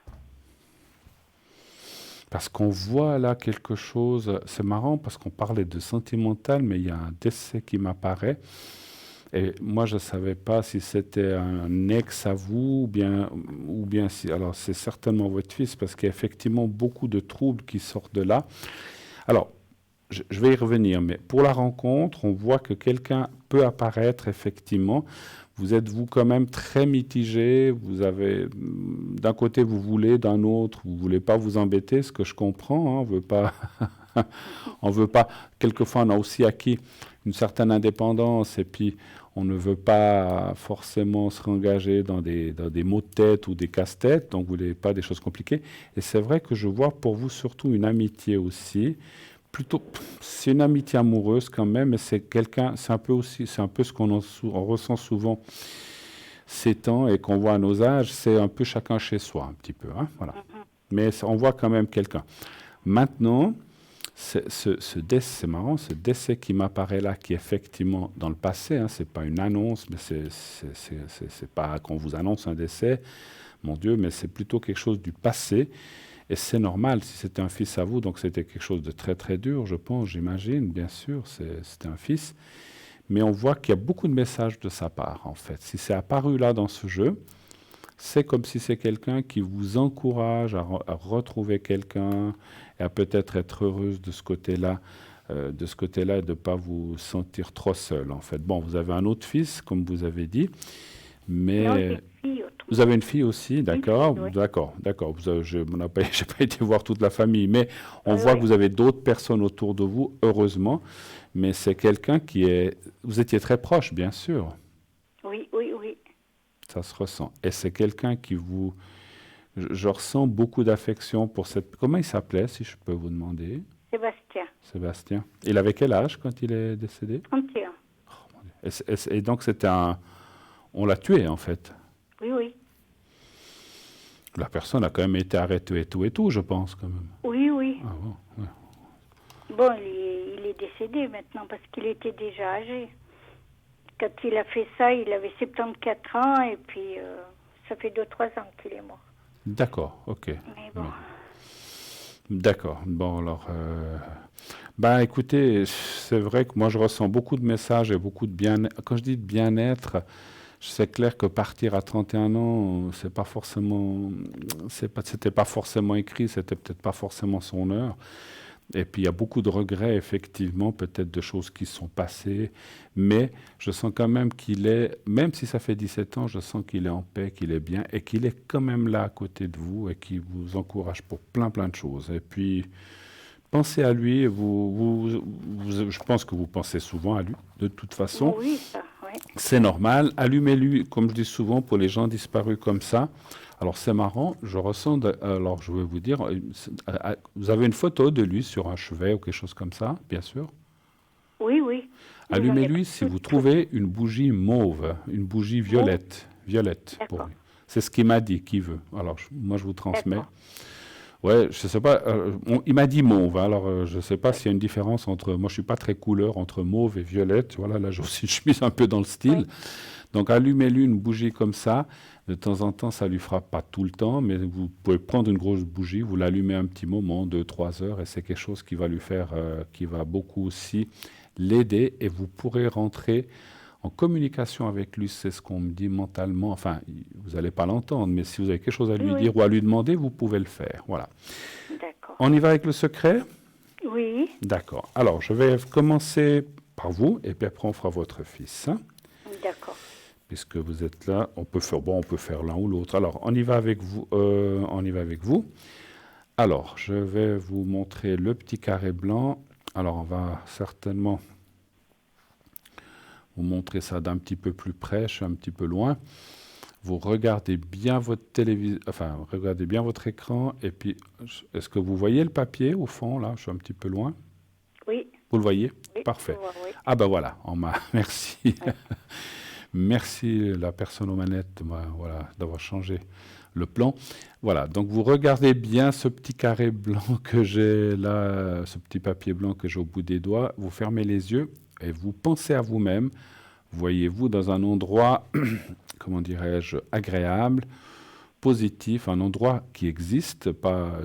[SPEAKER 1] parce qu'on voit là quelque chose. C'est marrant parce qu'on parlait de sentimental, mais il y a un décès qui m'apparaît. Et moi, je ne savais pas si c'était un ex à vous ou bien si... Alors, c'est certainement votre fils parce qu'il y a effectivement beaucoup de troubles qui sortent de là. Alors, je vais y revenir, mais pour la rencontre, on voit que quelqu'un peut apparaître effectivement. Vous êtes, vous, quand même très mitigé. Vous avez, d'un côté, vous voulez, d'un autre, vous ne voulez pas vous embêter, ce que je comprends. Hein, on veut pas... on veut pas... Quelquefois, on a aussi acquis une certaine indépendance et puis on ne veut pas forcément se rengager dans des maux de tête ou des casse-têtes, donc vous ne voulez pas des choses compliquées. Et c'est vrai que je vois pour vous surtout une amitié aussi. Plutôt, c'est une amitié amoureuse quand même, mais c'est quelqu'un, c'est un peu ce qu'on on ressent souvent ces temps et qu'on voit à nos âges, c'est un peu chacun chez soi, un petit peu, hein, voilà. Mais on voit quand même quelqu'un. Maintenant, c'est marrant, ce décès qui m'apparaît là, qui est effectivement dans le passé, hein, c'est pas une annonce, mais c'est pas qu'on vous annonce un décès, mon Dieu, mais c'est plutôt quelque chose du passé. Et c'est normal, si c'était un fils à vous, donc c'était quelque chose de très très dur, je pense, j'imagine, bien sûr, c'était un fils. Mais on voit qu'il y a beaucoup de messages de sa part, en fait. Si c'est apparu là dans ce jeu, c'est comme si c'est quelqu'un qui vous encourage à retrouver quelqu'un et à peut-être être heureuse de ce côté-là, et de ne pas vous sentir trop seul, en fait. Bon, vous avez un autre fils, comme vous avez dit, mais...
[SPEAKER 10] Non,
[SPEAKER 1] vous avez une fille aussi, d'accord,
[SPEAKER 10] oui.
[SPEAKER 1] d'accord. Je n'ai pas été voir toute la famille, mais on voit que vous avez d'autres personnes autour de vous, heureusement. Mais c'est quelqu'un qui est... Vous étiez très proche, bien sûr.
[SPEAKER 10] Oui.
[SPEAKER 1] Ça se ressent. Et c'est quelqu'un qui vous... Je ressens beaucoup d'affection pour cette... Comment il s'appelait, si je peux vous demander? Sébastien. Il avait quel âge quand il est décédé?
[SPEAKER 10] 31.
[SPEAKER 1] Oh, mon Dieu. Et donc c'était un... On l'a tué, en fait.
[SPEAKER 10] Oui.
[SPEAKER 1] La personne a quand même été arrêtée et tout, je pense, quand même.
[SPEAKER 10] Oui.
[SPEAKER 1] Ah bon, ouais.
[SPEAKER 10] Bon, il est décédé maintenant parce qu'il était déjà âgé. Quand il a fait ça, il avait 74 ans et puis ça fait 2-3 ans qu'il est mort.
[SPEAKER 1] D'accord, ok.
[SPEAKER 10] Mais bon.
[SPEAKER 1] D'accord. Bon, alors... Ben, écoutez, c'est vrai que moi, je ressens beaucoup de messages et beaucoup de bien-être. Quand je dis de bien-être... C'est clair que partir à 31 ans, c'était pas forcément écrit, c'était peut-être pas forcément son heure. Et puis il y a beaucoup de regrets, effectivement, peut-être de choses qui sont passées. Mais je sens quand même qu'il est, même si ça fait 17 ans, je sens qu'il est en paix, qu'il est bien et qu'il est quand même là à côté de vous et qui vous encourage pour plein de choses. Et puis, pensez à lui. Je pense que vous pensez souvent à lui, de toute façon.
[SPEAKER 10] Oui, ça.
[SPEAKER 1] C'est normal. Allumez-lui, comme je dis souvent, pour les gens disparus comme ça. Alors, c'est marrant, je ressens... alors, je vais vous dire, vous avez une photo de lui sur un chevet ou quelque chose comme ça, bien sûr?
[SPEAKER 10] Oui.
[SPEAKER 1] Allumez-lui si vous trouvez une bougie mauve, une bougie violette. Violette pour lui. C'est ce qu'il m'a dit, qu'il veut. Alors, moi, je vous transmets. Ouais, je sais pas. Il m'a dit mauve. Alors, je sais pas s'il y a une différence entre. Moi, je suis pas très couleur entre mauve et violette. Voilà, là, je suis un peu dans le style. Oui. Donc, allumez-lui une bougie comme ça. De temps en temps, ça lui fera pas tout le temps, mais vous pouvez prendre une grosse bougie, vous l'allumez un petit moment, 2-3 heures, et c'est quelque chose qui va lui faire, qui va beaucoup aussi l'aider, et vous pourrez rentrer en communication avec lui. C'est ce qu'on me dit mentalement. Enfin, vous n'allez pas l'entendre, mais si vous avez quelque chose à lui dire ou à lui demander, vous pouvez le faire. Voilà.
[SPEAKER 10] D'accord.
[SPEAKER 1] On y va avec le secret?
[SPEAKER 10] Oui.
[SPEAKER 1] D'accord. Alors, je vais commencer par vous, et puis après, on fera votre fils. Hein?
[SPEAKER 10] D'accord.
[SPEAKER 1] Puisque vous êtes là, on peut faire l'un ou l'autre. Alors, on y va avec vous. Alors, je vais vous montrer le petit carré blanc. Alors, on va certainement vous montrer ça d'un petit peu plus près. Je suis un petit peu loin. Vous regardez bien votre télévision, enfin, regardez bien votre écran. Et puis, est-ce que vous voyez le papier au fond, là? Je suis un petit peu loin.
[SPEAKER 10] Oui.
[SPEAKER 1] Vous le voyez?
[SPEAKER 10] Oui.
[SPEAKER 1] Parfait.
[SPEAKER 10] Oui.
[SPEAKER 1] Ah ben voilà, merci. Oui. Merci la personne aux manettes voilà, d'avoir changé le plan. Voilà, donc vous regardez bien ce petit carré blanc que j'ai là, ce petit papier blanc que j'ai au bout des doigts. Vous fermez les yeux et vous pensez à vous-même. Voyez-vous dans un endroit, comment dirais-je, agréable, positif, un endroit qui existe.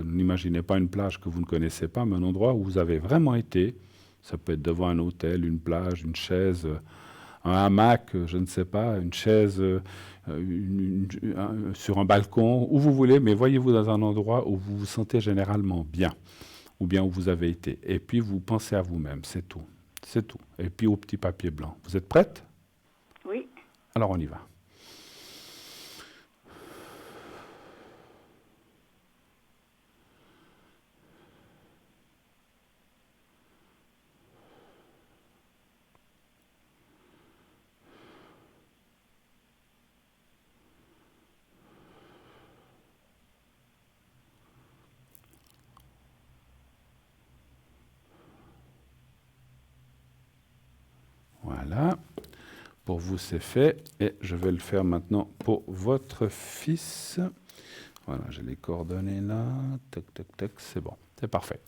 [SPEAKER 1] N'imaginez pas une plage que vous ne connaissez pas, mais un endroit où vous avez vraiment été. Ça peut être devant un hôtel, une plage, une chaise, un hamac, je ne sais pas, une chaise sur un balcon, où vous voulez, mais voyez-vous dans un endroit où vous vous sentez généralement bien, ou bien où vous avez été. Et puis vous pensez à vous-même, c'est tout. C'est tout. Et puis au petit papier blanc. Vous êtes prête?
[SPEAKER 10] Oui.
[SPEAKER 1] Alors on y va. Voilà, pour vous c'est fait et je vais le faire maintenant pour votre fils. Voilà, j'ai les coordonnées là, tac, tac, tac, c'est bon, c'est parfait.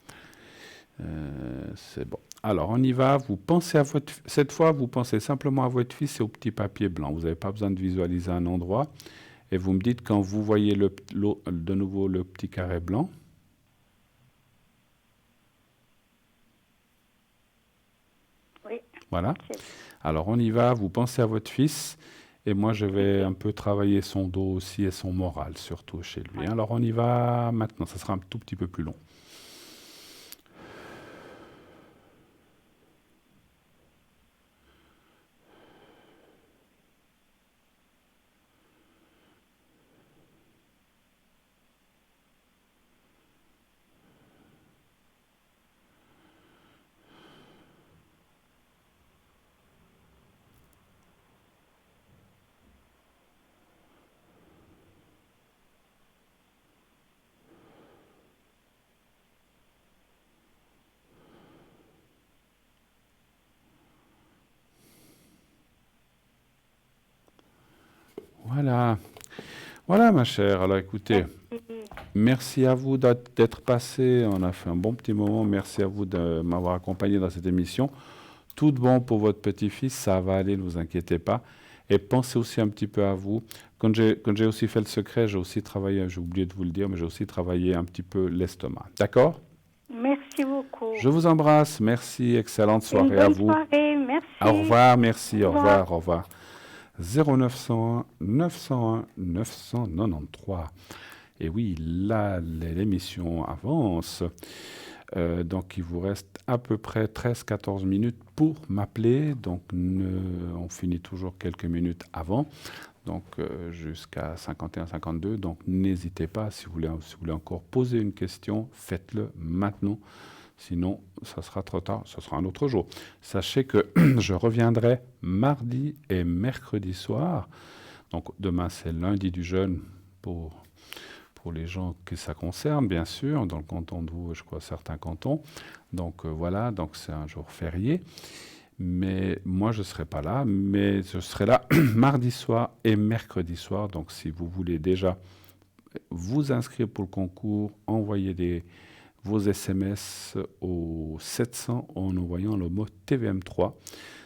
[SPEAKER 1] C'est bon. Alors on y va, vous pensez à cette fois vous pensez simplement à votre fils et au petit papier blanc. Vous n'avez pas besoin de visualiser un endroit et vous me dites quand vous voyez de nouveau le petit carré blanc. Voilà. Alors on y va, vous pensez à votre fils et moi je vais un peu travailler son dos aussi et son moral surtout chez lui. Alors on y va maintenant, ça sera un tout petit peu plus long. Voilà. Voilà, ma chère. Alors, écoutez, merci à vous d'être passé. On a fait un bon petit moment. Merci à vous de m'avoir accompagné dans cette émission. Tout de bon pour votre petit-fils. Ça va aller, ne vous inquiétez pas. Et pensez aussi un petit peu à vous. Quand j'ai aussi fait le secret, j'ai aussi travaillé, j'ai oublié de vous le dire, mais j'ai aussi travaillé un petit peu l'estomac. D'accord?
[SPEAKER 10] Merci beaucoup.
[SPEAKER 1] Je vous embrasse. Merci. Excellente soirée à vous.
[SPEAKER 10] Bonne soirée. Merci.
[SPEAKER 1] Au revoir. Merci. Au revoir. Au revoir. 0901 901 993. Et oui, là, l'émission avance. Donc, il vous reste à peu près 13-14 minutes pour m'appeler. Donc, on finit toujours quelques minutes avant. Donc, jusqu'à 51-52. Donc, n'hésitez pas. Si vous voulez encore poser une question, faites-le maintenant. Sinon, ça sera trop tard, ce sera un autre jour. Sachez que je reviendrai mardi et mercredi soir. Donc demain, c'est lundi du jeûne pour les gens que ça concerne, bien sûr, dans le canton de Vaud, je crois, certains cantons. Donc voilà, donc c'est un jour férié. Mais moi, je ne serai pas là, mais je serai là mardi soir et mercredi soir. Donc, si vous voulez déjà vous inscrire pour le concours, envoyez vos SMS au 700 en envoyant le mot TVM3.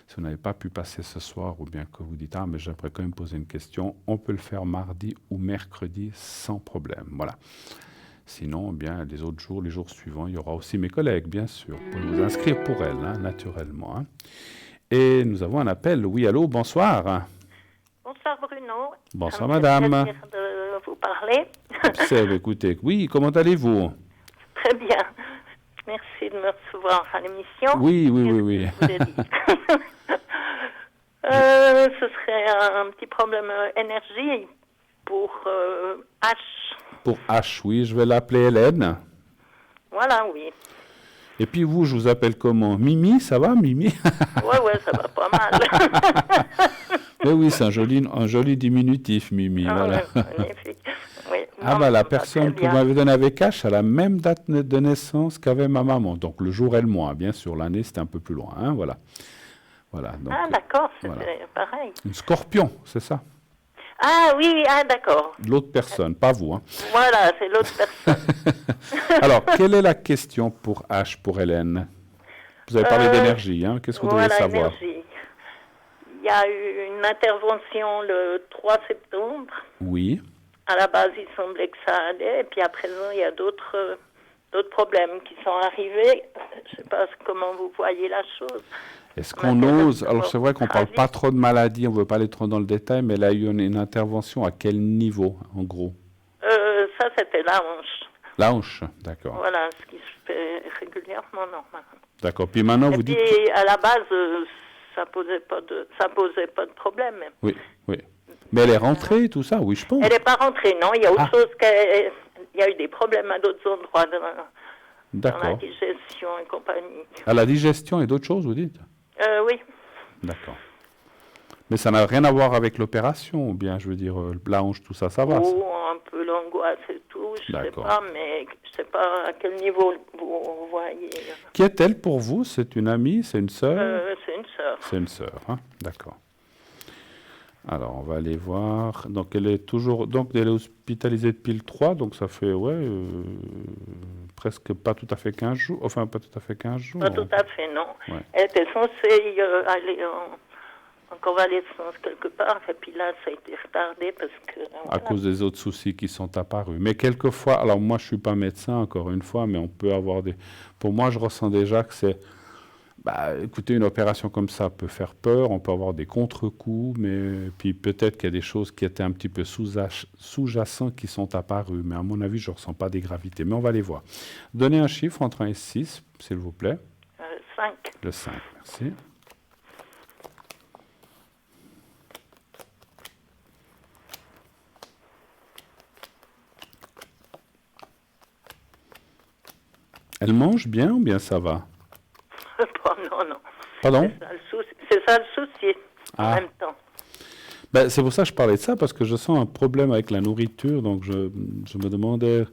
[SPEAKER 1] Si vous n'avez pas pu passer ce soir ou bien que vous dites « Ah, mais j'aimerais quand même poser une question », on peut le faire mardi ou mercredi sans problème. Voilà. Sinon, eh bien, les autres jours, les jours suivants, il y aura aussi mes collègues, bien sûr, pour vous inscrire pour elles, hein, naturellement. Hein. Et nous avons un appel. Oui, allô, bonsoir.
[SPEAKER 11] Bonsoir Bruno.
[SPEAKER 1] Bonsoir madame.
[SPEAKER 11] Ça me fait plaisir de vous parler.
[SPEAKER 1] Écoutez, oui, comment allez-vous?
[SPEAKER 11] Très bien. Merci de me recevoir à l'émission.
[SPEAKER 1] Oui.
[SPEAKER 11] Ce serait un petit problème énergie pour H.
[SPEAKER 1] Pour H, oui, je vais l'appeler Hélène.
[SPEAKER 11] Voilà, oui.
[SPEAKER 1] Et puis vous, je vous appelle comment? Mimi, ça va, Mimi?
[SPEAKER 11] Ouais, ça va pas mal.
[SPEAKER 1] Mais oui, c'est un joli diminutif, Mimi. Voilà.
[SPEAKER 11] Ouais, magnifique. Oui.
[SPEAKER 1] Ah bah la personne que vous m'avez donnée avec H a la même date de naissance qu'avait ma maman. Donc le jour et le mois, bien sûr. L'année, c'était un peu plus loin. Hein, voilà. Donc,
[SPEAKER 11] d'accord, c'était
[SPEAKER 1] voilà.
[SPEAKER 11] pareil.
[SPEAKER 1] Une scorpion, c'est ça?
[SPEAKER 11] Ah oui, d'accord.
[SPEAKER 1] L'autre personne, pas vous. Hein.
[SPEAKER 11] Voilà, c'est l'autre personne.
[SPEAKER 1] Alors, quelle est la question pour H, pour Hélène? Vous avez parlé d'énergie, hein? Qu'est-ce que vous devez savoir?
[SPEAKER 11] Énergie. Il y a eu une intervention le 3 septembre.
[SPEAKER 1] Oui.
[SPEAKER 11] À la base, il semblait que ça allait, et puis à présent, il y a d'autres problèmes qui sont arrivés. Je ne sais pas comment vous voyez la chose.
[SPEAKER 1] Est-ce qu'on ose? Alors, c'est vrai qu'on ne parle pas trop de maladies, on ne veut pas aller trop dans le détail, mais là, il y a eu une intervention à quel niveau, en gros?
[SPEAKER 11] Ça, c'était la hanche.
[SPEAKER 1] La hanche, d'accord.
[SPEAKER 11] Voilà, ce qui se fait régulièrement, normalement.
[SPEAKER 1] D'accord. Puis maintenant, vous dites...
[SPEAKER 11] Et à la base, ça posait pas de problème.
[SPEAKER 1] Oui. Mais elle est rentrée, tout ça? Oui, je pense.
[SPEAKER 11] Elle n'est pas rentrée, non. Il y a autre chose il y a eu des problèmes à d'autres endroits dans la digestion et compagnie. À la digestion
[SPEAKER 1] et d'autres choses, vous dites?
[SPEAKER 11] Oui.
[SPEAKER 1] D'accord. Mais ça n'a rien à voir avec l'opération, ou bien, je veux dire, la hanche, tout ça, ça va?
[SPEAKER 11] Un peu l'angoisse et tout, je ne sais pas, mais je ne sais pas à quel niveau vous voyez.
[SPEAKER 1] Qui est-elle pour vous? C'est une amie? C'est une sœur?
[SPEAKER 11] C'est une sœur.
[SPEAKER 1] C'est une sœur, hein? D'accord. Alors, on va aller voir. Donc, elle est hospitalisée depuis le 3, donc ça fait, presque pas tout à fait 15 jours. Enfin, pas tout à fait 15 jours.
[SPEAKER 11] Pas tout à fait, non.
[SPEAKER 1] Ouais.
[SPEAKER 11] Elle était censée aller en convalescence quelque part, et puis là, ça a été retardé parce que...
[SPEAKER 1] À cause des autres soucis qui sont apparus. Mais quelquefois, alors moi, je ne suis pas médecin, encore une fois, mais on peut avoir des... Pour moi, je ressens déjà que c'est... écoutez, une opération comme ça peut faire peur, on peut avoir des contre-coups, mais puis peut-être qu'il y a des choses qui étaient un petit peu sous-jacentes qui sont apparues, mais à mon avis, je ne ressens pas des gravités. Mais on va les voir. Donnez un chiffre entre 1 et 6, s'il vous plaît.
[SPEAKER 11] 5.
[SPEAKER 1] Le 5, merci. Elle mange bien ou bien ça va?
[SPEAKER 11] Non.
[SPEAKER 1] Pardon?
[SPEAKER 11] C'est ça le souci, en même temps.
[SPEAKER 1] C'est pour ça que je parlais de ça, parce que je sens un problème avec la nourriture, donc je me demandais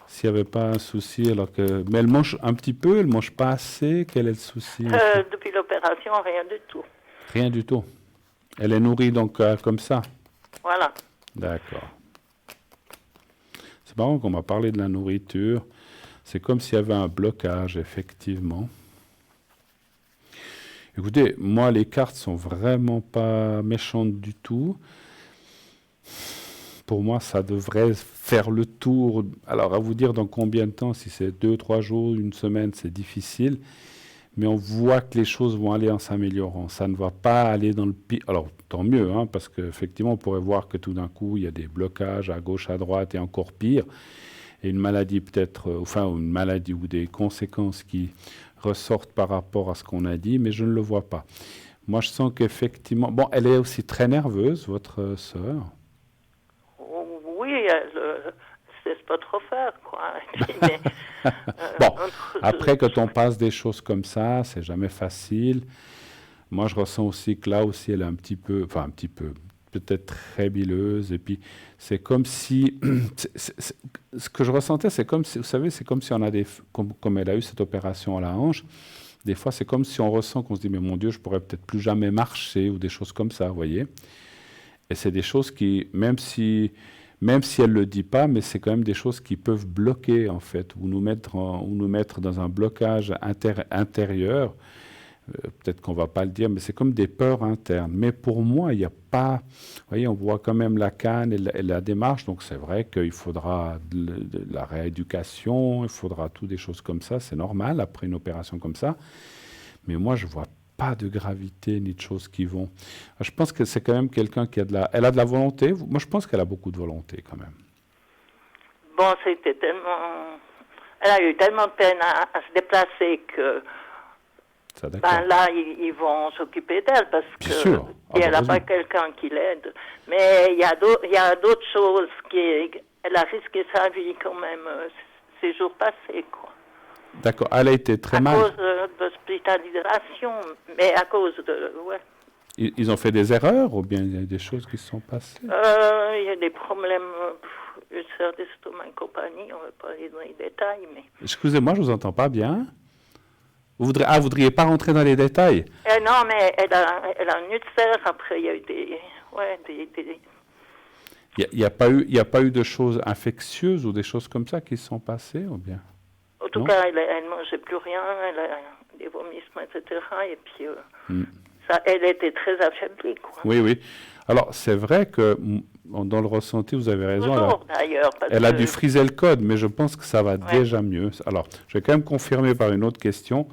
[SPEAKER 1] s'il n'y avait pas un souci. Mais elle mange un petit peu, elle ne mange pas assez, quel est le souci?
[SPEAKER 11] Depuis l'opération, rien du tout.
[SPEAKER 1] Rien du tout? Elle est nourrie donc comme ça?
[SPEAKER 11] Voilà.
[SPEAKER 1] D'accord. C'est marrant qu'on m'a parlé de la nourriture. C'est comme s'il y avait un blocage, effectivement. Écoutez, moi, les cartes sont vraiment pas méchantes du tout. Pour moi, ça devrait faire le tour. Alors, à vous dire dans combien de temps, si c'est 2, 3 jours, une semaine, c'est difficile. Mais on voit que les choses vont aller en s'améliorant. Ça ne va pas aller dans le pire. Alors, tant mieux, hein, parce qu'effectivement, on pourrait voir que tout d'un coup, il y a des blocages à gauche, à droite et encore pire. Et une maladie peut-être, une maladie ou des conséquences qui ressortent par rapport à ce qu'on a dit, mais je ne le vois pas. Moi, je sens qu'effectivement... Bon, elle est aussi très nerveuse, votre sœur.
[SPEAKER 11] Oui, elle ne laisse pas trop faire, quoi. Mais,
[SPEAKER 1] après, quand on passe des choses comme ça, c'est jamais facile. Moi, je ressens aussi que là aussi, elle est un petit peu, peut-être très bileuse. Et puis, c'est comme si... ce que je ressentais, c'est comme si, vous savez, c'est comme si on a comme elle a eu cette opération à la hanche, Des fois, c'est comme si on ressent qu'on se dit, mais mon Dieu, je pourrais peut-être plus jamais marcher, ou des choses comme ça, vous voyez. Et c'est des choses qui, même si elle ne le dit pas, mais c'est quand même des choses qui peuvent bloquer, en fait, ou nous mettre dans un blocage intérieur. Peut-être qu'on ne va pas le dire, mais c'est comme des peurs internes. Mais pour moi, il n'y a pas... Vous voyez, on voit quand même la canne et la démarche, donc c'est vrai qu'il faudra de la rééducation, il faudra tout des choses comme ça, c'est normal après une opération comme ça. Mais moi, je ne vois pas de gravité ni de choses qui vont... Je pense que c'est quand même quelqu'un qui a de la... Elle a de la volonté. Moi, je pense qu'elle a beaucoup de volonté quand même.
[SPEAKER 11] Bon, c'était tellement... Elle a eu tellement de peine à se déplacer que... là, ils vont s'occuper d'elle parce que elle n'a pas quelqu'un qui l'aide. Mais il y a d'autres choses elle a risqué sa vie quand même ces jours passés, quoi.
[SPEAKER 1] D'accord. Elle a été très mal.
[SPEAKER 11] À cause d'hospitalisation, mais à cause de... Ouais.
[SPEAKER 1] Ils ont fait des erreurs ou bien il y a des choses qui se sont passées?
[SPEAKER 11] Il y a des problèmes, ulcère d'estomac et compagnie, on ne va pas aller dans les détails, mais...
[SPEAKER 1] Excusez-moi, je ne vous entends pas bien. Vous ne voudriez pas rentrer dans les détails?
[SPEAKER 11] Non, mais elle a un ulcère, après il y a eu des...
[SPEAKER 1] Il n'y a pas eu de choses infectieuses ou des choses comme ça qui se sont passées, ou bien?
[SPEAKER 11] En tout cas, elle ne mangeait plus rien, elle a des vomissements, etc. Et puis, elle était très affaiblie, quoi.
[SPEAKER 1] Oui, oui. Alors, c'est vrai que dans le ressenti, vous avez raison.
[SPEAKER 11] Toujours, d'ailleurs.
[SPEAKER 1] Elle a dû friser le code, mais je pense que ça va déjà mieux. Alors, je vais quand même confirmer par une autre question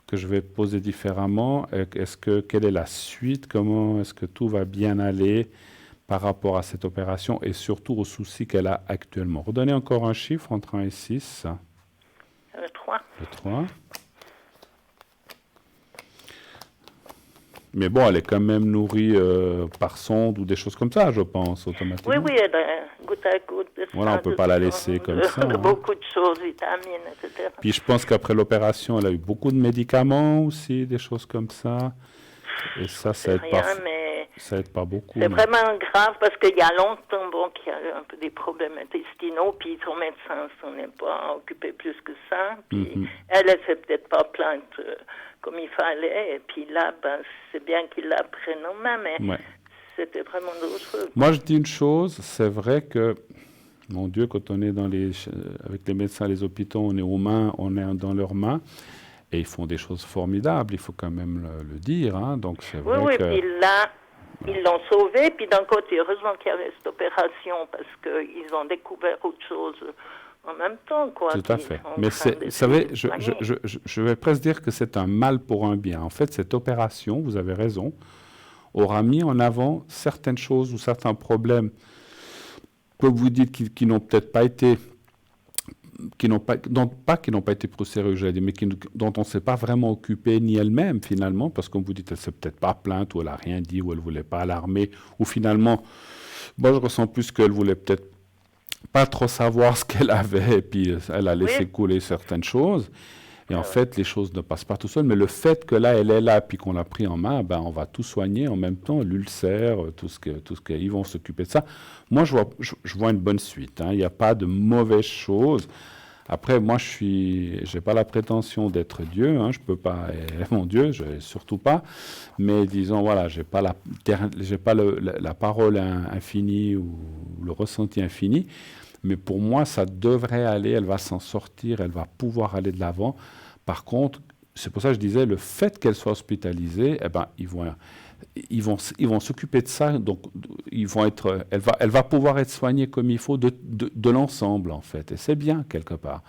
[SPEAKER 1] que je vais poser différemment. Quelle est la suite? Comment est-ce que tout va bien aller par rapport à cette opération et surtout aux soucis qu'elle a actuellement? Redonnez encore un chiffre entre 1 et 6.
[SPEAKER 11] Le 3.
[SPEAKER 1] Le 3. Mais bon, elle est quand même nourrie par sonde ou des choses comme ça, je pense, automatiquement.
[SPEAKER 11] Oui, elle a goutte à goutte.
[SPEAKER 1] Voilà, on ne peut pas la laisser comme ça.
[SPEAKER 11] Beaucoup de choses, vitamines, etc.
[SPEAKER 1] Puis je pense qu'après l'opération, elle a eu beaucoup de médicaments aussi, des choses comme ça. Et ça aide pas. Ça aide pas beaucoup.
[SPEAKER 11] C'est vraiment grave parce qu'il y a longtemps qu'il y a eu un peu des problèmes intestinaux, puis son médecin s'en est pas occupé plus que ça. Puis elle s'est peut-être pas plainte comme il fallait. Et puis là, c'est bien qu'il la prenne en main, mais c'était vraiment dangereux.
[SPEAKER 1] Moi, je dis une chose, c'est vrai que, mon Dieu, quand on est avec les médecins, les hôpitaux, on est aux mains, on est dans leurs mains. Et ils font des choses formidables, il faut quand même le dire. Hein. Donc c'est vrai que...
[SPEAKER 11] puis là, ils l'ont sauvé. Puis d'un côté, heureusement qu'il y avait cette opération, parce qu'ils ont découvert autre chose en même temps, quoi.
[SPEAKER 1] Tout à fait. Mais vous savez, je vais presque dire que c'est un mal pour un bien. En fait, cette opération, vous avez raison, aura mis en avant certaines choses ou certains problèmes, comme vous dites, qui n'ont peut-être pas été... qui n'ont pas été pris au sérieux, j'allais dire, mais dont on ne s'est pas vraiment occupé, ni elle-même, finalement, parce que, comme vous dites, elle ne s'est peut-être pas plainte, ou elle n'a rien dit, ou elle ne voulait pas alarmer, ou finalement, moi, je ressens plus qu'elle voulait peut-être pas trop savoir ce qu'elle avait, et puis elle a laissé couler certaines choses. Et en fait, les choses ne passent pas tout seul. Mais le fait que là, elle est là, puis qu'on l'a pris en main, on va tout soigner en même temps, l'ulcère, tout ce qu'ils vont s'occuper de ça. Moi, je vois une bonne suite. Hein. Il n'y a pas de mauvaises choses. Après, moi, j'ai pas la prétention d'être Dieu. Hein. Je peux pas, mon Dieu, surtout pas. Mais disons, voilà, j'ai pas la parole infinie ou le ressenti infini. Mais pour moi, ça devrait aller, elle va s'en sortir, elle va pouvoir aller de l'avant. Par contre, c'est pour ça que je disais, le fait qu'elle soit hospitalisée, ils vont s'occuper de ça, donc elle va pouvoir être soignée comme il faut de l'ensemble, en fait. Et c'est bien, quelque part.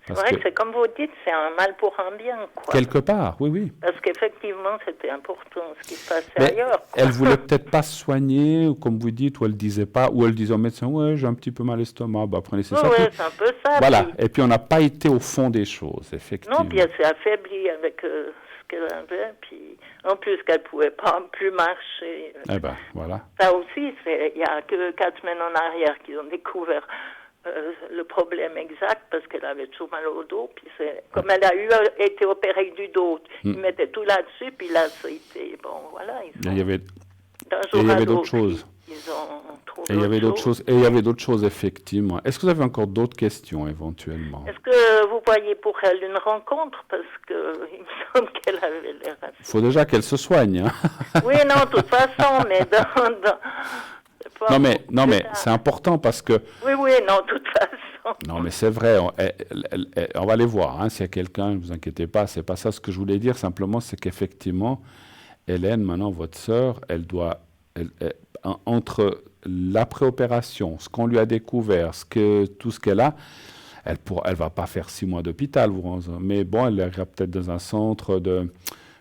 [SPEAKER 11] C'est vrai que c'est comme vous dites, c'est un mal pour un bien, quoi.
[SPEAKER 1] Quelque part, oui, oui.
[SPEAKER 11] Parce qu'effectivement, c'était important ce qui se passait ailleurs.
[SPEAKER 1] Elle ne voulait peut-être pas se soigner, ou comme vous dites, ou elle ne disait pas, ou elle disait au médecin, ouais, j'ai un petit peu mal à l'estomac, prenez ça.
[SPEAKER 11] Oui, c'est un peu ça.
[SPEAKER 1] Voilà, et puis on n'a pas été au fond des choses, effectivement.
[SPEAKER 11] Non, puis elle s'est affaiblie avec ce qu'elle avait, puis en plus qu'elle ne pouvait pas plus marcher.
[SPEAKER 1] Voilà.
[SPEAKER 11] Ça aussi, il n'y a que 4 semaines en arrière qu'ils ont découvert le problème exact, parce qu'elle avait toujours mal au dos, puis comme elle a été opérée du dos, ils mettaient tout là-dessus, puis là, ça a été, voilà.
[SPEAKER 1] Il y avait d'autres choses.
[SPEAKER 11] Ils ont trouvé
[SPEAKER 1] et il y avait d'autres choses. Et il y avait d'autres choses, effectivement. Est-ce que vous avez encore d'autres questions, éventuellement?
[SPEAKER 11] Est-ce que vous voyez pour elle une rencontre, parce qu'il me semble qu'elle avait l'air assez...
[SPEAKER 1] Il faut déjà qu'elle se soigne. Hein.
[SPEAKER 11] Oui, non, de toute façon, mais
[SPEAKER 1] Non, mais c'est important parce que...
[SPEAKER 11] Oui, non, de toute façon.
[SPEAKER 1] Non, mais c'est vrai, on va les voir. Hein, s'il y a quelqu'un, ne vous inquiétez pas, c'est pas ça ce que je voulais dire. Simplement, c'est qu'effectivement, Hélène, maintenant, votre sœur, elle doit... entre la préopération, ce qu'on lui a découvert, tout ce qu'elle a, elle va pas faire 6 mois d'hôpital, mais bon, elle ira peut-être dans un centre de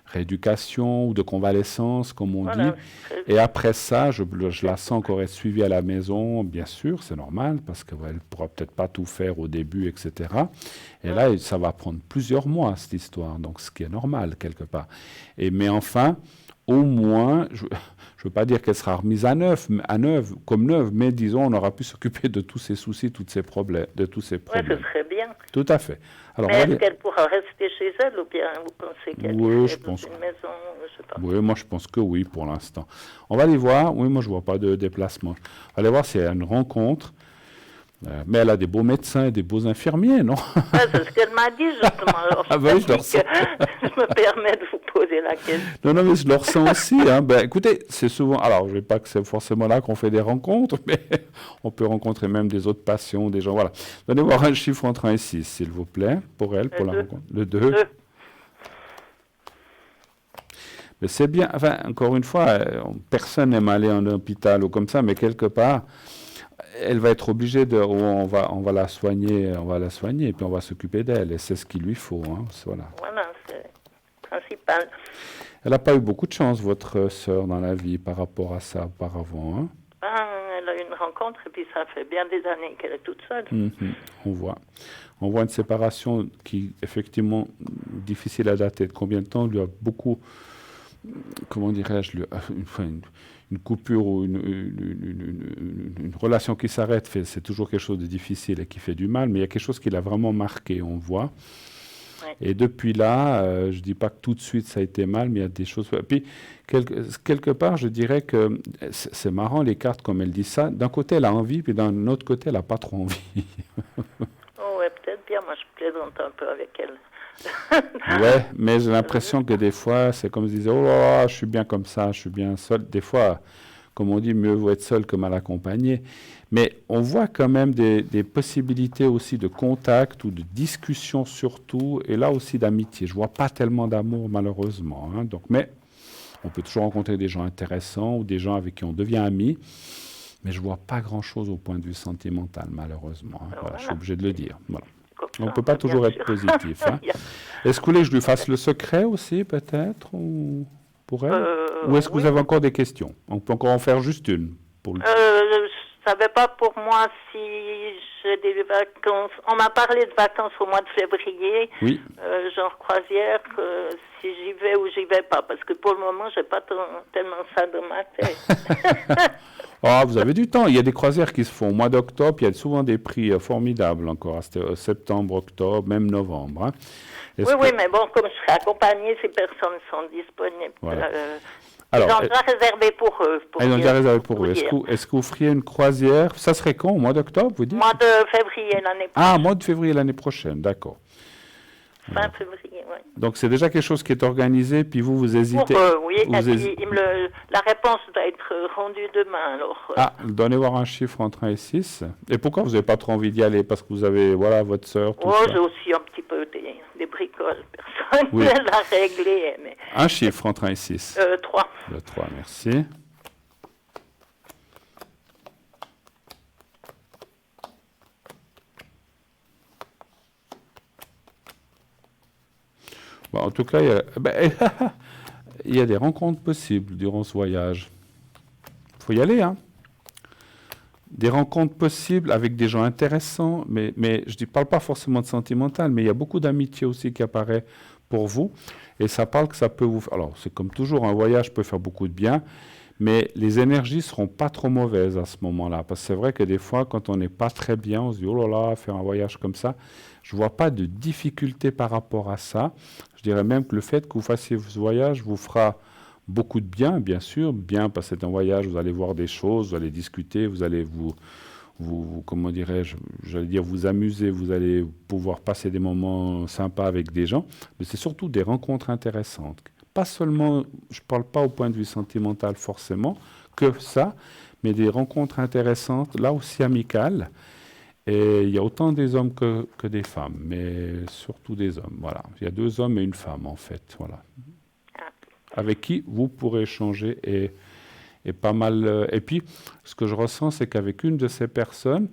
[SPEAKER 1] rééducation ou de convalescence, comme on dit. Et après ça, je la sens encore être suivie à la maison, bien sûr, c'est normal, parce qu'elle ne pourra peut-être pas tout faire au début, etc. Et là, ça va prendre plusieurs mois, cette histoire, donc ce qui est normal, quelque part. Mais enfin, au moins, je ne veux pas dire qu'elle sera remise à neuf, comme neuve, mais disons, on aura pu s'occuper de tous ces soucis, de tous ces problèmes.
[SPEAKER 11] Oui, ce serait bien.
[SPEAKER 1] Tout à fait. Alors,
[SPEAKER 11] mais est-ce qu'elle pourra rester chez elle, ou bien vous pensez qu'elle irait dans une maison, je sais pas.
[SPEAKER 1] Oui, moi je pense que oui, pour l'instant. On va aller voir. Oui, moi je ne vois pas de déplacement. On va aller voir s'il y a une rencontre. Mais elle a des beaux médecins et des beaux infirmiers, non?
[SPEAKER 11] C'est ce qu'elle m'a dit, justement. Alors, je me permets de vous poser la question.
[SPEAKER 1] Non, mais je le ressens aussi. Hein. Écoutez, c'est souvent... Alors, je ne vais pas que c'est forcément là qu'on fait des rencontres, mais on peut rencontrer même des autres patients, des gens... Voilà. Donnez voir un chiffre entre 1 et 6, s'il vous plaît, pour elle, pour la rencontre. Le 2. Mais c'est bien... Enfin, encore une fois, personne n'aime aller en hôpital ou comme ça, mais quelque part... Elle va être obligée on va la soigner, et puis on va s'occuper d'elle, et c'est ce qu'il lui faut. Hein,
[SPEAKER 11] voilà, c'est principal.
[SPEAKER 1] Elle n'a pas eu beaucoup de chance, votre sœur, dans la vie, par rapport à ça auparavant. Hein?
[SPEAKER 11] Elle a eu une rencontre, et puis ça fait bien des années qu'elle est toute seule.
[SPEAKER 1] On voit une séparation qui, effectivement, difficile à dater. De combien de temps lui a beaucoup, comment dirais-je, une coupure ou une relation qui s'arrête, c'est toujours quelque chose de difficile et qui fait du mal, mais il y a quelque chose qui l'a vraiment marqué, on voit. Ouais. Et depuis là, je ne dis pas que tout de suite ça a été mal, mais il y a des choses... Puis, quelque part, je dirais que c'est marrant, les cartes, comme elle dit ça. D'un côté, elle a envie, puis d'un autre côté, elle n'a pas trop envie.
[SPEAKER 11] Oui, peut-être bien. Moi, je plaisante un peu avec elle.
[SPEAKER 1] Ouais, mais j'ai l'impression que des fois, c'est comme je disais, oh là là, je suis bien comme ça, je suis bien seul. Des fois, comme on dit, mieux vaut être seul que mal accompagné. Mais on voit quand même des possibilités aussi de contact ou de discussion surtout, et là aussi d'amitié. Je ne vois pas tellement d'amour, malheureusement. Hein. Donc, mais on peut toujours rencontrer des gens intéressants ou des gens avec qui on devient amis. Mais je ne vois pas grand-chose au point de vue sentimental, malheureusement. Hein. Voilà, je suis obligé de le dire. Voilà. On ne peut pas toujours être positif. Hein. Est-ce que vous voulez que je lui fasse le secret aussi, peut-être, ou pour elle? Ou est-ce que vous avez encore des questions? On peut encore en faire juste une.
[SPEAKER 11] Je ne savais pas pour moi si j'ai des vacances. On m'a parlé de vacances au mois de février,
[SPEAKER 1] oui.
[SPEAKER 11] Genre croisière, si j'y vais ou j'y vais pas. Parce que pour le moment, je n'ai pas tellement ça dans ma tête.
[SPEAKER 1] Ah, vous avez du temps. Il y a des croisières qui se font au mois d'octobre. Il y a souvent des prix formidables encore, septembre, octobre, même novembre. Hein.
[SPEAKER 11] Oui, mais bon, comme je serai accompagnée, ces personnes sont disponibles.
[SPEAKER 1] Voilà.
[SPEAKER 11] Alors, ils ont déjà réservé pour eux.
[SPEAKER 1] Ils ont déjà réservé pour eux. Est-ce que vous feriez une croisière? Ça serait quand? Au mois d'octobre, vous dites?
[SPEAKER 11] Mois de février l'année prochaine.
[SPEAKER 1] Ah, mois de février l'année prochaine, d'accord.
[SPEAKER 11] Fin février, oui.
[SPEAKER 1] Donc, c'est déjà quelque chose qui est organisé, puis vous hésitez.
[SPEAKER 11] Oui, et puis la réponse doit être rendue demain, alors.
[SPEAKER 1] Donnez voir un chiffre entre 1 et 6. Et pourquoi vous n'avez pas trop envie d'y aller? Parce que vous avez, votre sœur, tout ça.
[SPEAKER 11] J'ai aussi un petit peu des bricoles personnelles à régler. Mais...
[SPEAKER 1] Un chiffre entre 1 et 6.
[SPEAKER 11] 3.
[SPEAKER 1] Le 3, merci. Bon, en tout cas, il y a des rencontres possibles durant ce voyage. Il faut y aller, hein. Des rencontres possibles avec des gens intéressants, mais je ne parle pas forcément de sentimental, mais il y a beaucoup d'amitié aussi qui apparaît pour vous, et ça parle que ça peut vous... Alors, c'est comme toujours, un voyage peut faire beaucoup de bien, mais les énergies ne seront pas trop mauvaises à ce moment-là, parce que c'est vrai que des fois, quand on n'est pas très bien, on se dit, oh là là, faire un voyage comme ça, je ne vois pas de difficulté par rapport à ça. Je dirais même que le fait que vous fassiez ce voyage vous fera beaucoup de bien, bien sûr, bien parce que c'est un voyage, vous allez voir des choses, vous allez discuter, vous allez vous comment dirais-je, j'allais dire vous amuser, vous allez pouvoir passer des moments sympas avec des gens, mais c'est surtout des rencontres intéressantes. Pas seulement, je ne parle pas au point de vue sentimental forcément, que ça, mais des rencontres intéressantes, là aussi amicales. Et il y a autant des hommes que des femmes, mais surtout des hommes. Voilà. Il y a 2 hommes et une femme, en fait. Voilà. Avec qui vous pourrez échanger et pas mal. Et puis, ce que je ressens, c'est qu'avec une de ces personnes,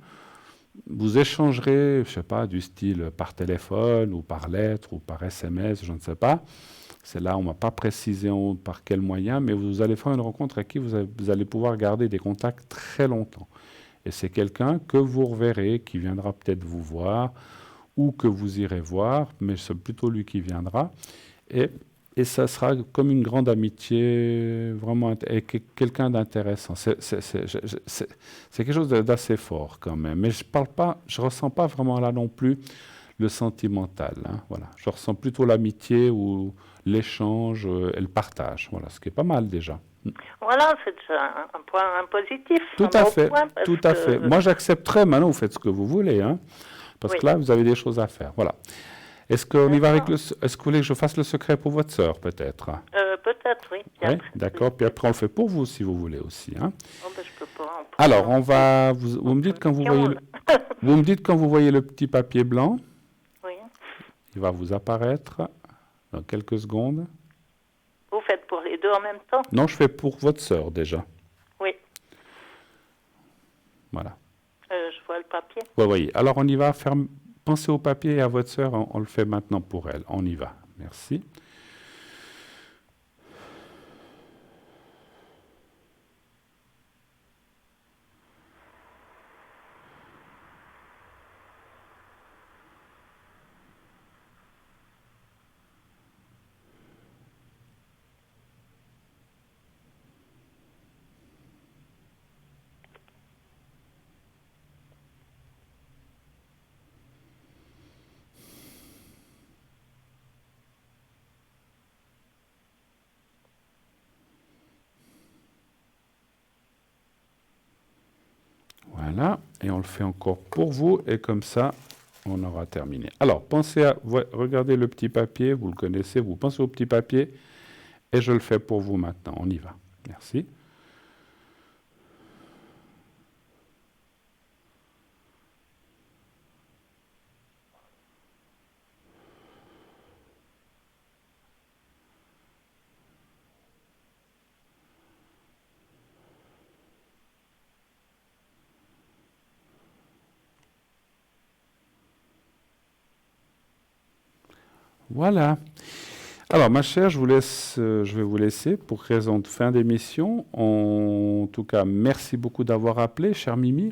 [SPEAKER 1] vous échangerez, je ne sais pas, du style par téléphone ou par lettre ou par SMS, je ne sais pas. C'est là, on ne m'a pas précisé par quel moyen, mais vous allez faire une rencontre avec qui vous allez pouvoir garder des contacts très longtemps. Et c'est quelqu'un que vous reverrez, qui viendra peut-être vous voir ou que vous irez voir, mais c'est plutôt lui qui viendra. Et ça sera comme une grande amitié, vraiment, et quelqu'un d'intéressant. C'est quelque chose d'assez fort quand même. Mais je ne ressens pas vraiment là non plus le sentimental. Hein, voilà. Je ressens plutôt l'amitié ou l'échange et le partage. Voilà, ce qui est pas mal déjà.
[SPEAKER 11] Voilà, c'est un point positif.
[SPEAKER 1] Tout à fait, tout à fait. Moi, j'accepterai. Maintenant, vous faites ce que vous voulez, hein, parce que là, vous avez des choses à faire. Voilà. Est-ce qu'on y va avec est-ce que vous voulez que je fasse le secret pour votre sœur, peut-être?
[SPEAKER 11] Peut-être, oui.
[SPEAKER 1] Oui, d'accord. Puis après, on le fait pour vous, si vous voulez aussi. Hein.
[SPEAKER 11] Oh, ben, je peux pas.
[SPEAKER 1] Alors, on va. Vous me dites quand vous voyez. Vous me dites quand vous voyez le petit papier blanc.
[SPEAKER 11] Oui.
[SPEAKER 1] Il va vous apparaître dans quelques secondes.
[SPEAKER 11] Vous faites pour les 2 en même temps?
[SPEAKER 1] Non, je fais pour votre sœur déjà.
[SPEAKER 11] Oui.
[SPEAKER 1] Voilà.
[SPEAKER 11] Je vois le papier.
[SPEAKER 1] Oui, oui. Alors, on y va faire. Pensez au papier et à votre sœur, on le fait maintenant pour elle. On y va. Merci. Voilà, et on le fait encore pour vous, et comme ça, on aura terminé. Alors, pensez à regardez le petit papier, vous le connaissez, vous pensez au petit papier, et je le fais pour vous maintenant. On y va. Merci. Voilà. Alors, ma chère, je vais vous laisser pour raison de fin d'émission. En tout cas, merci beaucoup d'avoir appelé, chère Mimi.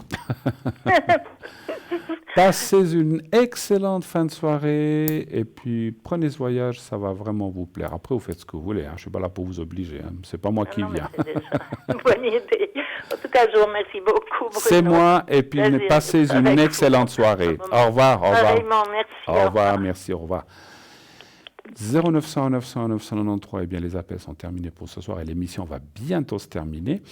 [SPEAKER 1] Passez une excellente fin de soirée et puis prenez ce voyage, ça va vraiment vous plaire. Après, vous faites ce que vous voulez. Hein. Je ne suis pas là pour vous obliger. Hein. C'est pas moi qui viens.
[SPEAKER 11] C'est déjà une bonne idée. En tout cas, je vous remercie beaucoup. Bruno.
[SPEAKER 1] C'est moi et puis passez une excellente soirée. Au revoir. Au revoir.
[SPEAKER 11] Merci.
[SPEAKER 1] Au revoir. Merci. Au revoir. 0900 900 993, eh bien les appels sont terminés pour ce soir et l'émission va bientôt se terminer.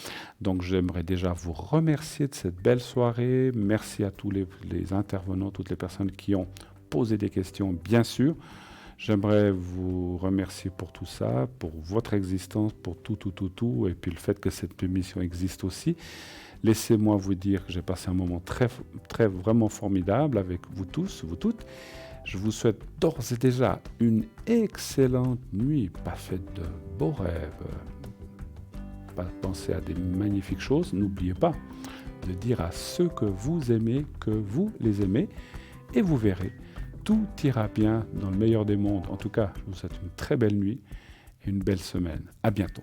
[SPEAKER 1] Donc j'aimerais déjà vous remercier de cette belle soirée. Merci à tous les intervenants, toutes les personnes qui ont posé des questions, bien sûr. J'aimerais vous remercier pour tout ça, pour votre existence, pour tout, et puis le fait que cette émission existe aussi. Laissez-moi vous dire que j'ai passé un moment vraiment formidable avec vous tous, vous toutes. Je vous souhaite d'ores et déjà une excellente nuit, pas faite de beaux rêves, pas penser à des magnifiques choses. N'oubliez pas de dire à ceux que vous aimez que vous les aimez et vous verrez, tout ira bien dans le meilleur des mondes. En tout cas, je vous souhaite une très belle nuit et une belle semaine. À bientôt.